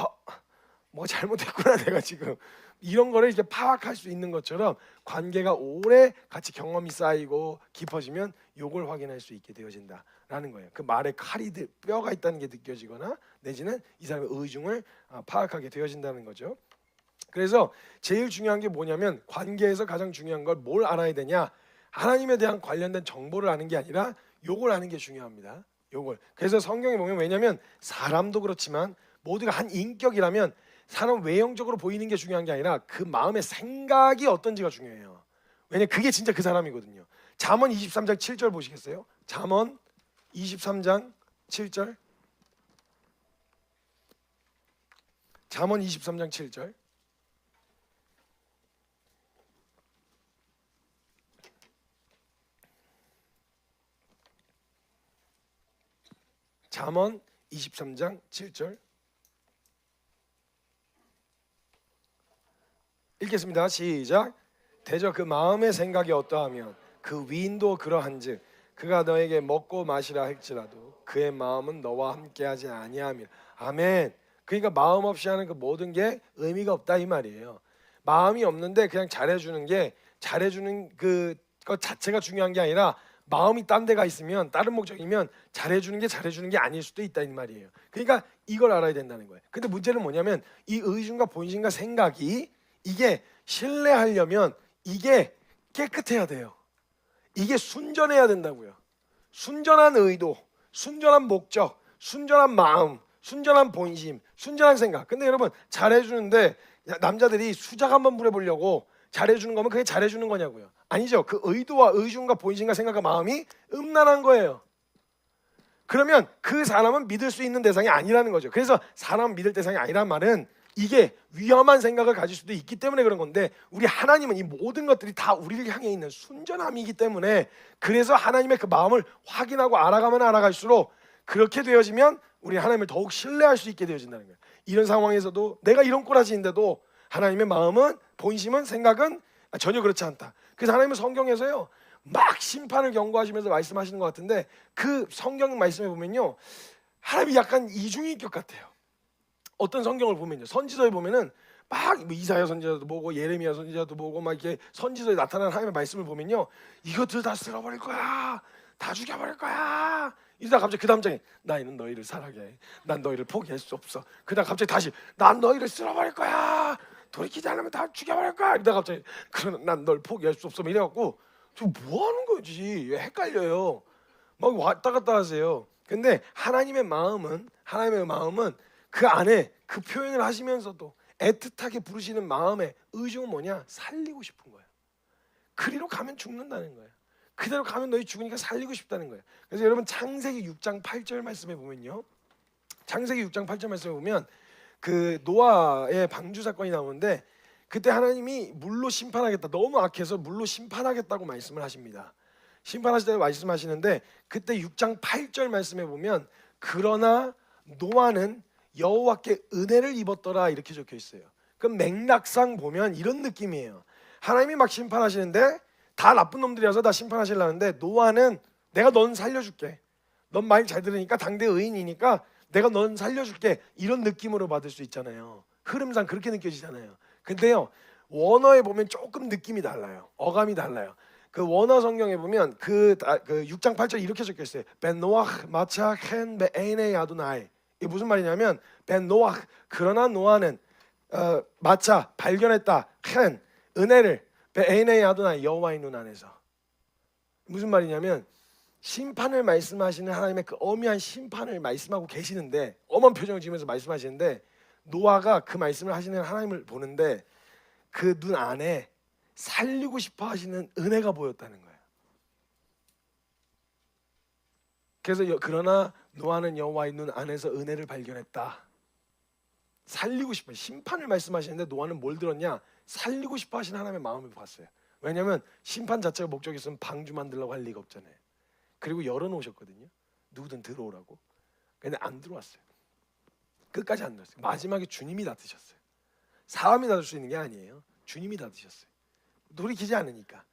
뭐 잘못했구나 내가 지금 이런 거를 이렇게 파악할 수 있는 것처럼 관계가 오래 같이 경험이 쌓이고 깊어지면 요걸 확인할 수 있게 되어진다라는 거예요. 그 말에 칼이 뼈가 있다는 게 느껴지거나 내지는 이 사람의 의중을 파악하게 되어진다는 거죠. 그래서 제일 중요한 게 뭐냐면 관계에서 가장 중요한 걸 뭘 알아야 되냐? 하나님에 대한 관련된 정보를 아는 게 아니라 요걸 아는 게 중요합니다. 요걸. 그래서 성경에 보면 왜냐면 사람도 그렇지만 모두가 한 인격이라면 사람 외형적으로 보이는 게 중요한 게 아니라 그 마음의 생각이 어떤지가 중요해요. 왜냐면 그게 진짜 그 사람이거든요. 잠언 23장 7절 보시겠어요? 잠언 23장 7절. 잠언 23장 7절. 잠언 23장 7절 읽겠습니다. 시작. 대저 그 마음의 생각이 어떠하면 그 위인도 그러한즉 그가 너에게 먹고 마시라 할지라도 그의 마음은 너와 함께하지 아니하며. 아멘. 그러니까 마음 없이 하는 그 모든 게 의미가 없다 이 말이에요. 마음이 없는데 그냥 잘해주는 것 자체가 중요한 게 아니라 마음이 딴 데가 있으면 다른 목적이면 잘해주는 게 아닐 수도 있다 이 말이에요. 그러니까 이걸 알아야 된다는 거예요. 근데 문제는 뭐냐면 이 의중과 본심과 생각이 이게 신뢰하려면 이게 깨끗해야 돼요. 이게 순전해야 된다고요. 순전한 의도, 순전한 목적, 순전한 마음, 순전한 본심, 순전한 생각. 근데 여러분 잘해주는데 남자들이 수작 한번 부려보려고 잘해주는 거면 그게 잘해주는 거냐고요. 아니죠. 그 의도와 의중과 본심과 생각과 마음이 음란한 거예요. 그러면 그 사람은 믿을 수 있는 대상이 아니라는 거죠. 그래서 사람은 믿을 대상이 아니란 말은 이게 위험한 생각을 가질 수도 있기 때문에 그런 건데 우리 하나님은 이 모든 것들이 다 우리를 향해 있는 순전함이기 때문에 그래서 하나님의 그 마음을 확인하고 알아가면 알아갈수록 그렇게 되어지면 우리 하나님을 더욱 신뢰할 수 있게 되어진다는 거예요. 이런 상황에서도 내가 이런 꼬라지인데도 하나님의 마음은 본심은 생각은 전혀 그렇지 않다. 그래서 하나님은 성경에서요 막 심판을 경고하시면서 말씀하시는 것 같은데 그 성경 말씀에 보면요 하나님이 약간 이중인격 같아요. 어떤 성경을 보면요 선지서에 보면은 막 이사야 선지자도 보고 예레미야 선지자도 보고 막 이렇게 선지서에 나타나는 하나님의 말씀을 보면요 이것들 다 쓸어버릴 거야, 다 죽여버릴 거야. 이러다 갑자기 그 다음 장에 나는 너희를 사랑해, 난 너희를 포기할 수 없어. 그다음 갑자기 다시 난 너희를 쓸어버릴 거야, 돌이키지 않으면 다 죽여버릴 거야. 이러다 갑자기 그러면 난 널 포기할 수 없어. 이래갖고 저 뭐 하는 거지? 헷갈려요. 막 왔다 갔다 하세요. 근데 하나님의 마음은 그 안에 그 표현을 하시면서도 애틋하게 부르시는 마음의 의중은 뭐냐? 살리고 싶은 거예요. 그리로 가면 죽는다는 거예요. 그대로 가면 너희 죽으니까 살리고 싶다는 거예요. 그래서 여러분 창세기 6장 8절 말씀에 보면요. 창세기 6장 8절 말씀에 보면 그 노아의 방주 사건이 나오는데 그때 하나님이 물로 심판하겠다. 너무 악해서 물로 심판하겠다고 말씀을 하십니다. 심판하실 때 말씀하시는데 그때 6장 8절 말씀에 보면 그러나 노아는 여호와께 은혜를 입었더라 이렇게 적혀 있어요. 그럼 맥락상 보면 이런 느낌이에요. 하나님이 막 심판하시는데 다 나쁜 놈들이라서 다 심판하시려는데 노아는 내가 넌 살려줄게. 넌 말 잘 들으니까 당대 의인이니까 내가 넌 살려줄게. 이런 느낌으로 받을 수 있잖아요. 흐름상 그렇게 느껴지잖아요. 근데요 원어에 보면 조금 느낌이 달라요. 어감이 달라요. 그 원어 성경에 보면 그 6장 8절 이렇게 적혀 있어요. 벤 노ach 마차 켄 베에네 아도나이. 이게 무슨 말이냐면 벤 노ach 그러나 노아는 마차 발견했다 켄 은혜를 베에네 아도나이 여호와의 눈 안에서. 무슨 말이냐면 심판을 말씀하시는 하나님의 그 엄미한 심판을 말씀하고 계시는데 엄한 표정을 지으면서 말씀하시는데 노아가 그 말씀을 하시는 하나님을 보는데 그 눈 안에 살리고 싶어 하시는 은혜가 보였다는 거예요. 그래서 그러나 노아는 여호와의 눈 안에서 은혜를 발견했다. 살리고 싶어 심판을 말씀하시는데 노아는 뭘 들었냐? 살리고 싶어 하시는 하나님의 마음을 봤어요. 왜냐하면 심판 자체가 목적이 있으면 방주 만들려고 할 리가 없잖아요. 그리고 열어놓으셨거든요. 누구든 들어오라고. 근데 안 들어왔어요. 끝까지 안 들어왔어요. 마지막에 주님이 닫으셨어요. 사람이 닫을 수 있는 게 아니에요. 주님이 다 드셨어요. 돌이키지 않으니까.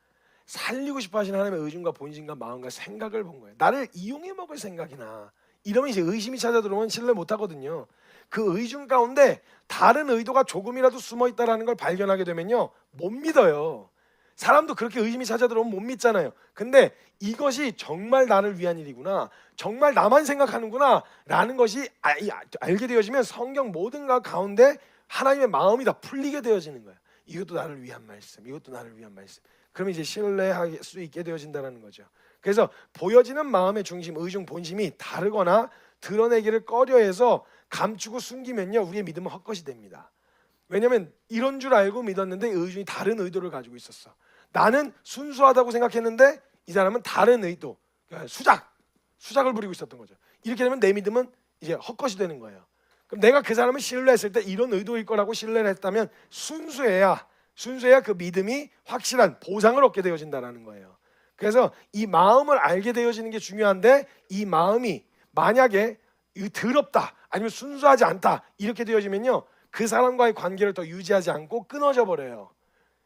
살리고 싶어 하시는 하나님의 의중과 본심과 마음과 생각을 본 거예요. 나를 이용해 먹을 생각이나 이러면 이제 의심이 찾아 들어오면 신뢰 못 하거든요. 그 의중 가운데 다른 의도가 조금이라도 숨어 있다라는 걸 발견하게 되면요, 못 믿어요. 사람도 그렇게 의심이 찾아 들어오면 못 믿잖아요. 근데 이것이 정말 나를 위한 일이구나, 정말 나만 생각하는구나 라는 것이 알게 되어지면 성경 모든 것 가운데 하나님의 마음이 다 풀리게 되어지는 거예요. 이것도 나를 위한 말씀, 이것도 나를 위한 말씀. 그러면 이제 신뢰할 수 있게 되어진다는 거죠. 그래서 보여지는 마음의 중심, 의중, 본심이 다르거나 드러내기를 꺼려해서 감추고 숨기면요, 우리의 믿음은 헛것이 됩니다. 왜냐하면 이런 줄 알고 믿었는데 의중이 다른 의도를 가지고 있었어. 나는 순수하다고 생각했는데 이 사람은 다른 의도, 그러니까 수작을 부리고 있었던 거죠. 이렇게 되면 내 믿음은 이제 헛것이 되는 거예요. 그럼 내가 그 사람을 신뢰했을 때 이런 의도일 거라고 신뢰를 했다면 순수해야 그 믿음이 확실한 보상을 얻게 되어진다는 거예요. 그래서 이 마음을 알게 되어지는 게 중요한데, 이 마음이 만약에 더럽다 아니면 순수하지 않다 이렇게 되어지면요, 그 사람과의 관계를 더 유지하지 않고 끊어져 버려요.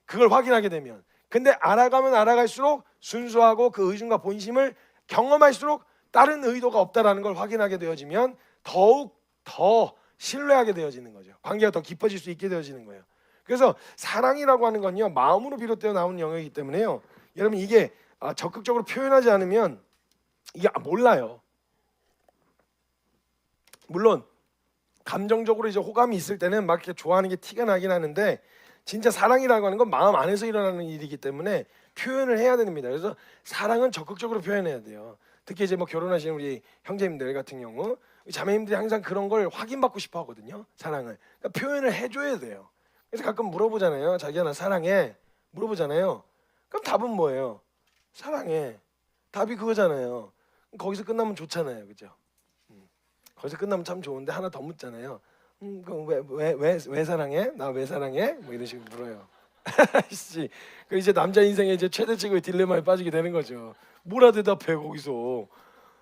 그걸 확인하게 되면. 근데 알아가면 알아갈수록 순수하고 그 의중과 본심을 경험할수록 다른 의도가 없다라는 걸 확인하게 되어지면 더욱 더 신뢰하게 되어지는 거죠. 관계가 더 깊어질 수 있게 되어지는 거예요. 그래서 사랑이라고 하는 건요, 마음으로 비롯되어 나오는 영역이기 때문에요, 여러분 이게 적극적으로 표현하지 않으면 이게 몰라요. 물론 감정적으로 이제 호감이 있을 때는 막 이렇게 좋아하는 게 티가 나긴 하는데, 진짜 사랑이라고 하는 건 마음 안에서 일어나는 일이기 때문에 표현을 해야 됩니다. 그래서 사랑은 적극적으로 표현해야 돼요. 특히 이제 뭐 결혼하시는 우리 형제님들 같은 경우, 자매님들이 항상 그런 걸 확인받고 싶어 하거든요. 사랑을. 그러니까 표현을 해줘야 돼요. 그래서 가끔 물어보잖아요. 자기야 나 사랑해. 물어보잖아요. 그럼 답은 뭐예요? 사랑해. 답이 그거잖아요. 거기서 끝나면 좋잖아요, 그죠? 거기서 끝나면 참 좋은데 하나 더 묻잖아요. 그럼 왜 사랑해? 나 왜 사랑해? 뭐 이런 식으로 물어요. 씨, 그 이제 남자 인생의 이제 최대치고의 딜레마에 빠지게 되는 거죠. 뭐라 대답해 거기서?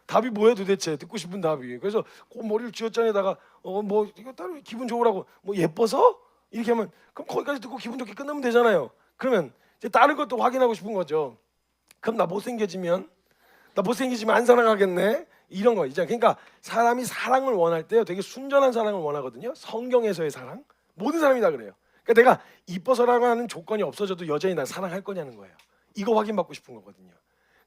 답이 뭐야 도대체? 듣고 싶은 답이. 그래서 그 머리를 쥐어짜내다가 뭐 이거 따로 기분 좋으라고 뭐 예뻐서 이렇게 하면, 그럼 거기까지 듣고 기분 좋게 끝나면 되잖아요. 그러면 이제 다른 것도 확인하고 싶은 거죠. 그럼 나 못생기지면 안 사랑하겠네. 이런 거 있잖아요. 그러니까 사람이 사랑을 원할 때요, 되게 순전한 사랑을 원하거든요. 성경에서의 사랑. 모든 사람이 다 그래요. 그러니까 내가 이뻐서라고 하는 조건이 없어져도 여전히 날 사랑할 거냐는 거예요. 이거 확인받고 싶은 거거든요.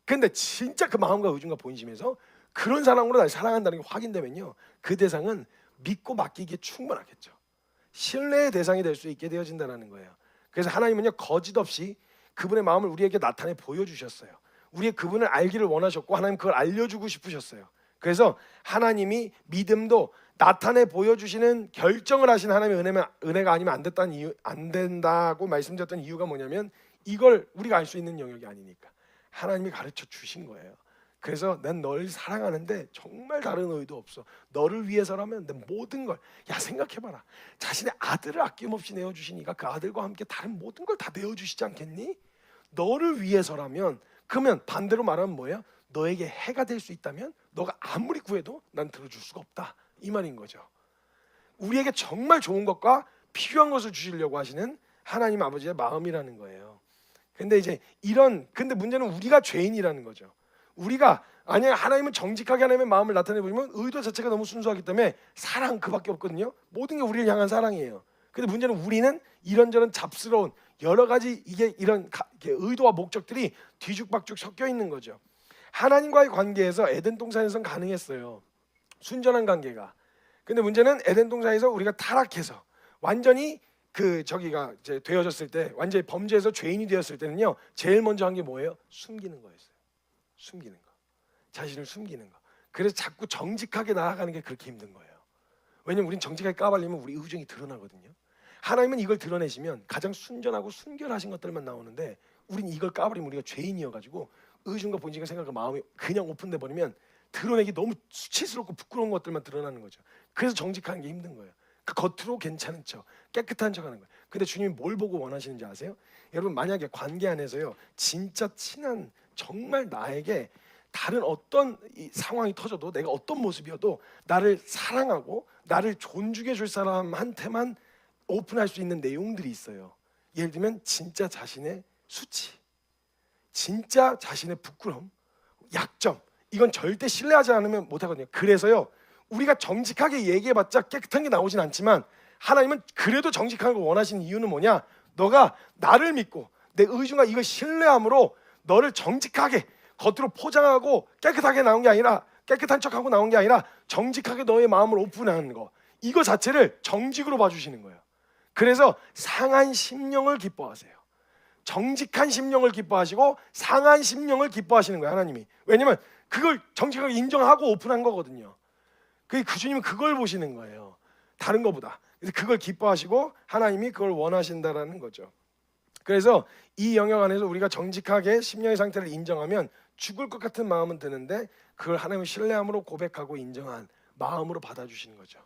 근데 진짜 그 마음과 의중과 본심에서 그런 사랑으로 날 사랑한다는 게 확인되면요, 그 대상은 믿고 맡기기에 충분하겠죠. 신뢰의 대상이 될 수 있게 되어진다는 거예요. 그래서 하나님은요, 거짓 없이 그분의 마음을 우리에게 나타내 보여주셨어요. 우리의 그분을 알기를 원하셨고 하나님 그걸 알려주고 싶으셨어요. 그래서 하나님이 믿음도 나타내 보여주시는 결정을 하신 하나님의 은혜가 아니면 안 된다고 말씀드렸던 이유가 뭐냐면, 이걸 우리가 알 수 있는 영역이 아니니까 하나님이 가르쳐 주신 거예요. 그래서 난 널 사랑하는데 정말 다른 의도 없어. 너를 위해서라면 내 모든 걸, 야 생각해봐라. 자신의 아들을 아낌없이 내어주시니까 그 아들과 함께 다른 모든 걸 다 내어주시지 않겠니? 너를 위해서라면, 그러면 반대로 말하면 뭐예요? 너에게 해가 될 수 있다면 너가 아무리 구해도 난 들어줄 수가 없다, 이 말인 거죠. 우리에게 정말 좋은 것과 필요한 것을 주시려고 하시는 하나님 아버지의 마음이라는 거예요. 근데 문제는 우리가 죄인이라는 거죠. 우리가 아니 하나님은 정직하게 하나님의 마음을 나타내 보이면 의도 자체가 너무 순수하기 때문에 사랑 그밖에 없거든요. 모든 게 우리를 향한 사랑이에요. 근데 문제는 우리는 이런저런 잡스러운 여러 가지 이런 의도와 목적들이 뒤죽박죽 섞여 있는 거죠. 하나님과의 관계에서 에덴 동산에서는 가능했어요. 순전한 관계가. 근데 문제는 에덴 동산에서 우리가 타락해서 완전히 저기가 이제 되어졌을 때, 완전히 범죄에서 죄인이 되었을 때는요, 제일 먼저 한 게 뭐예요? 숨기는 거였어요. 숨기는 거. 자신을 숨기는 거. 그래서 자꾸 정직하게 나아가는 게 그렇게 힘든 거예요. 왜냐면 우린 정직하게 까발리면 우리 의중이 드러나거든요. 하나님은 이걸 드러내시면 가장 순전하고 순결하신 것들만 나오는데, 우린 이걸 까버리면 우리가 죄인이어가지고 의중과 본질과 생각과 마음이 그냥 오픈돼 버리면 드러내기 너무 수치스럽고 부끄러운 것들만 드러나는 거죠. 그래서 정직하는 게 힘든 거예요. 그 겉으로 괜찮은 척, 깨끗한 척하는 거예요. 근데 주님이 뭘 보고 원하시는지 아세요? 여러분 만약에 관계 안에서요, 진짜 친한, 정말 나에게 다른 어떤 상황이 터져도, 내가 어떤 모습이어도 나를 사랑하고 나를 존중해 줄 사람한테만 오픈할 수 있는 내용들이 있어요. 예를 들면 진짜 자신의 수치, 진짜 자신의 부끄러움, 약점, 이건 절대 신뢰하지 않으면 못하거든요. 그래서요, 우리가 정직하게 얘기해봤자 깨끗한 게 나오진 않지만 하나님은 그래도 정직한 걸 원하시는 이유는 뭐냐? 너가 나를 믿고 내 의중과 이걸 신뢰함으로 너를 정직하게 겉으로 포장하고 깨끗하게 나온 게 아니라, 깨끗한 척하고 나온 게 아니라 정직하게 너의 마음을 오픈하는 거, 이거 자체를 정직으로 봐주시는 거예요. 그래서 상한 심령을 기뻐하세요. 정직한 심령을 기뻐하시고 상한 심령을 기뻐하시는 거예요, 하나님이. 왜냐면 그걸 정직하게 인정하고 오픈한 거거든요. 그 주님은 그걸 보시는 거예요, 다른 거보다. 그래서 그걸 기뻐하시고 하나님이 그걸 원하신다라는 거죠. 그래서 이 영역 안에서 우리가 정직하게 심령의 상태를 인정하면 죽을 것 같은 마음은 드는데 그걸 하나님을 신뢰함으로 고백하고 인정한 마음으로 받아주시는 거죠.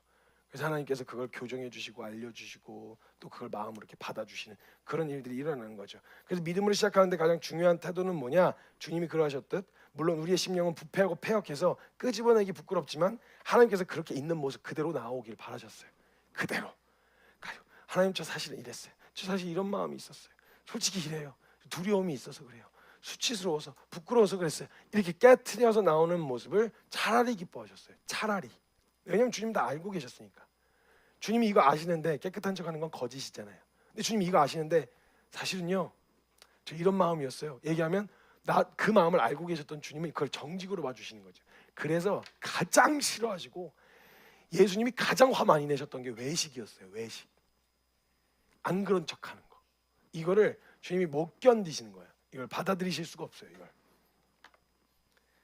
그래서 하나님께서 그걸 교정해 주시고 알려주시고 또 그걸 마음으로 이렇게 받아주시는 그런 일들이 일어나는 거죠. 그래서 믿음으로 시작하는데 가장 중요한 태도는 뭐냐? 주님이 그러하셨듯, 물론 우리의 심령은 부패하고 패역해서 끄집어내기 부끄럽지만 하나님께서 그렇게 있는 모습 그대로 나오길 바라셨어요. 그대로 가요. 하나님, 저 사실은 이랬어요. 저 사실 이런 마음이 있었어요. 솔직히 이래요. 두려움이 있어서 그래요. 수치스러워서 부끄러워서 그랬어요. 이렇게 깨트려서 나오는 모습을 차라리 기뻐하셨어요. 차라리. 왜냐하면 주님 다 알고 계셨으니까. 주님이 이거 아시는데 깨끗한 척하는 건 거짓이잖아요. 근데 주님이 이거 아시는데 사실은요, 저 이런 마음이었어요. 얘기하면 그 마음을 알고 계셨던 주님은 그걸 정직으로 봐주시는 거죠. 그래서 가장 싫어하시고 예수님이 가장 화 많이 내셨던 게 외식이었어요. 외식. 안 그런 척하는 거. 이거를 주님이 못 견디시는 거예요. 이걸 받아들이실 수가 없어요. 이걸.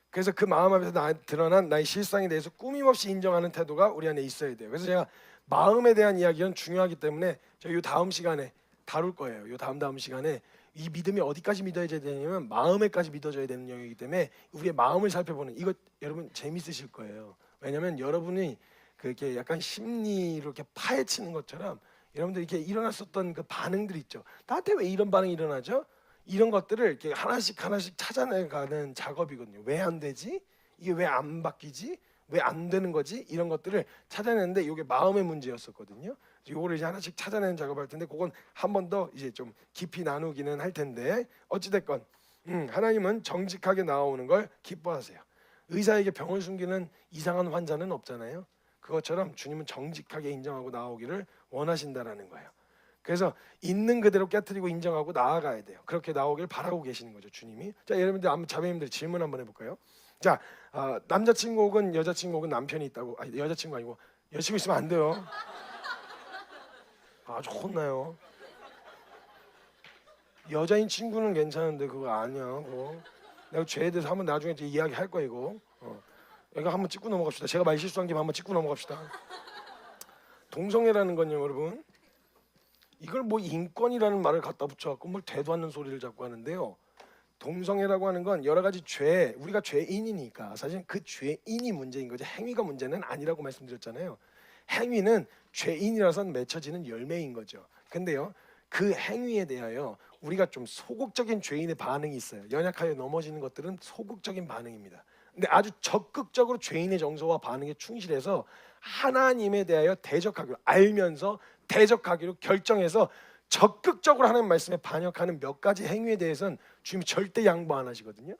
그래서 그 마음 앞에서 드러난 나의 실상에 대해서 꾸밈없이 인정하는 태도가 우리 안에 있어야 돼요. 그래서 제가 마음에 대한 이야기는 중요하기 때문에 저 이 다음 시간에 다룰 거예요. 이 다음 시간에 이 믿음이 어디까지 믿어져야 되냐면 마음에까지 믿어져야 되는 영역이기 때문에 우리의 마음을 살펴보는, 이거 여러분 재밌으실 거예요. 왜냐하면 여러분이 그렇게 약간 심리로 이렇게 파헤치는 것처럼 여러분들 이렇게 일어났었던 그 반응들 있죠. 나한테 왜 이런 반응이 일어나죠? 이런 것들을 이렇게 하나씩 찾아내가는 작업이거든요. 왜 안 되지? 이게 왜 안 바뀌지? 왜 안 되는 거지? 이런 것들을 찾아내는데 이게 마음의 문제였었거든요. 이거를 이제 하나씩 찾아내는 작업할 텐데 그건 한 번 더 이제 좀 깊이 나누기는 할 텐데 어찌 됐건 하나님은 정직하게 나오는 걸 기뻐하세요. 의사에게 병을 숨기는 이상한 환자는 없잖아요. 그것처럼 주님은 정직하게 인정하고 나오기를 원하신다라는 거예요. 그래서 있는 그대로 깨트리고 인정하고 나아가야 돼요. 그렇게 나오길 바라고 계시는 거죠, 주님이. 자, 여러분들 자매님들 질문 한번 해볼까요? 자, 남자친구 혹은 여자친구 혹은 남편이 있다고, 아니 여자친구 아니고 여자친구 있으면 안 돼요. 아주 혼나요. 여자인 친구는 괜찮은데 그거 아니야. 그거. 내가 죄에 대해서 한번 나중에 이야기 할 거야 이거. 이거 한번 찍고 넘어갑시다. 제가 말 실수한 김에 한번 찍고 넘어갑시다. 동성애라는 건요, 여러분. 이걸 뭐 인권이라는 말을 갖다 붙여갖고 뭘 대도 않는 소리를 자꾸 하는데요. 동성애라고 하는 건 여러 가지 죄, 우리가 죄인이니까 사실 그 죄인이 문제인 거지 행위가 문제는 아니라고 말씀드렸잖아요. 행위는 죄인이라선 맺혀지는 열매인 거죠. 근데요, 그 행위에 대하여 우리가 좀 소극적인 죄인의 반응이 있어요. 연약하여 넘어지는 것들은 소극적인 반응입니다. 근데 아주 적극적으로 죄인의 정서와 반응에 충실해서 하나님에 대하여 대적하기로, 알면서 대적하기로 결정해서 적극적으로 하나님 말씀에 반역하는 몇 가지 행위에 대해서는 주님이 절대 양보 안 하시거든요.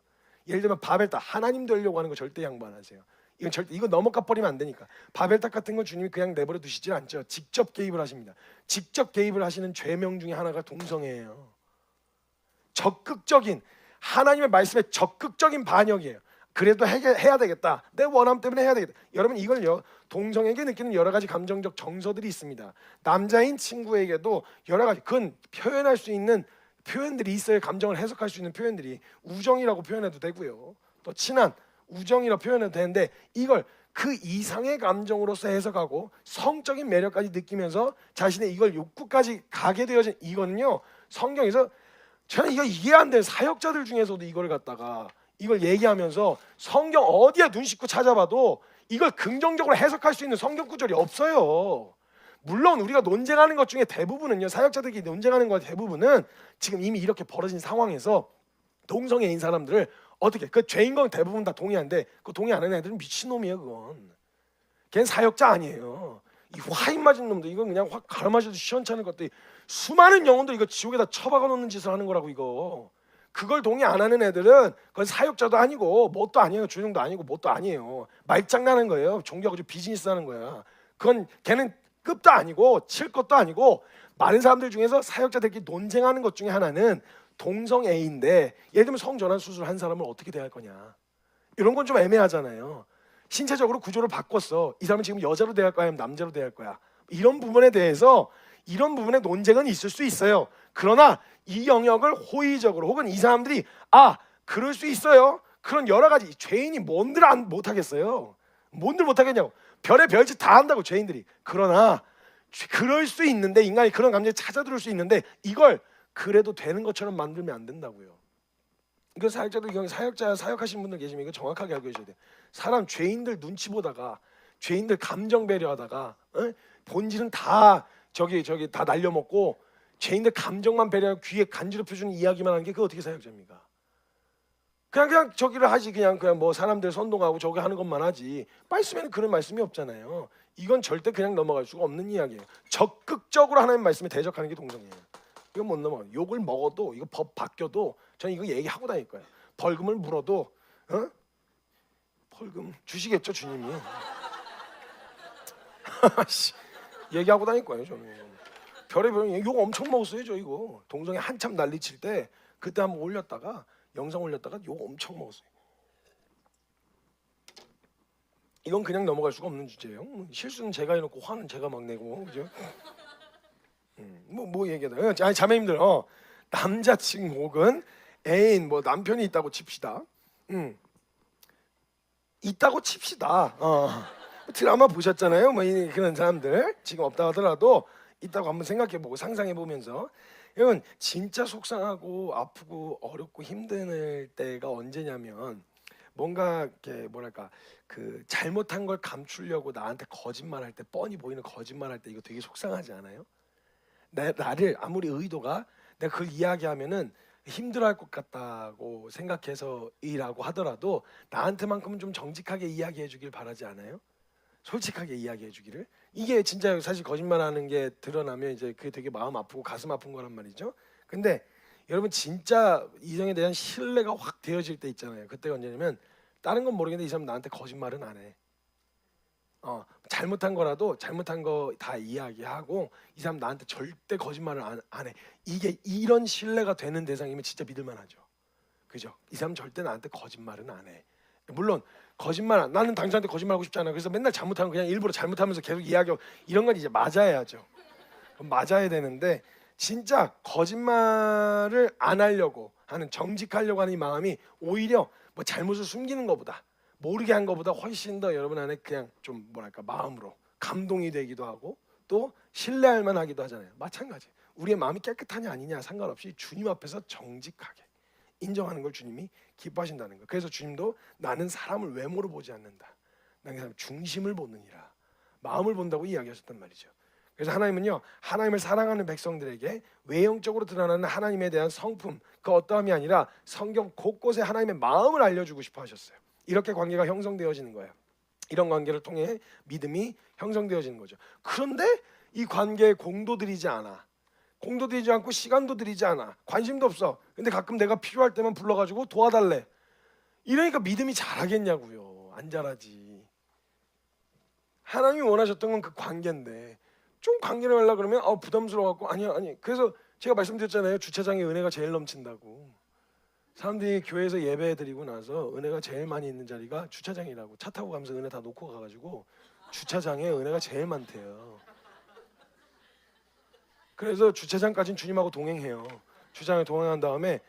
예를 들면 바벨탑, 하나님 되려고 하는 거 절대 양보 안 하세요. 이건 절대, 이거 넘어가 버리면 안 되니까. 바벨탑 같은 건 주님이 그냥 내버려 두시지 않죠. 직접 개입을 하십니다. 직접 개입을 하시는 죄명 중에 하나가 동성애예요. 적극적인, 하나님의 말씀에 적극적인 반역이에요. 그래도 해야 되겠다. 내 원함 때문에 해야 되겠다. 여러분 이걸요, 동성에게 느끼는 여러 가지 감정적 정서들이 있습니다. 남자인 친구에게도 여러 가지, 그건 표현할 수 있는 표현들이 있어요. 감정을 해석할 수 있는 표현들이. 우정이라고 표현해도 되고요. 또 친한 우정이라고 표현해도 되는데 이걸 그 이상의 감정으로서 해석하고 성적인 매력까지 느끼면서 자신의 이걸 욕구까지 가게 되어진, 이거는요, 성경에서 저는 이거 이해 안 되는 사역자들 중에서도 이걸 갖다가 이걸 얘기하면서 성경 어디에 눈 씻고 찾아봐도 이걸 긍정적으로 해석할 수 있는 성경 구절이 없어요. 물론 우리가 논쟁하는 것 중에 대부분은요, 사역자들이 논쟁하는 것 대부분은 지금 이미 이렇게 벌어진 상황에서 동성애인 사람들을 어떻게, 그 죄인 건 대부분 다 동의한데 그 동의 안 하는 애들은 미친놈이에요. 그건 걔는 사역자 아니에요. 이 화인 맞은 놈들, 이건 그냥 확 가르마셔도 시원찮은 것들이 수많은 영혼들 이거 지옥에다 처박아 놓는 짓을 하는 거라고 이거. 그걸 동의 안 하는 애들은 그건 사역자도 아니고 뭣도 아니에요. 주님도 아니고 뭣도 아니에요. 말장난하는 거예요. 종교하고 비즈니스 하는 거야. 그건 걔는 급도 아니고 칠 것도 아니고, 많은 사람들 중에서 사역자들끼리 논쟁하는 것 중에 하나는 동성애인데, 예를 들면 성전환 수술을 한 사람을 어떻게 대할 거냐, 이런 건 좀 애매하잖아요. 신체적으로 구조를 바꿨어. 이 사람은 지금 여자로 대할 거야 아니면 남자로 대할 거야, 이런 부분에 대해서 이런 부분에 논쟁은 있을 수 있어요. 그러나 이 영역을 호의적으로, 혹은 이 사람들이 그럴 수 있어요, 그런 여러 가지, 죄인이 뭔들 못하겠어요. 뭔들 못하겠냐고. 별의 별짓 다 한다고 죄인들이. 그러나 그럴 수 있는데, 인간이 그런 감정에 찾아들을 수 있는데, 이걸 그래도 되는 것처럼 만들면 안 된다고요. 이거 사역자들 경우, 사역하시는 분들 계시면 이거 정확하게 알고 계셔야 돼요. 사람 죄인들 눈치 보다가, 죄인들 감정 배려하다가, 본질은 다 저기 다 날려먹고 죄인들 감정만 배려하고 귀에 간지럽혀주는 이야기만 하는 게 그거 어떻게 사역자입니까? 그냥 저기를 하지, 그냥 뭐 사람들 선동하고 저기 하는 것만 하지. 말씀에는 그런 말씀이 없잖아요. 이건 절대 그냥 넘어갈 수가 없는 이야기예요. 적극적으로 하나님 말씀에 대적하는 게 동성이에요. 이건 못 넘어. 욕을 먹어도, 이거 법 바뀌어도 저는 이거 얘기하고 다닐 거예요. 벌금을 물어도, 벌금 주시겠죠 주님이. 얘기하고 다닐 거예요 저는. 별의 욕 엄청 먹었어요 저 이거. 동성애 한참 난리칠 때 그때 한번 올렸다가, 영상 올렸다가 욕 엄청 먹었어요. 이건 그냥 넘어갈 수가 없는 주제예요. 실수는 제가 해놓고 화는 제가 막 내고, 그죠? 뭐 얘기하다. 아니 자매님들, 남자친구 혹은 애인, 뭐 남편이 있다고 칩시다. 있다고 칩시다. 드라마 보셨잖아요. 뭐 그런 사람들 지금 없다 하더라도 있다고 한번 생각해보고 상상해보면서, 이건 진짜 속상하고 아프고 어렵고 힘든 때가 언제냐면, 뭔가 이렇게 뭐랄까, 그 잘못한 걸 감추려고 나한테 거짓말할 때, 뻔히 보이는 거짓말할 때, 이거 되게 속상하지 않아요? 나를 아무리 의도가, 내가 그걸 이야기하면은 힘들어할 것 같다고 생각해서 이라고 하더라도 나한테만큼은 좀 정직하게 이야기해 주길 바라지 않아요? 솔직하게 이야기해 주기를. 이게 진짜 사실 거짓말하는 게 드러나면 이제 그게 되게 마음 아프고 가슴 아픈 거란 말이죠. 근데 여러분, 진짜 이성에 대한 신뢰가 확 되어질 때 있잖아요. 그때가 언제냐면, 다른 건 모르겠는데 이 사람 나한테 거짓말은 안 해. 잘못한 거라도 잘못한 거 다 이야기하고, 이 사람 나한테 절대 거짓말을 안 해. 이게 이런 신뢰가 되는 대상이면 진짜 믿을만하죠. 그죠? 이 사람 절대 나한테 거짓말은 안 해. 물론 나는 당신한테 거짓말하고 싶지 않아. 그래서 맨날 잘못하면 그냥 일부러 잘못하면서 계속 이야기하고, 이런 건 이제 맞아야죠. 맞아야 되는데, 진짜 거짓말을 안 하려고 하는, 정직하려고 하는 이 마음이 오히려 뭐 잘못을 숨기는 것보다, 모르게 한 것보다 훨씬 더 여러분 안에 그냥 좀 뭐랄까, 마음으로 감동이 되기도 하고, 또 신뢰할 만하기도 하잖아요. 마찬가지. 우리의 마음이 깨끗하냐 아니냐 상관없이 주님 앞에서 정직하게 인정하는 걸 주님이 기뻐하신다는 거예요. 그래서 주님도 나는 사람을 외모로 보지 않는다, 나는 사람 중심을 보느니라, 마음을 본다고 이야기하셨단 말이죠. 그래서 하나님은요, 하나님을 사랑하는 백성들에게 외형적으로 드러나는 하나님에 대한 성품, 그 어떠함이 아니라 성경 곳곳에 하나님의 마음을 알려주고 싶어 하셨어요. 이렇게 관계가 형성되어지는 거예요. 이런 관계를 통해 믿음이 형성되어지는 거죠. 그런데 이 관계에 공도 들이지 않아, 공도 들이지 않고 시간도 들이지 않아, 관심도 없어. 근데 가끔 내가 필요할 때만 불러가지고 도와달래. 이러니까 믿음이 자라겠냐고요. 안 자라지. 하나님이 원하셨던 건 그 관계인데, 좀 관계를 하려고 그러면 부담스러워갖고, 아니. 그래서 제가 말씀드렸잖아요. 주차장에 은혜가 제일 넘친다고. 사람들이 교회에서 예배 드리고 나서 은혜가 제일 많이 있는 자리가 주차장이라고. 차 타고 가면서 은혜 다 놓고 가가지고 주차장에 은혜가 제일 많대요. 그래서 주차장까지는 주님하고 동행해요. 주차장에 동행한 다음에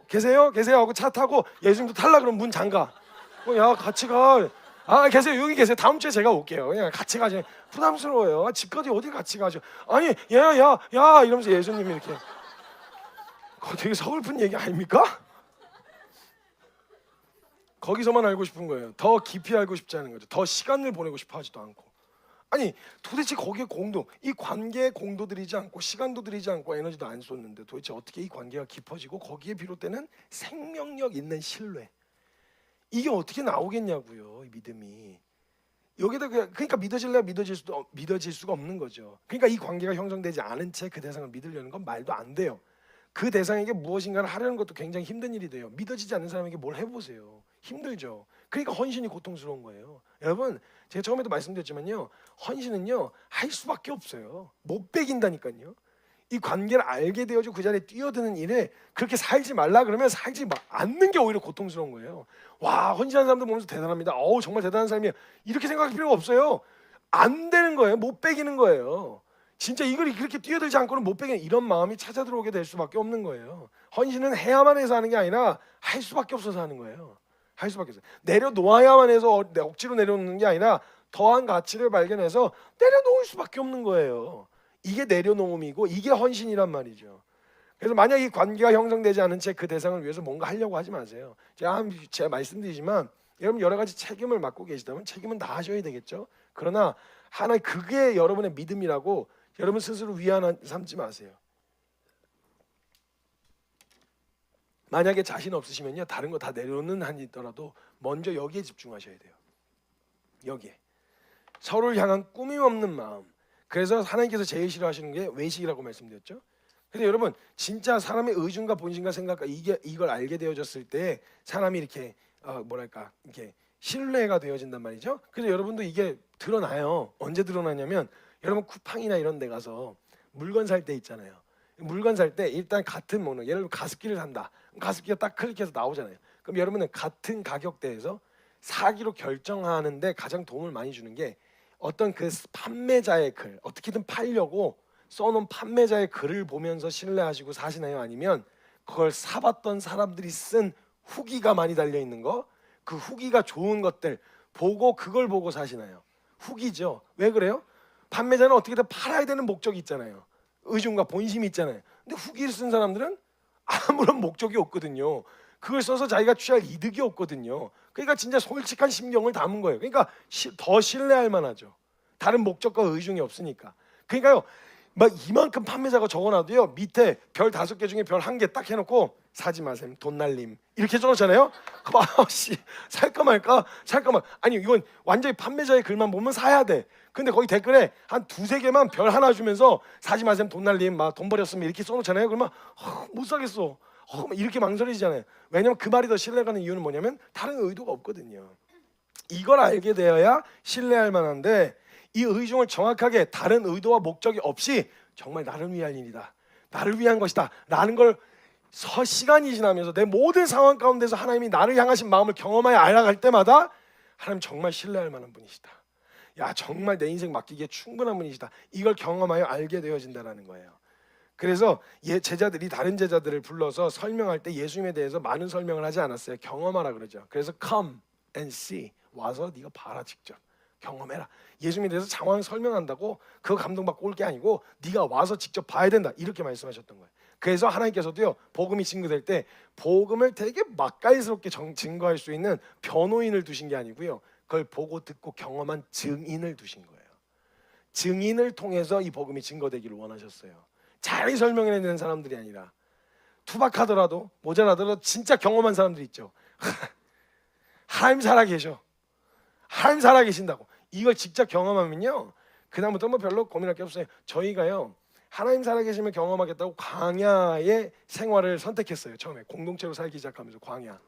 계세요 하고 차 타고 예수님도 탈라 그러면 문 잠가. 야, 같이 가. 계세요, 여기 계세요. 다음 주에 제가 올게요. 그냥 같이 가지. 부담스러워요. 집까지 어디 같이 가죠? 아니, 야 이러면서 예수님이 이렇게. 그거 되게 서글픈 얘기 아닙니까? 거기서만 알고 싶은 거예요. 더 깊이 알고 싶지 않은 거죠. 더 시간을 보내고 싶어 하지도 않고. 아니, 도대체 거기에 이 관계에 공도 들이지 않고 시간도 들이지 않고 에너지도 안 쏟는데, 도대체 어떻게 이 관계가 깊어지고 거기에 비롯되는 생명력 있는 신뢰, 이게 어떻게 나오겠냐고요. 이 믿음이. 여기다 그러니까 믿어질 수가 없는 거죠. 그러니까 이 관계가 형성되지 않은 채 그 대상을 믿으려는 건 말도 안 돼요. 그 대상에게 무엇인가를 하려는 것도 굉장히 힘든 일이 돼요. 믿어지지 않는 사람에게 뭘 해보세요. 힘들죠. 그러니까 헌신이 고통스러운 거예요. 여러분, 제가 처음에도 말씀드렸지만요, 헌신은요 할 수밖에 없어요. 못 빼긴다니까요. 이 관계를 알게 되어지고 그 자리에 뛰어드는 일에 그렇게 살지 말라 그러면 살지 않는 게 오히려 고통스러운 거예요. 와, 헌신하는 사람들 보면서 대단합니다. 어우, 정말 대단한 사람이에요. 이렇게 생각할 필요가 없어요. 안 되는 거예요. 못 빼기는 거예요. 진짜 이걸 그렇게 뛰어들지 않고는 못 빼기는, 이런 마음이 찾아 들어오게 될 수밖에 없는 거예요. 헌신은 해야만 해서 하는 게 아니라 할 수밖에 없어서 하는 거예요. 할 수밖에 없어요. 내려놓아야만 해서 억지로 내려놓는 게 아니라 더한 가치를 발견해서 내려놓을 수밖에 없는 거예요. 이게 내려놓음이고 이게 헌신이란 말이죠. 그래서 만약 이 관계가 형성되지 않은 채 그 대상을 위해서 뭔가 하려고 하지 마세요. 제가 말씀드리지만 여러분 여러 가지 책임을 맡고 계시다면 책임은 다 하셔야 되겠죠. 그러나 하나 그게 여러분의 믿음이라고 여러분 스스로 위안 삼지 마세요. 만약에 자신 없으시면요, 다른 거 다 내려놓는 한이 있더라도 먼저 여기에 집중하셔야 돼요. 여기에 서로를 향한 꾸밈 없는 마음. 그래서 하나님께서 제일 싫어하시는 게 외식이라고 말씀드렸죠. 그래서 여러분 진짜 사람의 의중과 본심과 생각과 이걸 알게 되어졌을 때 사람이 이렇게 이렇게 신뢰가 되어진단 말이죠. 그래서 여러분도 이게 드러나요. 언제 드러나냐면 여러분 쿠팡이나 이런 데 가서 물건 살 때 있잖아요. 물건 살 때 일단 같은 예를 들면 가습기를 산다. 가습기가 딱 클릭해서 나오잖아요. 그럼 여러분은 같은 가격대에서 사기로 결정하는데 가장 도움을 많이 주는 게 어떤 그 판매자의 글, 어떻게든 팔려고 써놓은 판매자의 글을 보면서 신뢰하시고 사시나요? 아니면 그걸 사봤던 사람들이 쓴 후기가 많이 달려있는 거, 그 후기가 좋은 것들 보고 그걸 보고 사시나요? 후기죠. 왜 그래요? 판매자는 어떻게든 팔아야 되는 목적이 있잖아요. 의중과 본심이 있잖아요. 근데 후기를 쓴 사람들은 아무런 목적이 없거든요. 그걸 써서 자기가 취할 이득이 없거든요. 그러니까 진짜 솔직한 심경을 담은 거예요. 그러니까 더 신뢰할 만하죠. 다른 목적과 의중이 없으니까. 그러니까요, 막 이만큼 판매자가 적어놔도요, 밑에 별 5개 중에 별 1개 딱 해놓고 사지 마세요, 돈 날림 이렇게 적어놓잖아요. 그럼 살까 말까. 아니 이건 완전히 판매자의 글만 보면 사야 돼. 근데 거기 댓글에 한 2-3개만 별 하나 주면서 사지 마세요, 돈 날림, 돈 버렸으면 이렇게 써놓잖아요. 그러면 못 사겠어. 이렇게 망설이잖아요. 왜냐면 그 말이 더 신뢰가는 이유는 뭐냐면 다른 의도가 없거든요. 이걸 알게 되어야 신뢰할 만한데, 이 의중을 정확하게 다른 의도와 목적이 없이 정말 나를 위한 일이다, 나를 위한 것이다 라는 걸 시간이 지나면서 내 모든 상황 가운데서 하나님이 나를 향하신 마음을 경험하여 알아갈 때마다 하나님 정말 신뢰할 만한 분이시다, 야 정말 내 인생 맡기기에 충분한 분이시다, 이걸 경험하여 알게 되어진다는 거예요. 그래서 다른 제자들을 불러서 설명할 때 예수님에 대해서 많은 설명을 하지 않았어요. 경험하라 그러죠. 그래서 come and see, 와서 네가 봐라, 직접 경험해라. 예수님에 대해서 장황 설명한다고 그거 감동받고 올 게 아니고 네가 와서 직접 봐야 된다, 이렇게 말씀하셨던 거예요. 그래서 하나님께서도요, 복음이 증거될 때 복음을 되게 맛깔스럽게 증거할 수 있는 변호인을 두신 게 아니고요, 그걸 보고 듣고 경험한 증인을 두신 거예요. 증인을 통해서 이 복음이 증거되기를 원하셨어요. 잘 설명해내는 사람들이 아니라 투박하더라도 모자라더라도 진짜 경험한 사람들이 있죠. 하나님 살아계셔, 하나님 살아계신다고 이걸 직접 경험하면요, 그다음부터 별로 고민할 게 없어요. 저희가요, 하나님 살아계시면 경험하겠다고 광야의 생활을 선택했어요. 처음에 공동체로 살기 시작하면서 광야.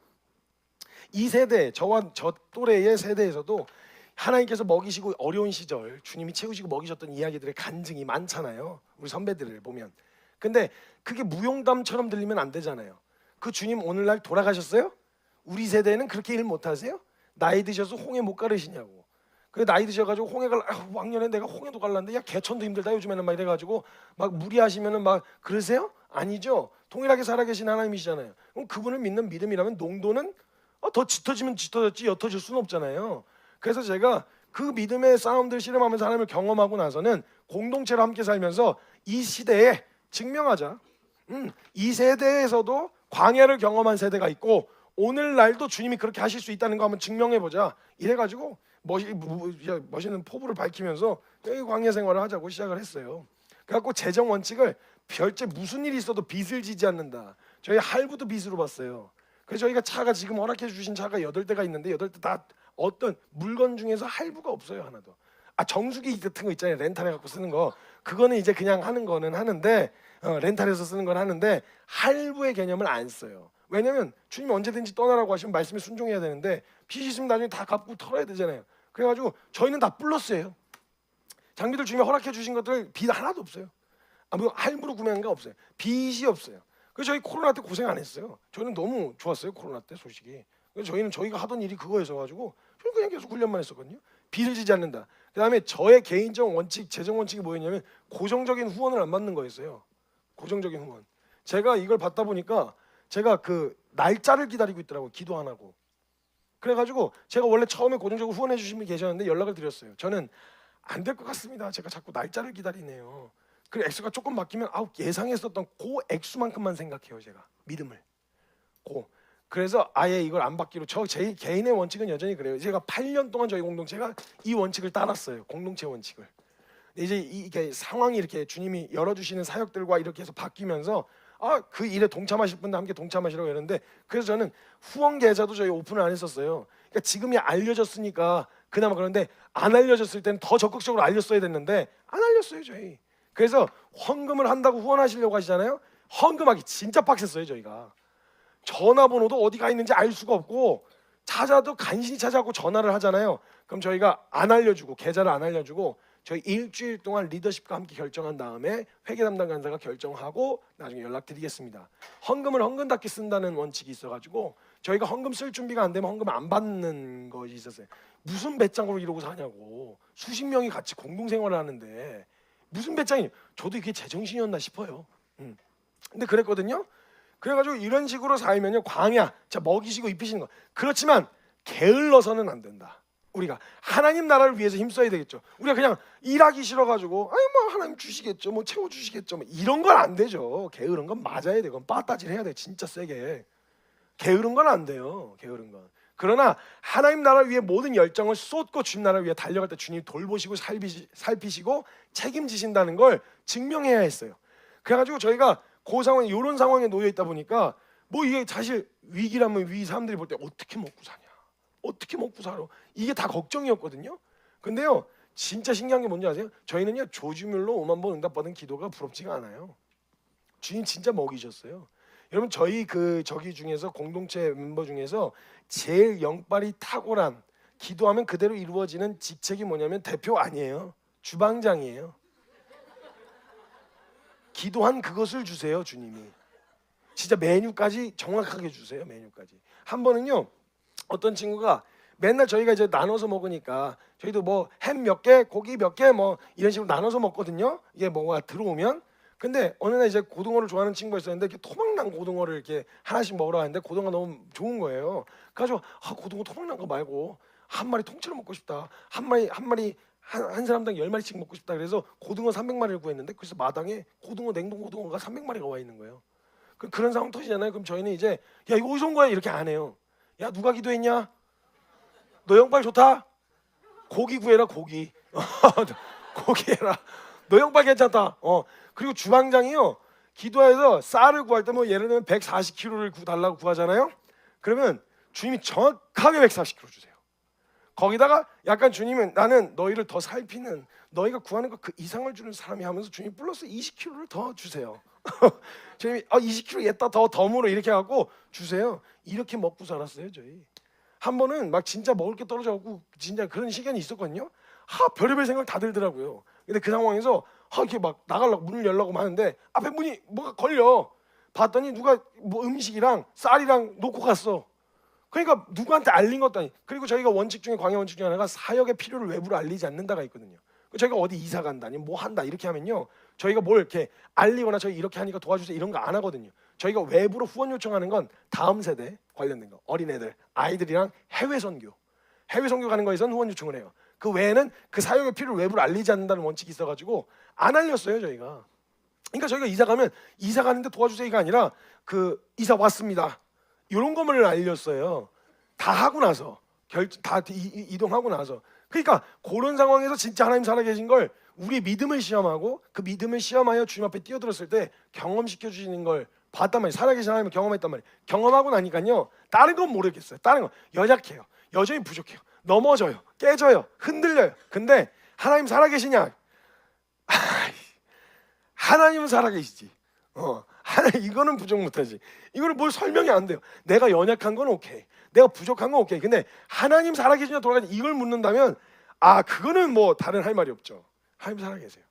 이 세대, 저와 저 또래의 세대에서도 하나님께서 먹이시고 어려운 시절 주님이 채우시고 먹이셨던 이야기들의 간증이 많잖아요, 우리 선배들을 보면. 근데 그게 무용담처럼 들리면 안 되잖아요. 그 주님 오늘날 돌아가셨어요? 우리 세대는 그렇게 일 못하세요? 나이 드셔서 홍해 못 가르시냐고. 그 나이 드셔가지고 홍해 왕년에 내가 홍해도 갈랐는데 야 개천도 힘들다 요즘에는 막 이래가지고 막 무리하시면은 막 그러세요? 아니죠. 동일하게 살아계신 하나님이시잖아요. 그럼 그분을 믿는 믿음이라면 농도는 더 짙어지면 짙어졌지 옅어질 수는 없잖아요. 그래서 제가 그 믿음의 싸움들 실험하면서 하나님을 경험하고 나서는 공동체로 함께 살면서 이 시대에 증명하자. 이 세대에서도 광야를 경험한 세대가 있고 오늘날도 주님이 그렇게 하실 수 있다는 거 한번 증명해보자. 이래가지고 멋있는 포부를 밝히면서 여기 광야 생활을 하자고 시작을 했어요. 그래갖고 재정 원칙을 별째 무슨 일이 있어도 빚을 지지 않는다. 저희 할부도 빚으로 봤어요. 그래서 저희가 차가 지금 허락해 주신 차가 8대가 있는데 8대 다 어떤 물건 중에서 할부가 없어요, 하나도. 정수기 같은 거 있잖아요, 렌탈해 갖고 쓰는 거. 그거는 이제 그냥 하는 거는 하는데, 렌탈해서 쓰는 건 하는데 할부의 개념을 안 써요. 왜냐면 주님이 언제든지 떠나라고 하시면 말씀에 순종해야 되는데 빚이 있으면 나중에 다 갚고 털어야 되잖아요. 그래가지고 저희는 다 플러스예요. 장비들 주님이 허락해 주신 것들 빚 하나도 없어요. 뭐 할부로 구매한 거 없어요. 빚이 없어요. 그래서 저희 코로나 때 고생 안 했어요. 저는 너무 좋았어요, 코로나 때 소식이. 그래서 저희는 저희가 하던 일이 그거여서 가지고 저는 그냥 계속 훈련만 했었거든요. 빚을 지지 않는다. 그다음에 저의 개인적 원칙, 재정 원칙이 뭐였냐면 고정적인 후원을 안 받는 거였어요. 고정적인 후원. 제가 이걸 받다 보니까 제가 그 날짜를 기다리고 있더라고요. 기도 안 하고. 그래가지고 제가 원래 처음에 고정적으로 후원해 주신 분이 계셨는데 연락을 드렸어요. 저는 안 될 것 같습니다. 제가 자꾸 날짜를 기다리네요. 그 액수가 조금 바뀌면 예상했었던 그 액수만큼만 생각해요. 제가 믿음을. 그래서 아예 이걸 안 받기로 제 개인의 원칙은 여전히 그래요. 제가 8년 동안 저희 공동체가 이 원칙을 따랐어요. 공동체 원칙을. 이제 이게 상황이 이렇게 주님이 열어주시는 사역들과 이렇게 해서 바뀌면서 그 일에 동참하실 분들 함께 동참하시라고 했는데 그래서 저는 후원 계좌도 저희 오픈을 안 했었어요. 그러니까 지금이 알려졌으니까 그나마 그런데 안 알려졌을 때는 더 적극적으로 알렸어야 됐는데 안 알렸어요 저희. 그래서 헌금을 한다고 후원하시려고 하시잖아요. 헌금하기 진짜 빡셌어요 저희가. 전화번호도 어디가 있는지 알 수가 없고 찾아도 간신히 찾아갖고 전화를 하잖아요. 그럼 저희가 안 알려주고 계좌를 안 알려주고 저희 일주일 동안 리더십과 함께 결정한 다음에 회계 담당 간사가 결정하고 나중에 연락드리겠습니다. 헌금을 헌금답게 쓴다는 원칙이 있어가지고 저희가 헌금 쓸 준비가 안 되면 헌금 안 받는 것이 있었어요. 무슨 배짱으로 이러고 사냐고. 수십 명이 같이 공동생활을 하는데 무슨 배짱이. 저도 이게 제정신이었나 싶어요. 근데 그랬거든요. 그래가지고 이런 식으로 살면요 광야, 자 먹이시고 입히시는 거. 그렇지만 게을러서는 안 된다. 우리가 하나님 나라를 위해서 힘써야 되겠죠. 우리가 그냥 일하기 싫어가지고 뭐 하나님 주시겠죠, 뭐 채워주시겠죠, 뭐 이런 건 안 되죠. 게으른 건 맞아야 되고 빠따질 해야 돼. 진짜 세게. 게으른 건 안 돼요. 게으른 건. 그러나 하나님 나라를 위해 모든 열정을 쏟고 주님 나라를 위해 달려갈 때 주님 돌보시고 살피시고 책임지신다는 걸 증명해야 했어요. 그래가지고 저희가 그 상황, 이런 상황에 놓여 있다 보니까 뭐 이게 사실 위기라면 사람들이 볼 때 어떻게 먹고 사냐, 어떻게 먹고 살아, 이게 다 걱정이었거든요. 근데요 진짜 신기한 게 뭔지 아세요? 저희는요 조주밀로 5만 번 응답받은 기도가 부럽지가 않아요. 주님 진짜 먹이셨어요. 여러분 저희 저기 중에서 공동체 멤버 중에서 제일 영빨이 탁월한, 기도하면 그대로 이루어지는 직책이 뭐냐면 대표 아니에요. 주방장이에요. 기도한 그것을 주세요 주님이. 진짜 메뉴까지 정확하게 주세요. 메뉴까지. 한 번은요 어떤 친구가 맨날 저희가 이제 나눠서 먹으니까 저희도 뭐 햄 몇 개, 고기 몇 개 뭐 이런 식으로 나눠서 먹거든요. 이게 뭐가 들어오면. 근데 어느 날 이제 고등어를 좋아하는 친구가 있었는데 이렇게 토막난 고등어를 이렇게 하나씩 먹으러 하는데 고등어가 너무 좋은 거예요. 그래서 고등어 토막난 거 말고 한 마리 통째로 먹고 싶다. 한 마리 한 사람당 10마리씩 먹고 싶다. 그래서 고등어 300마리를 구했는데 그래서 마당에 냉동 고등어가 300마리가 와 있는 거예요. 그런 상황 터지잖아요. 그럼 저희는 이제 야 이거 어디서 온 거야? 이렇게 안 해요. 야 누가 기도했냐? 너 영빨 좋다? 고기 구해라 고기. 고기 해라. 너 영빨 괜찮다. 그리고 주방장이요 기도해서 쌀을 구할 때 뭐 예를 들면 140kg를 달라고 구하잖아요. 그러면 주님이 정확하게 140kg 주세요. 거기다가 약간 주님은 나는 너희를 더 살피는, 너희가 구하는 것 그 이상을 주는 사람이 하면서 주님 플러스 20kg를 더 주세요. 주님이 20kg 옛다 더 덤으로 이렇게 하고 주세요. 이렇게 먹고 살았어요 저희. 한 번은 막 진짜 먹을 게 떨어져갖고 진짜 그런 시간이 있었거든요. 별의별 생각 다 들더라고요. 근데 그 상황에서 이렇게 막 나가려고 문을 열려고 하는데 앞에 문이 뭐가 걸려. 봤더니 누가 뭐 음식이랑 쌀이랑 놓고 갔어. 그러니까 누구한테 알린 것도 아니. 그리고 저희가 원칙 중에 광야 원칙 중에 하나가 사역의 필요를 외부로 알리지 않는다가 있거든요. 저희가 어디 이사 간다 아니면 뭐 한다 이렇게 하면요 저희가 뭘 이렇게 알리거나 저희 이렇게 하니까 도와주세요 이런 거 안 하거든요. 저희가 외부로 후원 요청하는 건 다음 세대 관련된 거, 어린애들, 아이들이랑 해외 선교 가는 거에선 후원 요청을 해요. 그 외에는 그 사역의 필요를 외부로 알리지 않는다는 원칙이 있어가지고 안 알렸어요 저희가. 그러니까 저희가 이사 가면 이사 가는데 도와주세요가 아니라 그 이사 왔습니다 이런 것만을 알렸어요. 다 하고 나서 다 이동하고 나서. 그러니까 그런 상황에서 진짜 하나님 살아계신 걸 우리 믿음을 시험하고 그 믿음을 시험하여 주님 앞에 뛰어들었을 때 경험시켜 주시는 걸 봤단 말이에요. 살아계신 하나님을 경험했단 말이에요. 경험하고 나니까요 다른 건 모르겠어요. 다른 건 연약해요. 여전히 부족해요. 넘어져요, 깨져요, 흔들려요. 근데 하나님 살아계시냐? 하나님은 살아계시지. 하나님 이거는 부정 못하지. 이거는 뭘 설명이 안 돼요. 내가 연약한 건 오케이, 내가 부족한 건 오케이. 근데 하나님 살아계시냐 돌아가시냐 이걸 묻는다면 그거는 뭐 다른 할 말이 없죠. 하나님 살아계세요.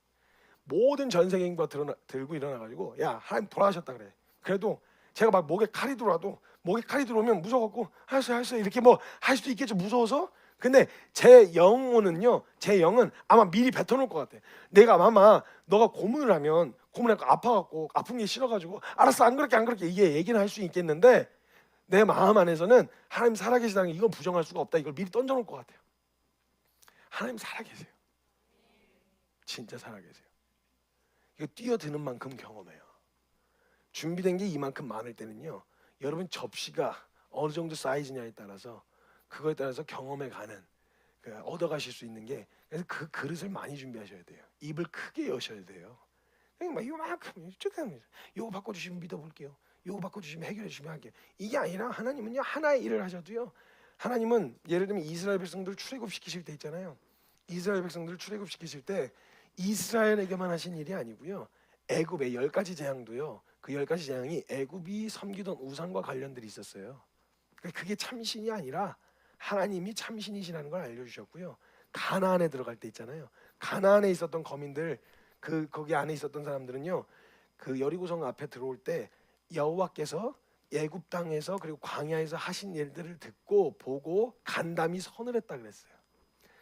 모든 전세계 인구가 들고 일어나가지고 야 하나님 돌아가셨다 그래. 그래도 제가 막 목에 칼이 들어와도 목에 칼이 들어오면 무서워갖고 할수 이렇게 뭐 할 수도 있겠죠, 무서워서. 근데 제 영혼은요, 제 영은 아마 미리 뱉어놓을 것 같아. 내가 아마 너가 고문을 하면 고문하고 아파갖고 아픈 게 싫어가지고 알았어 안 그렇게 이게 얘기는 할 수 있겠는데 내 마음 안에서는 하나님 살아계시다는 게 이건 부정할 수가 없다, 이걸 미리 던져놓을 것 같아요. 하나님 살아계세요. 진짜 살아계세요. 이거 뛰어드는 만큼 경험해요. 준비된 게 이만큼 많을 때는요, 여러분 접시가 어느 정도 사이즈냐에 따라서 그거에 따라서 경험해 가는 얻어가실 수 있는 게, 그래서 그 그릇을 많이 준비하셔야 돼요. 입을 크게 여셔야 돼요. 그냥 막 이만큼 요거 바꿔주시면 믿어볼게요, 요거 바꿔주시면 해결해 주시면 할게요. 이게 아니라 하나님은요, 하나의 일을 하셔도요, 하나님은 예를 들면 이스라엘 백성들을 출애굽시키실 때 있잖아요. 이스라엘 백성들을 출애굽시키실 때 이스라엘에게만 하신 일이 아니고요, 애굽의 10가지 재앙도요, 그 10가지 재앙이 애굽이 섬기던 우상과 관련들이 있었어요. 그게 참신이 아니라 하나님이 참신이시라는 걸 알려주셨고요. 가나안에 들어갈 때 있잖아요, 가나안에 있었던 거민들, 거기 안에 있었던 사람들은요, 그 여리고성 앞에 들어올 때 여호와께서 애굽 땅에서 그리고 광야에서 하신 일들을 듣고 보고 간담이 선을 했다 그랬어요.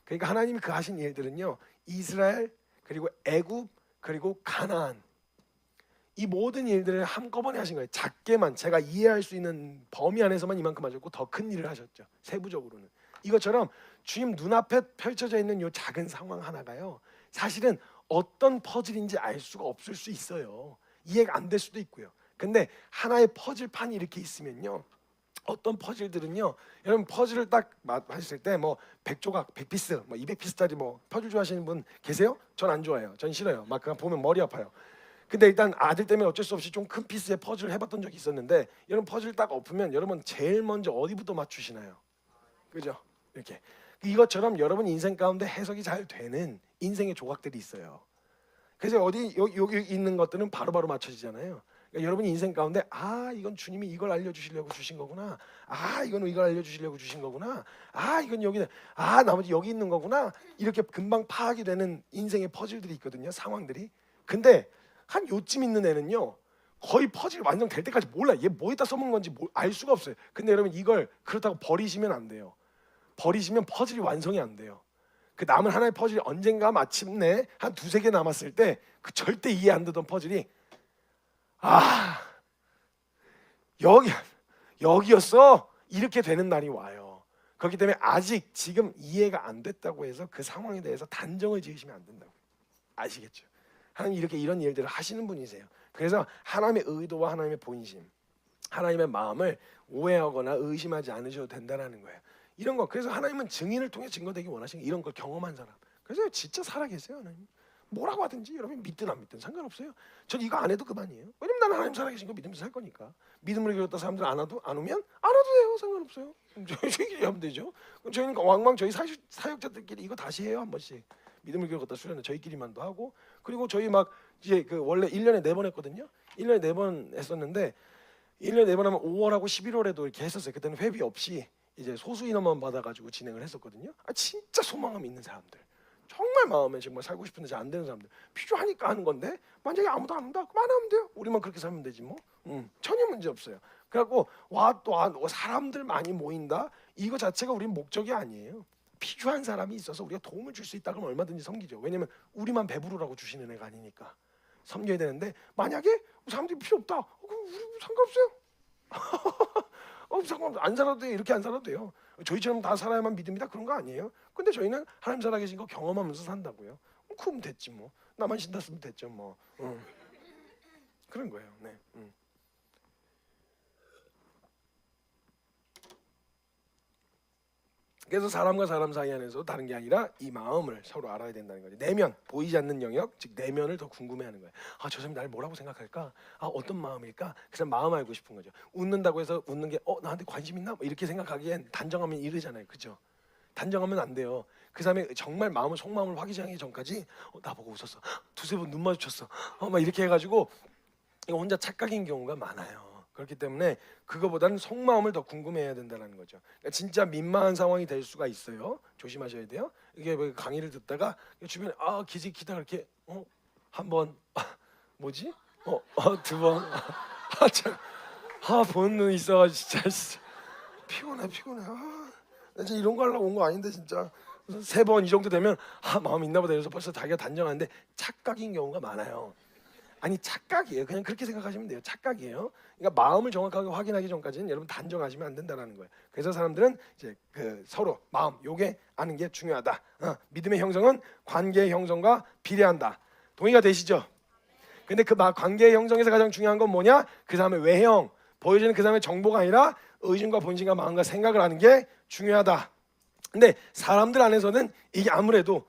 그러니까 하나님이 그 하신 일들은요, 이스라엘 그리고 애굽 그리고 가나안, 이 모든 일들을 한꺼번에 하신 거예요. 작게만 제가 이해할 수 있는 범위 안에서만 이만큼 하셨고 더 큰 일을 하셨죠, 세부적으로는. 이것처럼 주님 눈앞에 펼쳐져 있는 이 작은 상황 하나가요, 사실은 어떤 퍼즐인지 알 수가 없을 수 있어요. 이해가 안 될 수도 있고요. 근데 하나의 퍼즐판이 이렇게 있으면요, 어떤 퍼즐들은요, 여러분 퍼즐을 딱 하실 때 뭐 100조각, 100피스, 뭐 200피스짜리 뭐 퍼즐 좋아하시는 분 계세요? 전 안 좋아해요. 전 싫어요. 막 그냥 보면 머리 아파요. 근데 일단 아들 때문에 어쩔 수 없이 좀 큰 피스의 퍼즐을 해봤던 적이 있었는데, 여러분 퍼즐 딱 엎으면 여러분 제일 먼저 어디부터 맞추시나요? 그죠? 이렇게. 이것처럼 여러분 인생 가운데 해석이 잘 되는 인생의 조각들이 있어요. 그래서 여기 있는 것들은 바로바로 맞춰지잖아요. 그러니까 여러분 인생 가운데 이건 주님이 이걸 알려주시려고 주신 거구나, 이건 이걸 알려주시려고 주신 거구나, 이건 여기, 나머지 여기 있는 거구나, 이렇게 금방 파악이 되는 인생의 퍼즐들이 있거든요, 상황들이. 근데 한 요쯤 있는 애는요, 거의 퍼즐이 완성될 때까지 몰라. 얘 뭐에다 써먹은 건지 알 수가 없어요. 근데 여러분 이걸 그렇다고 버리시면 안 돼요. 버리시면 퍼즐이 완성이 안 돼요. 그 남은 하나의 퍼즐이 언젠가 마침내 한 2-3개 남았을 때 그 절대 이해 안 되던 퍼즐이 여기였어, 이렇게 되는 날이 와요. 그렇기 때문에 아직 지금 이해가 안 됐다고 해서 그 상황에 대해서 단정을 지으시면 안 된다고. 아시겠죠? 하나님 이렇게 이런 일들을 하시는 분이세요. 그래서 하나님의 의도와 하나님의 본심, 하나님의 마음을 오해하거나 의심하지 않으셔도 된다는 거예요. 이런 거, 그래서 하나님은 증인을 통해 증거되기 원하시는 이런 걸 경험한 사람. 그래서 진짜 살아계세요. 하나님 뭐라고 하든지 여러분이 믿든 안 믿든 상관없어요. 전 이거 안 해도 그만이에요. 왜냐면 나는 하나님 살아계신 거 믿으면서 살 거니까. 믿음을 잃었다 사람들 안 오면 안 와도 돼요. 상관없어요. 저희끼리 하면 되죠. 그럼 저희는 왕왕 저희 사역자들끼리 이거 다시 해요, 한 번씩. 믿음을 잃었다 수련은 저희끼리만도 하고, 그리고 저희 막 이제 그 원래 1년에 4번 했거든요. 1년에 4번 했었는데 1년에 4번 하면 5월하고 11월에도 이렇게 했었어요. 그때는 회비 없이 이제 소수 인원만 받아가지고 진행을 했었거든요. 진짜 소망감 있는 사람들, 정말 마음에 정말 살고 싶은데 잘 안 되는 사람들, 필요하니까 하는 건데 만약에 아무도 안 한다, 그만 하면 돼요. 우리만 그렇게 살면 되지 뭐. 전혀 문제 없어요. 그래갖고 또 사람들 많이 모인다, 이거 자체가 우리 목적이 아니에요. 필요한 사람이 있어서 우리가 도움을 줄 수 있다 그러면 얼마든지 섬기죠. 왜냐면 우리만 배부르라고 주시는 애가 아니니까 섬겨야 되는데, 만약에 사람들이 필요 없다, 그럼 우리 상관없어요. 상관없어. 안 살아도 돼요. 이렇게 안 살아도 돼요. 저희처럼 다 살아야만 믿음이다 그런 거 아니에요. 근데 저희는 하나님 살아계신 거 경험하면서 산다고요. 그럼 됐지 뭐. 나만 신났으면 됐죠 뭐. 그런 거예요. 네. 그래서 사람과 사람 사이 안에서 다른 게 아니라 이 마음을 서로 알아야 된다는 거죠. 내면, 보이지 않는 영역, 즉 내면을 더 궁금해하는 거예요. 저 사람이 나를 뭐라고 생각할까? 어떤 마음일까? 그 사람 마음 알고 싶은 거죠. 웃는다고 해서 웃는 게 나한테 관심 있나? 뭐 이렇게 생각하기엔 단정하면 이르잖아요, 그죠? 단정하면 안 돼요. 그 사람의 정말 마음을 속마음을 확인하기 전까지 나보고 웃었어, 두세 번 눈 마주쳤어, 막 이렇게 해가지고 이거 혼자 착각인 경우가 많아요. 그렇기 때문에 그거보다는 속마음을 더 궁금해해야 된다는 거죠. 그러니까 진짜 민망한 상황이 될 수가 있어요. 조심하셔야 돼요. 이게 뭐 강의를 듣다가 주변에 기지키다 이렇게 한번 뭐지? 두 번, 보는 눈이 있어가지고 진짜 피곤해. 진짜 이런 거 하려고 온 거 아닌데 진짜. 세 번 이 정도 되면 마음 있나 보다 해서 벌써 자기가 단정하는데 착각인 경우가 많아요. 아니 착각이에요. 그냥 그렇게 생각하시면 돼요. 착각이에요. 그러니까 마음을 정확하게 확인하기 전까지는 여러분 단정하시면 안 된다는 거예요. 그래서 사람들은 이제 서로 마음 요게 아는 게 중요하다. 믿음의 형성은 관계의 형성과 비례한다. 동의가 되시죠? 근데 그 관계의 형성에서 가장 중요한 건 뭐냐? 그 사람의 외형, 보여지는 그 사람의 정보가 아니라 의심과 본심과 마음과 생각을 아는 게 중요하다. 근데 사람들 안에서는 이게 아무래도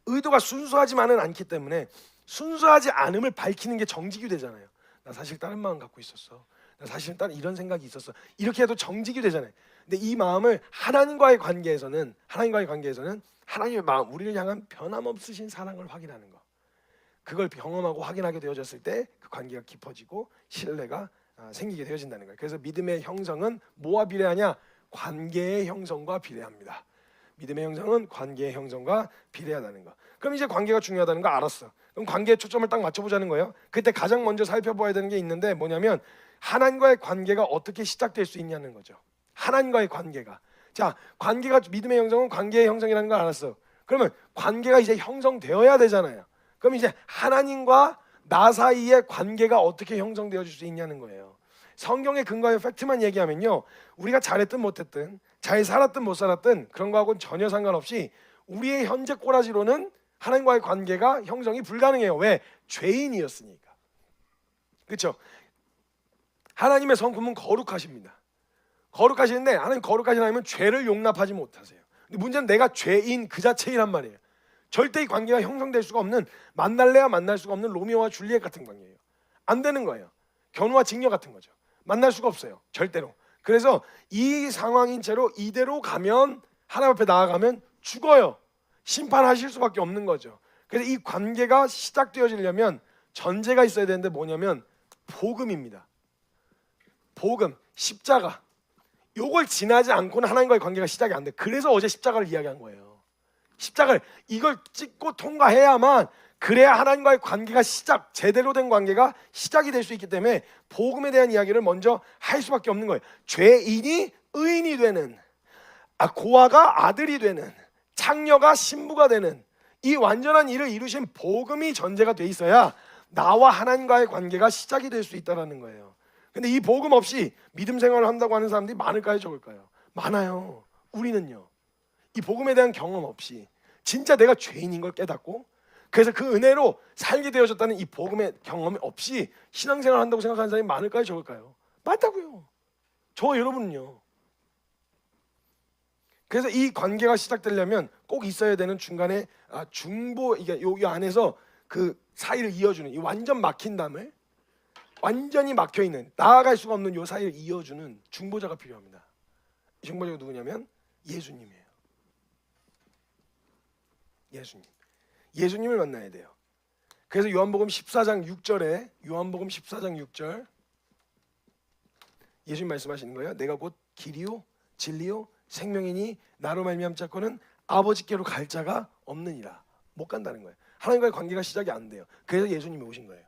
의도가 순수하지만은 않기 때문에 순수하지 않음을 밝히는 게 정직이 되잖아요. 나 사실 다른 마음 갖고 있었어. 나 사실 다른 이런 생각이 있었어. 이렇게 해도 정직이 되잖아요. 근데 이 마음을 하나님과의 관계에서는 하나님의 마음, 우리를 향한 변함없으신 사랑을 확인하는 거. 그걸 경험하고 확인하게 되어졌을 때 그 관계가 깊어지고 신뢰가 생기게 되어진다는 거예요. 그래서 믿음의 형성은 뭐와 비례하냐? 관계의 형성과 비례합니다. 믿음의 형성은 관계의 형성과 비례하다는 거. 그럼 이제 관계가 중요하다는 거 알았어. 그럼 관계에 초점을 딱 맞춰보자는 거예요. 그때 가장 먼저 살펴봐야 되는 게 있는데 뭐냐면 하나님과의 관계가 어떻게 시작될 수 있냐는 거죠. 하나님과의 관계가. 자, 관계가 믿음의 형성은 관계의 형성이라는 걸 알았어. 그러면 관계가 이제 형성되어야 되잖아요. 그럼 이제 하나님과 나 사이의 관계가 어떻게 형성되어질 수 있냐는 거예요. 성경의 근거의 팩트만 얘기하면요, 우리가 잘했든 못했든 잘 살았든 못 살았든 그런 거하고는 전혀 상관없이 우리의 현재 꼬라지로는 하나님과의 관계가 형성이 불가능해요. 왜? 죄인이었으니까. 그렇죠? 하나님의 성품은 거룩하십니다. 거룩하시는데 하나님 거룩하신 하나님은 죄를 용납하지 못하세요. 근데 문제는 내가 죄인 그 자체이란 말이에요. 절대 이 관계가 형성될 수가 없는, 만날래야 만날 수가 없는 로미오와 줄리엣 같은 관계예요. 안 되는 거예요. 견우와 직녀 같은 거죠. 만날 수가 없어요. 절대로. 그래서 이 상황인 채로 이대로 가면 하나님 앞에 나아가면 죽어요. 심판하실 수밖에 없는 거죠. 그래서 이 관계가 시작되어지려면 전제가 있어야 되는데 뭐냐면 복음입니다. 복음, 십자가. 요걸 지나지 않고는 하나님과의 관계가 시작이 안 돼. 그래서 어제 십자가를 이야기한 거예요. 십자가를 이걸 찍고 통과해야만 그래야 하나님과의 관계가 제대로 된 관계가 시작이 될 수 있기 때문에 복음에 대한 이야기를 먼저 할 수밖에 없는 거예요. 죄인이 의인이 되는, 고아가 아들이 되는, 창녀가 신부가 되는 이 완전한 일을 이루신 복음이 전제가 돼 있어야 나와 하나님과의 관계가 시작이 될 수 있다는 거예요. 근데 이 복음 없이 믿음 생활을 한다고 하는 사람들이 많을까요, 적을까요? 많아요. 우리는요, 이 복음에 대한 경험 없이 진짜 내가 죄인인 걸 깨닫고 그래서 그 은혜로 살게 되어졌다는 이 복음의 경험이 없이 신앙생활을 한다고 생각하는 사람이 많을까요, 적을까요? 많다고요. 저 여러분은요. 그래서 이 관계가 시작되려면 꼭 있어야 되는 중간에 중보, 이게 요 안에서 그 사이를 이어주는, 이 완전 막힌 담을 완전히 막혀 있는, 나아갈 수가 없는 요 사이를 이어주는 중보자가 필요합니다. 이 중보자가 누구냐면 예수님이에요. 예수님을 만나야 돼요. 그래서 요한복음 14장 6절에 요한복음 14장 6절 예수님 말씀하시는 거예요. 내가 곧 길이요 진리요 생명이니 나로 말미암지 않고는 아버지께로 갈 자가 없느니라. 못 간다는 거예요. 하나님과의 관계가 시작이 안 돼요. 그래서 예수님이 오신 거예요.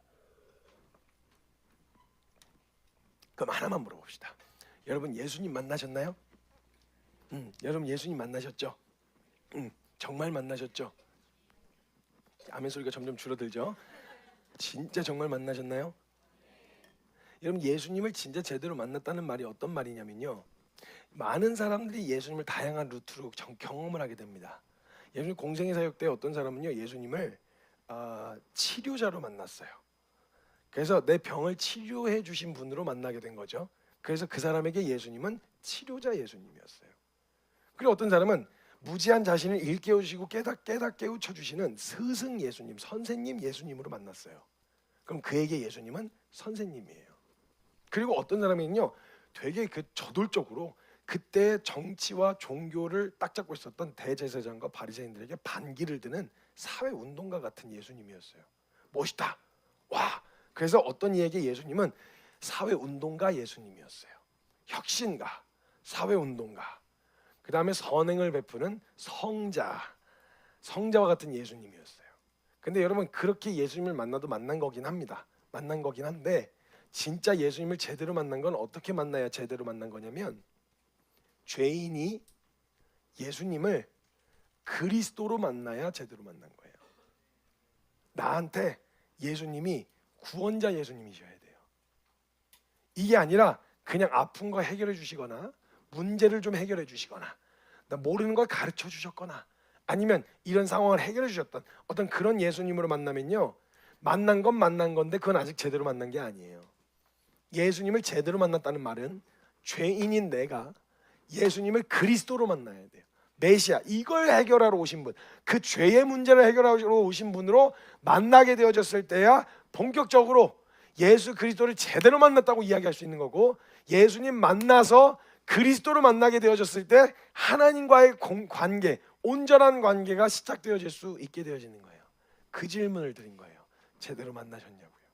그럼 하나만 물어봅시다. 여러분 예수님 만나셨나요? 여러분 예수님 만나셨죠? 정말 만나셨죠? 아멘 소리가 점점 줄어들죠? 진짜 정말 만나셨나요? 여러분 예수님을 진짜 제대로 만났다는 말이 어떤 말이냐면요, 많은 사람들이 예수님을 다양한 루트로 경험을 하게 됩니다. 예수님 공생의 사역 때 어떤 사람은요 예수님을 치료자로 만났어요. 그래서 내 병을 치료해 주신 분으로 만나게 된 거죠. 그래서 그 사람에게 예수님은 치료자 예수님이었어요. 그리고 어떤 사람은 무지한 자신을 일깨우시고 깨우쳐 주시는 스승 예수님, 선생님 예수님으로 만났어요. 그럼 그에게 예수님은 선생님이에요. 그리고 어떤 사람은요 되게 저돌적으로 그때 정치와 종교를 딱 잡고 있었던 대제사장과 바리새인들에게 반기를 드는 사회 운동가 같은 예수님이었어요. 멋있다. 와. 그래서 어떤 이에게 예수님은 사회 운동가 예수님이었어요. 혁신가, 사회 운동가. 그 다음에 선행을 베푸는 성자와 같은 예수님이었어요. 근데 여러분 그렇게 예수님을 만나도 만난 거긴 합니다. 만난 거긴 한데 진짜 예수님을 제대로 만난 건 어떻게 만나야 제대로 만난 거냐면 죄인이 예수님을 그리스도로 만나야 제대로 만난 거예요. 나한테 예수님이 구원자 예수님이셔야 돼요. 이게 아니라 그냥 아픈 거 해결해 주시거나 문제를 좀 해결해 주시거나 나 모르는 걸 가르쳐 주셨거나 아니면 이런 상황을 해결해 주셨던 어떤 그런 예수님으로 만나면요, 만난 건 만난 건데 그건 아직 제대로 만난 게 아니에요. 예수님을 제대로 만났다는 말은 죄인인 내가 예수님을 그리스도로 만나야 돼요. 메시아, 이걸 해결하러 오신 분, 그 죄의 문제를 해결하러 오신 분으로 만나게 되어졌을 때야 본격적으로 예수 그리스도를 제대로 만났다고 이야기할 수 있는 거고, 예수님 만나서 그리스도로 만나게 되어졌을 때 하나님과의 관계, 온전한 관계가 시작되어질 수 있게 되어지는 거예요. 그 질문을 드린 거예요. 제대로 만나셨냐고요.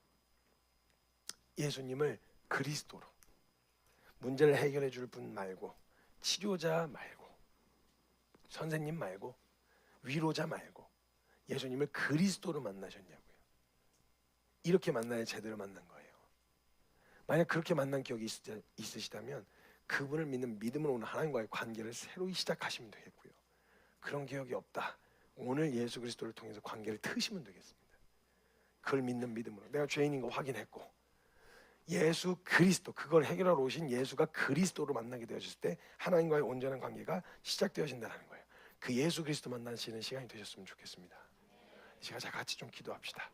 예수님을 그리스도로, 문제를 해결해 줄 분 말고, 치료자 말고, 선생님 말고, 위로자 말고 예수님을 그리스도로 만나셨냐고요. 이렇게 만나야 제대로 만난 거예요. 만약 그렇게 만난 기억이 있으시다면 그분을 믿는 믿음으로 오는 하나님과의 관계를 새로이 시작하시면 되겠고요. 그런 기억이 없다. 오늘 예수 그리스도를 통해서 관계를 트시면 되겠습니다. 그걸 믿는 믿음으로 내가 죄인인 거 확인했고 예수 그리스도, 그걸 해결하러 오신 예수가 그리스도로 만나게 되어졌을 때 하나님과의 온전한 관계가 시작되어진다는 거예요. 그 예수 그리스도 만나시는 시간이 되셨으면 좋겠습니다. 이 시간 같이 좀 기도합시다.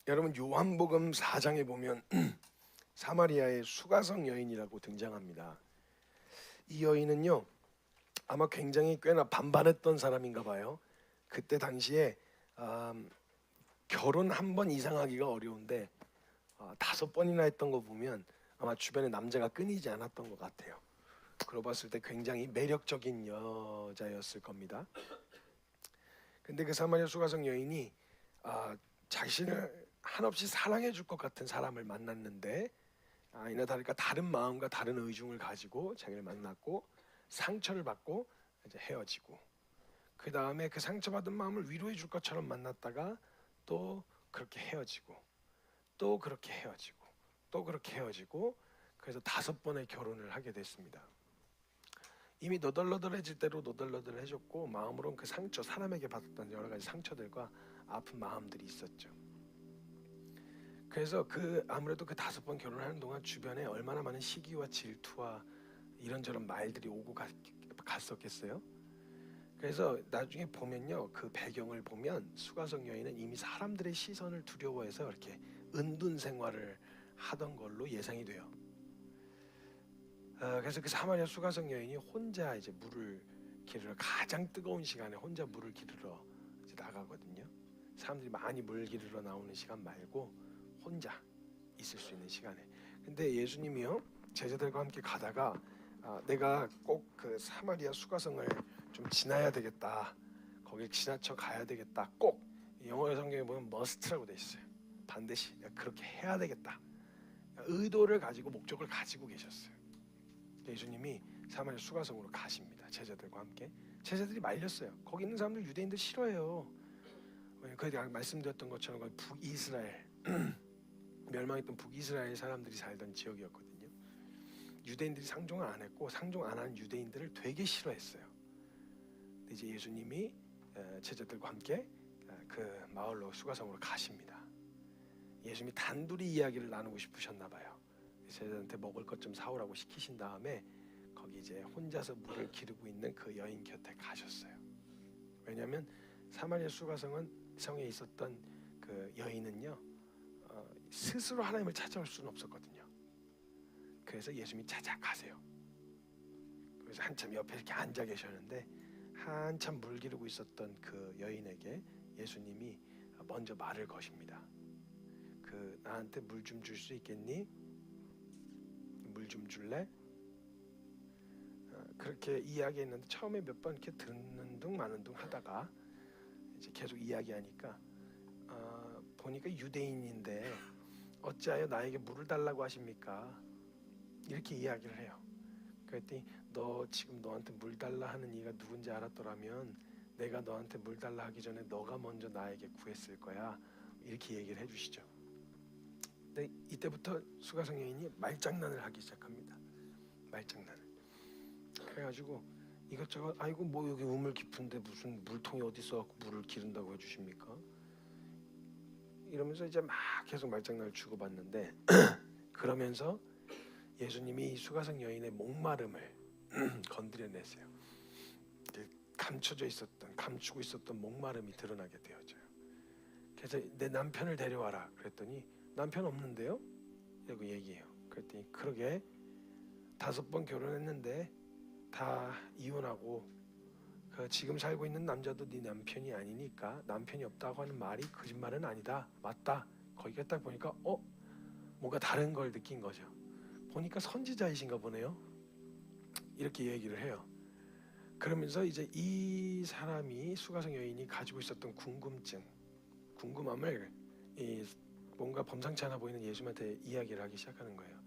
여러분 요한복음 4장에 보면 사마리아의 수가성 여인이라고 등장합니다. 이 여인은요 아마 굉장히 꽤나 반반했던 사람인가 봐요. 그때 당시에 결혼 한 번 이상 하기가 어려운데 5번이나 했던 거 보면 아마 주변에 남자가 끊이지 않았던 것 같아요. 그러고 봤을 때 굉장히 매력적인 여자였을 겁니다. 근데 그 사마리아 수가성 여인이 자신을 한없이 사랑해 줄 것 같은 사람을 만났는데 이나 다를까 다른 마음과 다른 의중을 가지고 자기를 만났고 상처를 받고 이제 헤어지고, 그 다음에 그 상처받은 마음을 위로해 줄 것처럼 만났다가 또 그렇게 헤어지고 또 그렇게 헤어지고 또 그렇게 헤어지고, 그래서 5번의 결혼을 하게 됐습니다. 이미 너덜너덜해질 대로 너덜너덜해졌고 마음으로는 그 상처, 사람에게 받았던 여러 가지 상처들과 아픈 마음들이 있었죠. 그래서 아무래도 그 5번 결혼하는 동안 주변에 얼마나 많은 시기와 질투와 이런저런 말들이 오고 갔었겠어요. 그래서 나중에 보면요, 그 배경을 보면 수가성 여인은 이미 사람들의 시선을 두려워해서 이렇게 은둔 생활을 하던 걸로 예상이 돼요. 그래서 그 사마리아 수가성 여인이 혼자 이제 물을 기르러, 가장 뜨거운 시간에 혼자 물을 기르러 이제 나가거든요. 사람들이 많이 물 기르러 나오는 시간 말고 혼자 있을 수 있는 시간에. 근데 예수님이요 제자들과 함께 가다가 내가 꼭 그 사마리아 수가성을 좀 지나야 되겠다, 거길 지나쳐 가야 되겠다, 꼭 영어 성경에 보면 must라고 돼 있어요. 반드시 그렇게 해야 되겠다, 의도를 가지고 목적을 가지고 계셨어요. 예수님이 사마리아 수가성으로 가십니다. 제자들과 함께. 제자들이 말렸어요. 거기 있는 사람들 유대인들 싫어해요. 그때 말씀드렸던 것처럼 거기 북이스라엘 멸망했던 북이스라엘 사람들이 살던 지역이었거든요. 유대인들이 상종을 안 했고 상종 안 한 유대인들을 되게 싫어했어요. 근데 이제 예수님이 제자들과 함께 그 마을로 수가성으로 가십니다. 예수님이 단둘이 이야기를 나누고 싶으셨나 봐요. 제자들한테 먹을 것 좀 사오라고 시키신 다음에 거기 이제 혼자서 물을 기르고 있는 그 여인 곁에 가셨어요. 왜냐하면 사마리아 수가성은 성에 있었던 그 여인은요 스스로 하나님을 찾아올 수는 없었거든요. 그래서 예수님이 찾아가세요. 그래서 한참 옆에 이렇게 앉아 계셨는데 한참 물 기르고 있었던 그 여인에게 예수님이 먼저 말을 거십니다. 나한테 물 좀 줄 수 있겠니? 물 좀 줄래? 그렇게 이야기했는데 처음에 몇 번 이렇게 듣는 둥 마는 둥 하다가 이제 계속 이야기하니까 보니까 유대인인데 어찌하여 나에게 물을 달라고 하십니까? 이렇게 이야기를 해요. 그랬더니 너 지금 너한테 물 달라 하는 이가 누군지 알았더라면 내가 너한테 물 달라 하기 전에 너가 먼저 나에게 구했을 거야. 이렇게 얘기를 해주시죠. 근데 이때부터 수가성 여인이 말장난을 하기 시작합니다. 말장난을. 그래가지고 이것저것 아이고 뭐 여기 우물 깊은데 무슨 물통이 어디 있어갖고 물을 기른다고 해주십니까? 이러면서 이제 막 계속 말장난을 주고받는데 그러면서 예수님이 수가성 여인의 목마름을 건드려냈어요. 감추고 있었던 목마름이 드러나게 되어져요. 그래서 내 남편을 데려와라 그랬더니 남편 없는데요? 라고 얘기해요. 그랬더니 그러게 5번 결혼했는데 다 이혼하고 지금 살고 있는 남자도 네 남편이 아니니까 남편이 없다고 하는 말이 거짓말은 아니다. 맞다. 거기가 딱 보니까 뭔가 다른 걸 느낀 거죠. 보니까 선지자이신가 보네요. 이렇게 얘기를 해요. 그러면서 이제 이 사람이 수가성 여인이 가지고 있었던 궁금함을 뭔가 범상치 않아 보이는 예수님한테 이야기를 하기 시작하는 거예요.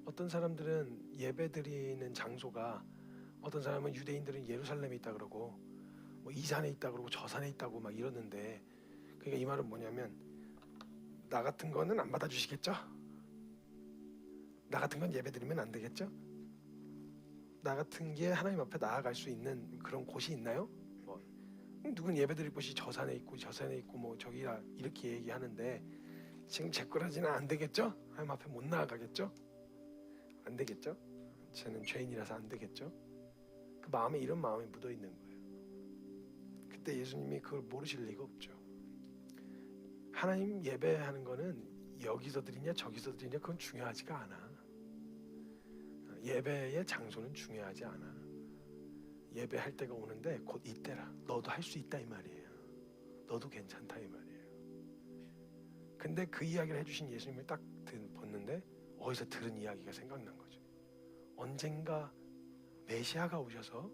어떤 사람들은 예배드리는 장소가 어떤 사람은 유대인들은 예루살렘에 있다 그러고 뭐 이 산에 있다 그러고 저 산에 있다고 막 이러는데 그러니까 이 말은 뭐냐면 나 같은 거는 안 받아주시겠죠? 나 같은 건 예배드리면 안 되겠죠? 나 같은 게 하나님 앞에 나아갈 수 있는 그런 곳이 있나요? 뭐 누군 예배드릴 곳이 저 산에 있고 뭐 저기라 이렇게 얘기하는데 지금 제 거라지는 안 되겠죠? 하나님 앞에 못 나아가겠죠? 안 되겠죠? 저는 죄인이라서 안 되겠죠? 그 마음에 이런 마음이 묻어 있는 거예요. 그때 예수님이 그걸 모르실 리가 없죠. 하나님 예배하는 거는 여기서 드리냐 저기서 드리냐 그건 중요하지가 않아. 예배의 장소는 중요하지 않아. 예배할 때가 오는데 곧 이때라. 너도 할 수 있다 이 말이에요. 너도 괜찮다 이 말이에요. 근데 그 이야기를 해주신 예수님을 딱 봤는데 어디서 들은 이야기가 생각난 거죠. 언젠가 메시아가 오셔서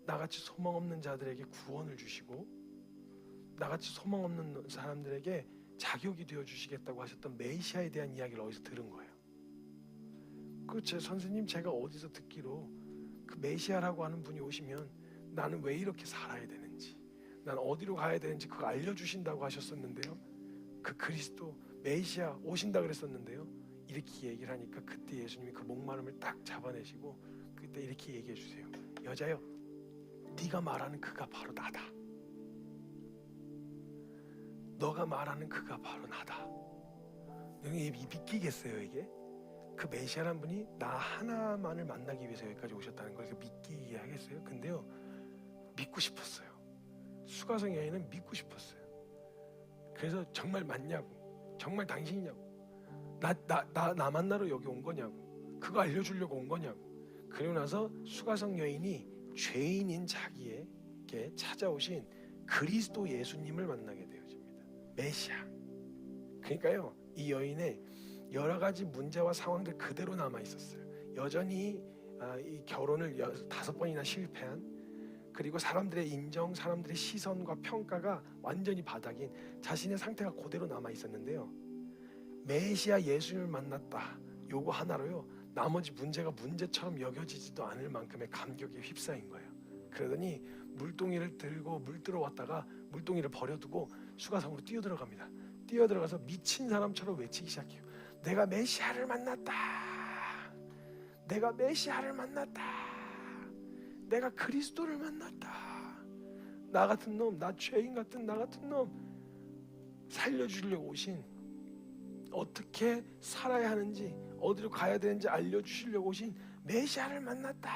나같이 소망 없는 자들에게 구원을 주시고 나같이 소망 없는 사람들에게 자격이 되어 주시겠다고 하셨던 메시아에 대한 이야기를 어디서 들은 거예요. 제 선생님 제가 어디서 듣기로 그 메시아라고 하는 분이 오시면 나는 왜 이렇게 살아야 되는지 난 어디로 가야 되는지 그거 알려주신다고 하셨었는데요. 그 그리스도 메시아 오신다 그랬었는데요. 이렇게 얘기를 하니까 그때 예수님이 그 목마름을 딱 잡아내시고 그때 이렇게 얘기해 주세요. 여자여 네가 말하는 그가 바로 나다. 너가 말하는 그가 바로 나다. 너희 믿기겠어요 이게? 그 메시아란 분이 나 하나만을 만나기 위해서 여기까지 오셨다는 걸 믿기게 하겠어요? 근데요 믿고 싶었어요. 수가성 여인은 믿고 싶었어요. 그래서 정말 맞냐고, 정말 당신이냐고, 나 만나러 여기 온 거냐고, 그거 알려주려고 온 거냐고. 그리고 나서 수가성 여인이 죄인인 자기에게 찾아오신 그리스도 예수님을 만나게 되어집니다. 메시아. 그러니까요 이 여인의 여러 가지 문제와 상황들 그대로 남아 있었어요. 여전히 이 결혼을 5번이나 실패한, 그리고 사람들의 인정, 사람들의 시선과 평가가 완전히 바닥인 자신의 상태가 그대로 남아 있었는데요. 메시아 예수님을 만났다. 요거 하나로요. 나머지 문제가 문제처럼 여겨지지도 않을 만큼의 감격에 휩싸인 거예요. 그러더니 물동이를 들고 물 들어왔다가 물동이를 버려두고 수가성으로 뛰어들어갑니다. 뛰어들어가서 미친 사람처럼 외치기 시작해요. 내가 메시아를 만났다. 내가 메시아를 만났다. 내가 그리스도를 만났다. 나 같은 놈, 나 죄인 같은 나 같은 놈 살려주려고 오신, 어떻게 살아야 하는지 어디로 가야 되는지 알려주시려고 오신 메시아를 만났다.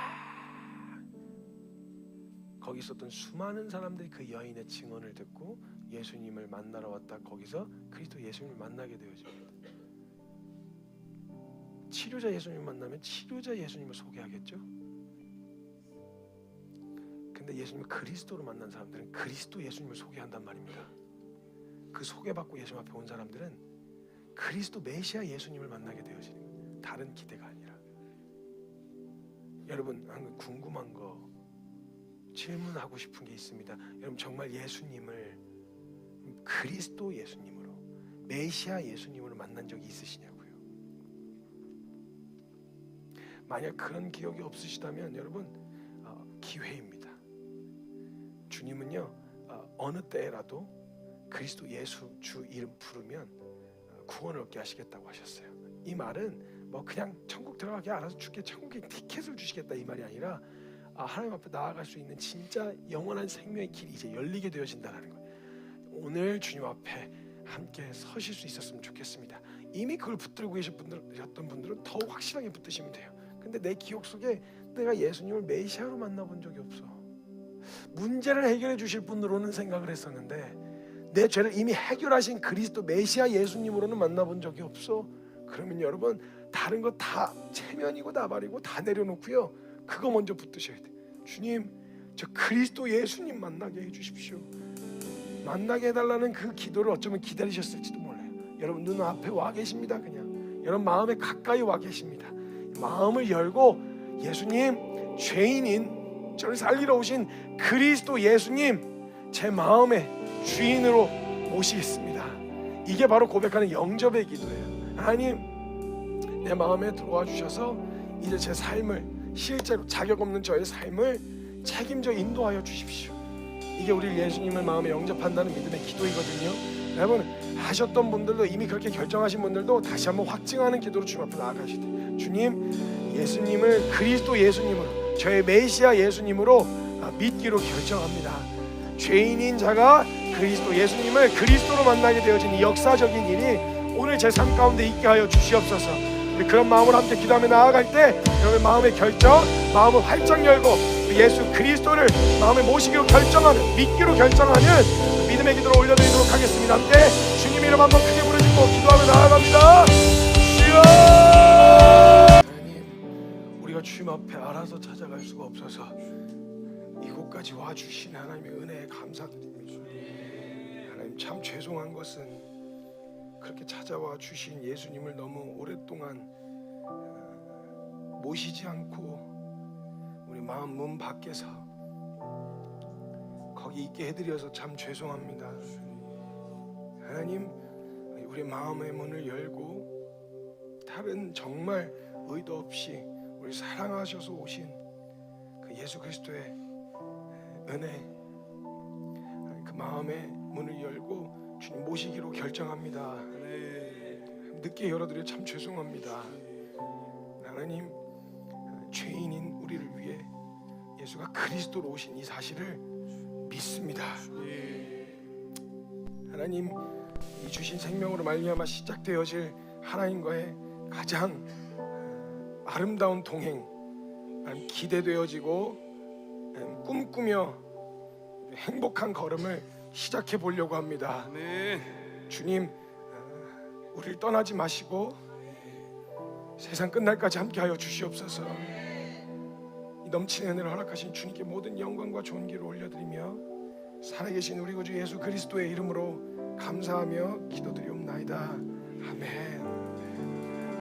거기 있었던 수많은 사람들이 그 여인의 증언을 듣고 예수님을 만나러 왔다. 거기서 그리스도 예수님을 만나게 되어집니다. 치료자 예수님을 만나면 치료자 예수님을 소개하겠죠. 근데 예수님을 그리스도로 만난 사람들은 그리스도 예수님을 소개한단 말입니다. 그 소개받고 예수님 앞에 온 사람들은 그리스도 메시아 예수님을 만나게 되어지는 거예요. 다른 기대가 아니라. 여러분, 궁금한 거, 질문하고 싶은 게 있습니다. 여러분, 정말 예수님을 그리스도 예수님으로, 메시아 예수님으로 만난 적이 있으시냐고요? 만약 그런 기억이 없으시다면 여러분, 기회입니다. 주님은요, 어느 때라도 그리스도 예수 주 이름 부르면 구원을 얻게 하시겠다고 하셨어요. 이 말은 뭐 그냥 천국 들어가게 알아서 주께 천국에 티켓을 주시겠다 이 말이 아니라 하나님 앞에 나아갈 수 있는 진짜 영원한 생명의 길이 이제 열리게 되어진다는 거예요. 오늘 주님 앞에 함께 서실 수 있었으면 좋겠습니다. 이미 그걸 붙들고 계셨던 분들은 더 확실하게 붙드시면 돼요. 근데 내 기억 속에 내가 예수님을 메시아로 만나본 적이 없어. 문제를 해결해 주실 분으로는 생각을 했었는데 내 죄를 이미 해결하신 그리스도 메시아 예수님으로는 만나본 적이 없어. 그러면 여러분, 다른 거 다 체면이고 나발이고 다 내려놓고요, 그거 먼저 붙드셔야 돼. 주님, 저 그리스도 예수님 만나게 해주십시오. 만나게 해달라는 그 기도를 어쩌면 기다리셨을지도 몰라요. 여러분 눈앞에 와 계십니다. 그냥 여러분 마음에 가까이 와 계십니다. 마음을 열고 예수님, 죄인인 저를 살리러 오신 그리스도 예수님, 제 마음의 주인으로 모시겠습니다. 이게 바로 고백하는 영접의 기도예요. 하나님, 내 마음에 들어와 주셔서 이제 제 삶을, 실제로 자격 없는 저의 삶을 책임져 인도하여 주십시오. 이게 우리 예수님을 마음에 영접한다는 믿음의 기도이거든요. 여러분, 하셨던 분들도, 이미 그렇게 결정하신 분들도 다시 한번 확증하는 기도로 주님 앞에 나아가실 때, 주님, 예수님을 그리스도 예수님으로, 저의 메시아 예수님으로 믿기로 결정합니다. 죄인인 자가 그리스도 예수님을 그리스도로 만나게 되어진 이 역사적인 일이 오늘 제 삶 가운데 있게 하여 주시옵소서. 우리 그런 마음으로 함께 기도하며 나아갈 때 여러분 마음의 결정, 마음을 활짝 열고 예수 그리스도를 마음에 모시기로 결정하는, 믿기로 결정하는 믿음의 기도를 올려드리도록 하겠습니다. 함께 주님 이름 한번 크게 부르짖고 기도하며 나아갑니다. 주여! 하나님, 우리가 주님 앞에 알아서 찾아갈 수가 없어서 이곳까지 와주신 하나님의 은혜에 감사드립니다. 하나님, 참 죄송한 것은 그렇게 찾아와 주신 예수님을 너무 오랫동안 모시지 않고 우리 마음 문 밖에서 거기 있게 해드려서 참 죄송합니다. 하나님, 우리 마음의 문을 열고 다른 정말 의도 없이 우리 사랑하셔서 오신 그 예수 그리스도의 은혜, 그 마음의 문을 열고 주님 모시기로 결정합니다. 늦게 열어드려 참 죄송합니다. 하나님, 죄인인 우리를 위해 예수가 그리스도로 오신 이 사실을 믿습니다. 하나님, 이 주신 생명으로 말미암아 시작되어질 하나님과의 가장 아름다운 동행, 기대되어지고 꿈꾸며 행복한 걸음을 시작해 보려고 합니다. 주님, 우리를 떠나지 마시고 세상 끝날까지 함께하여 주시옵소서. 이 넘치는 은혜를 허락하신 주님께 모든 영광과 존귀를 올려드리며 살아계신 우리 구주 예수 그리스도의 이름으로 감사하며 기도드리옵나이다. 아멘.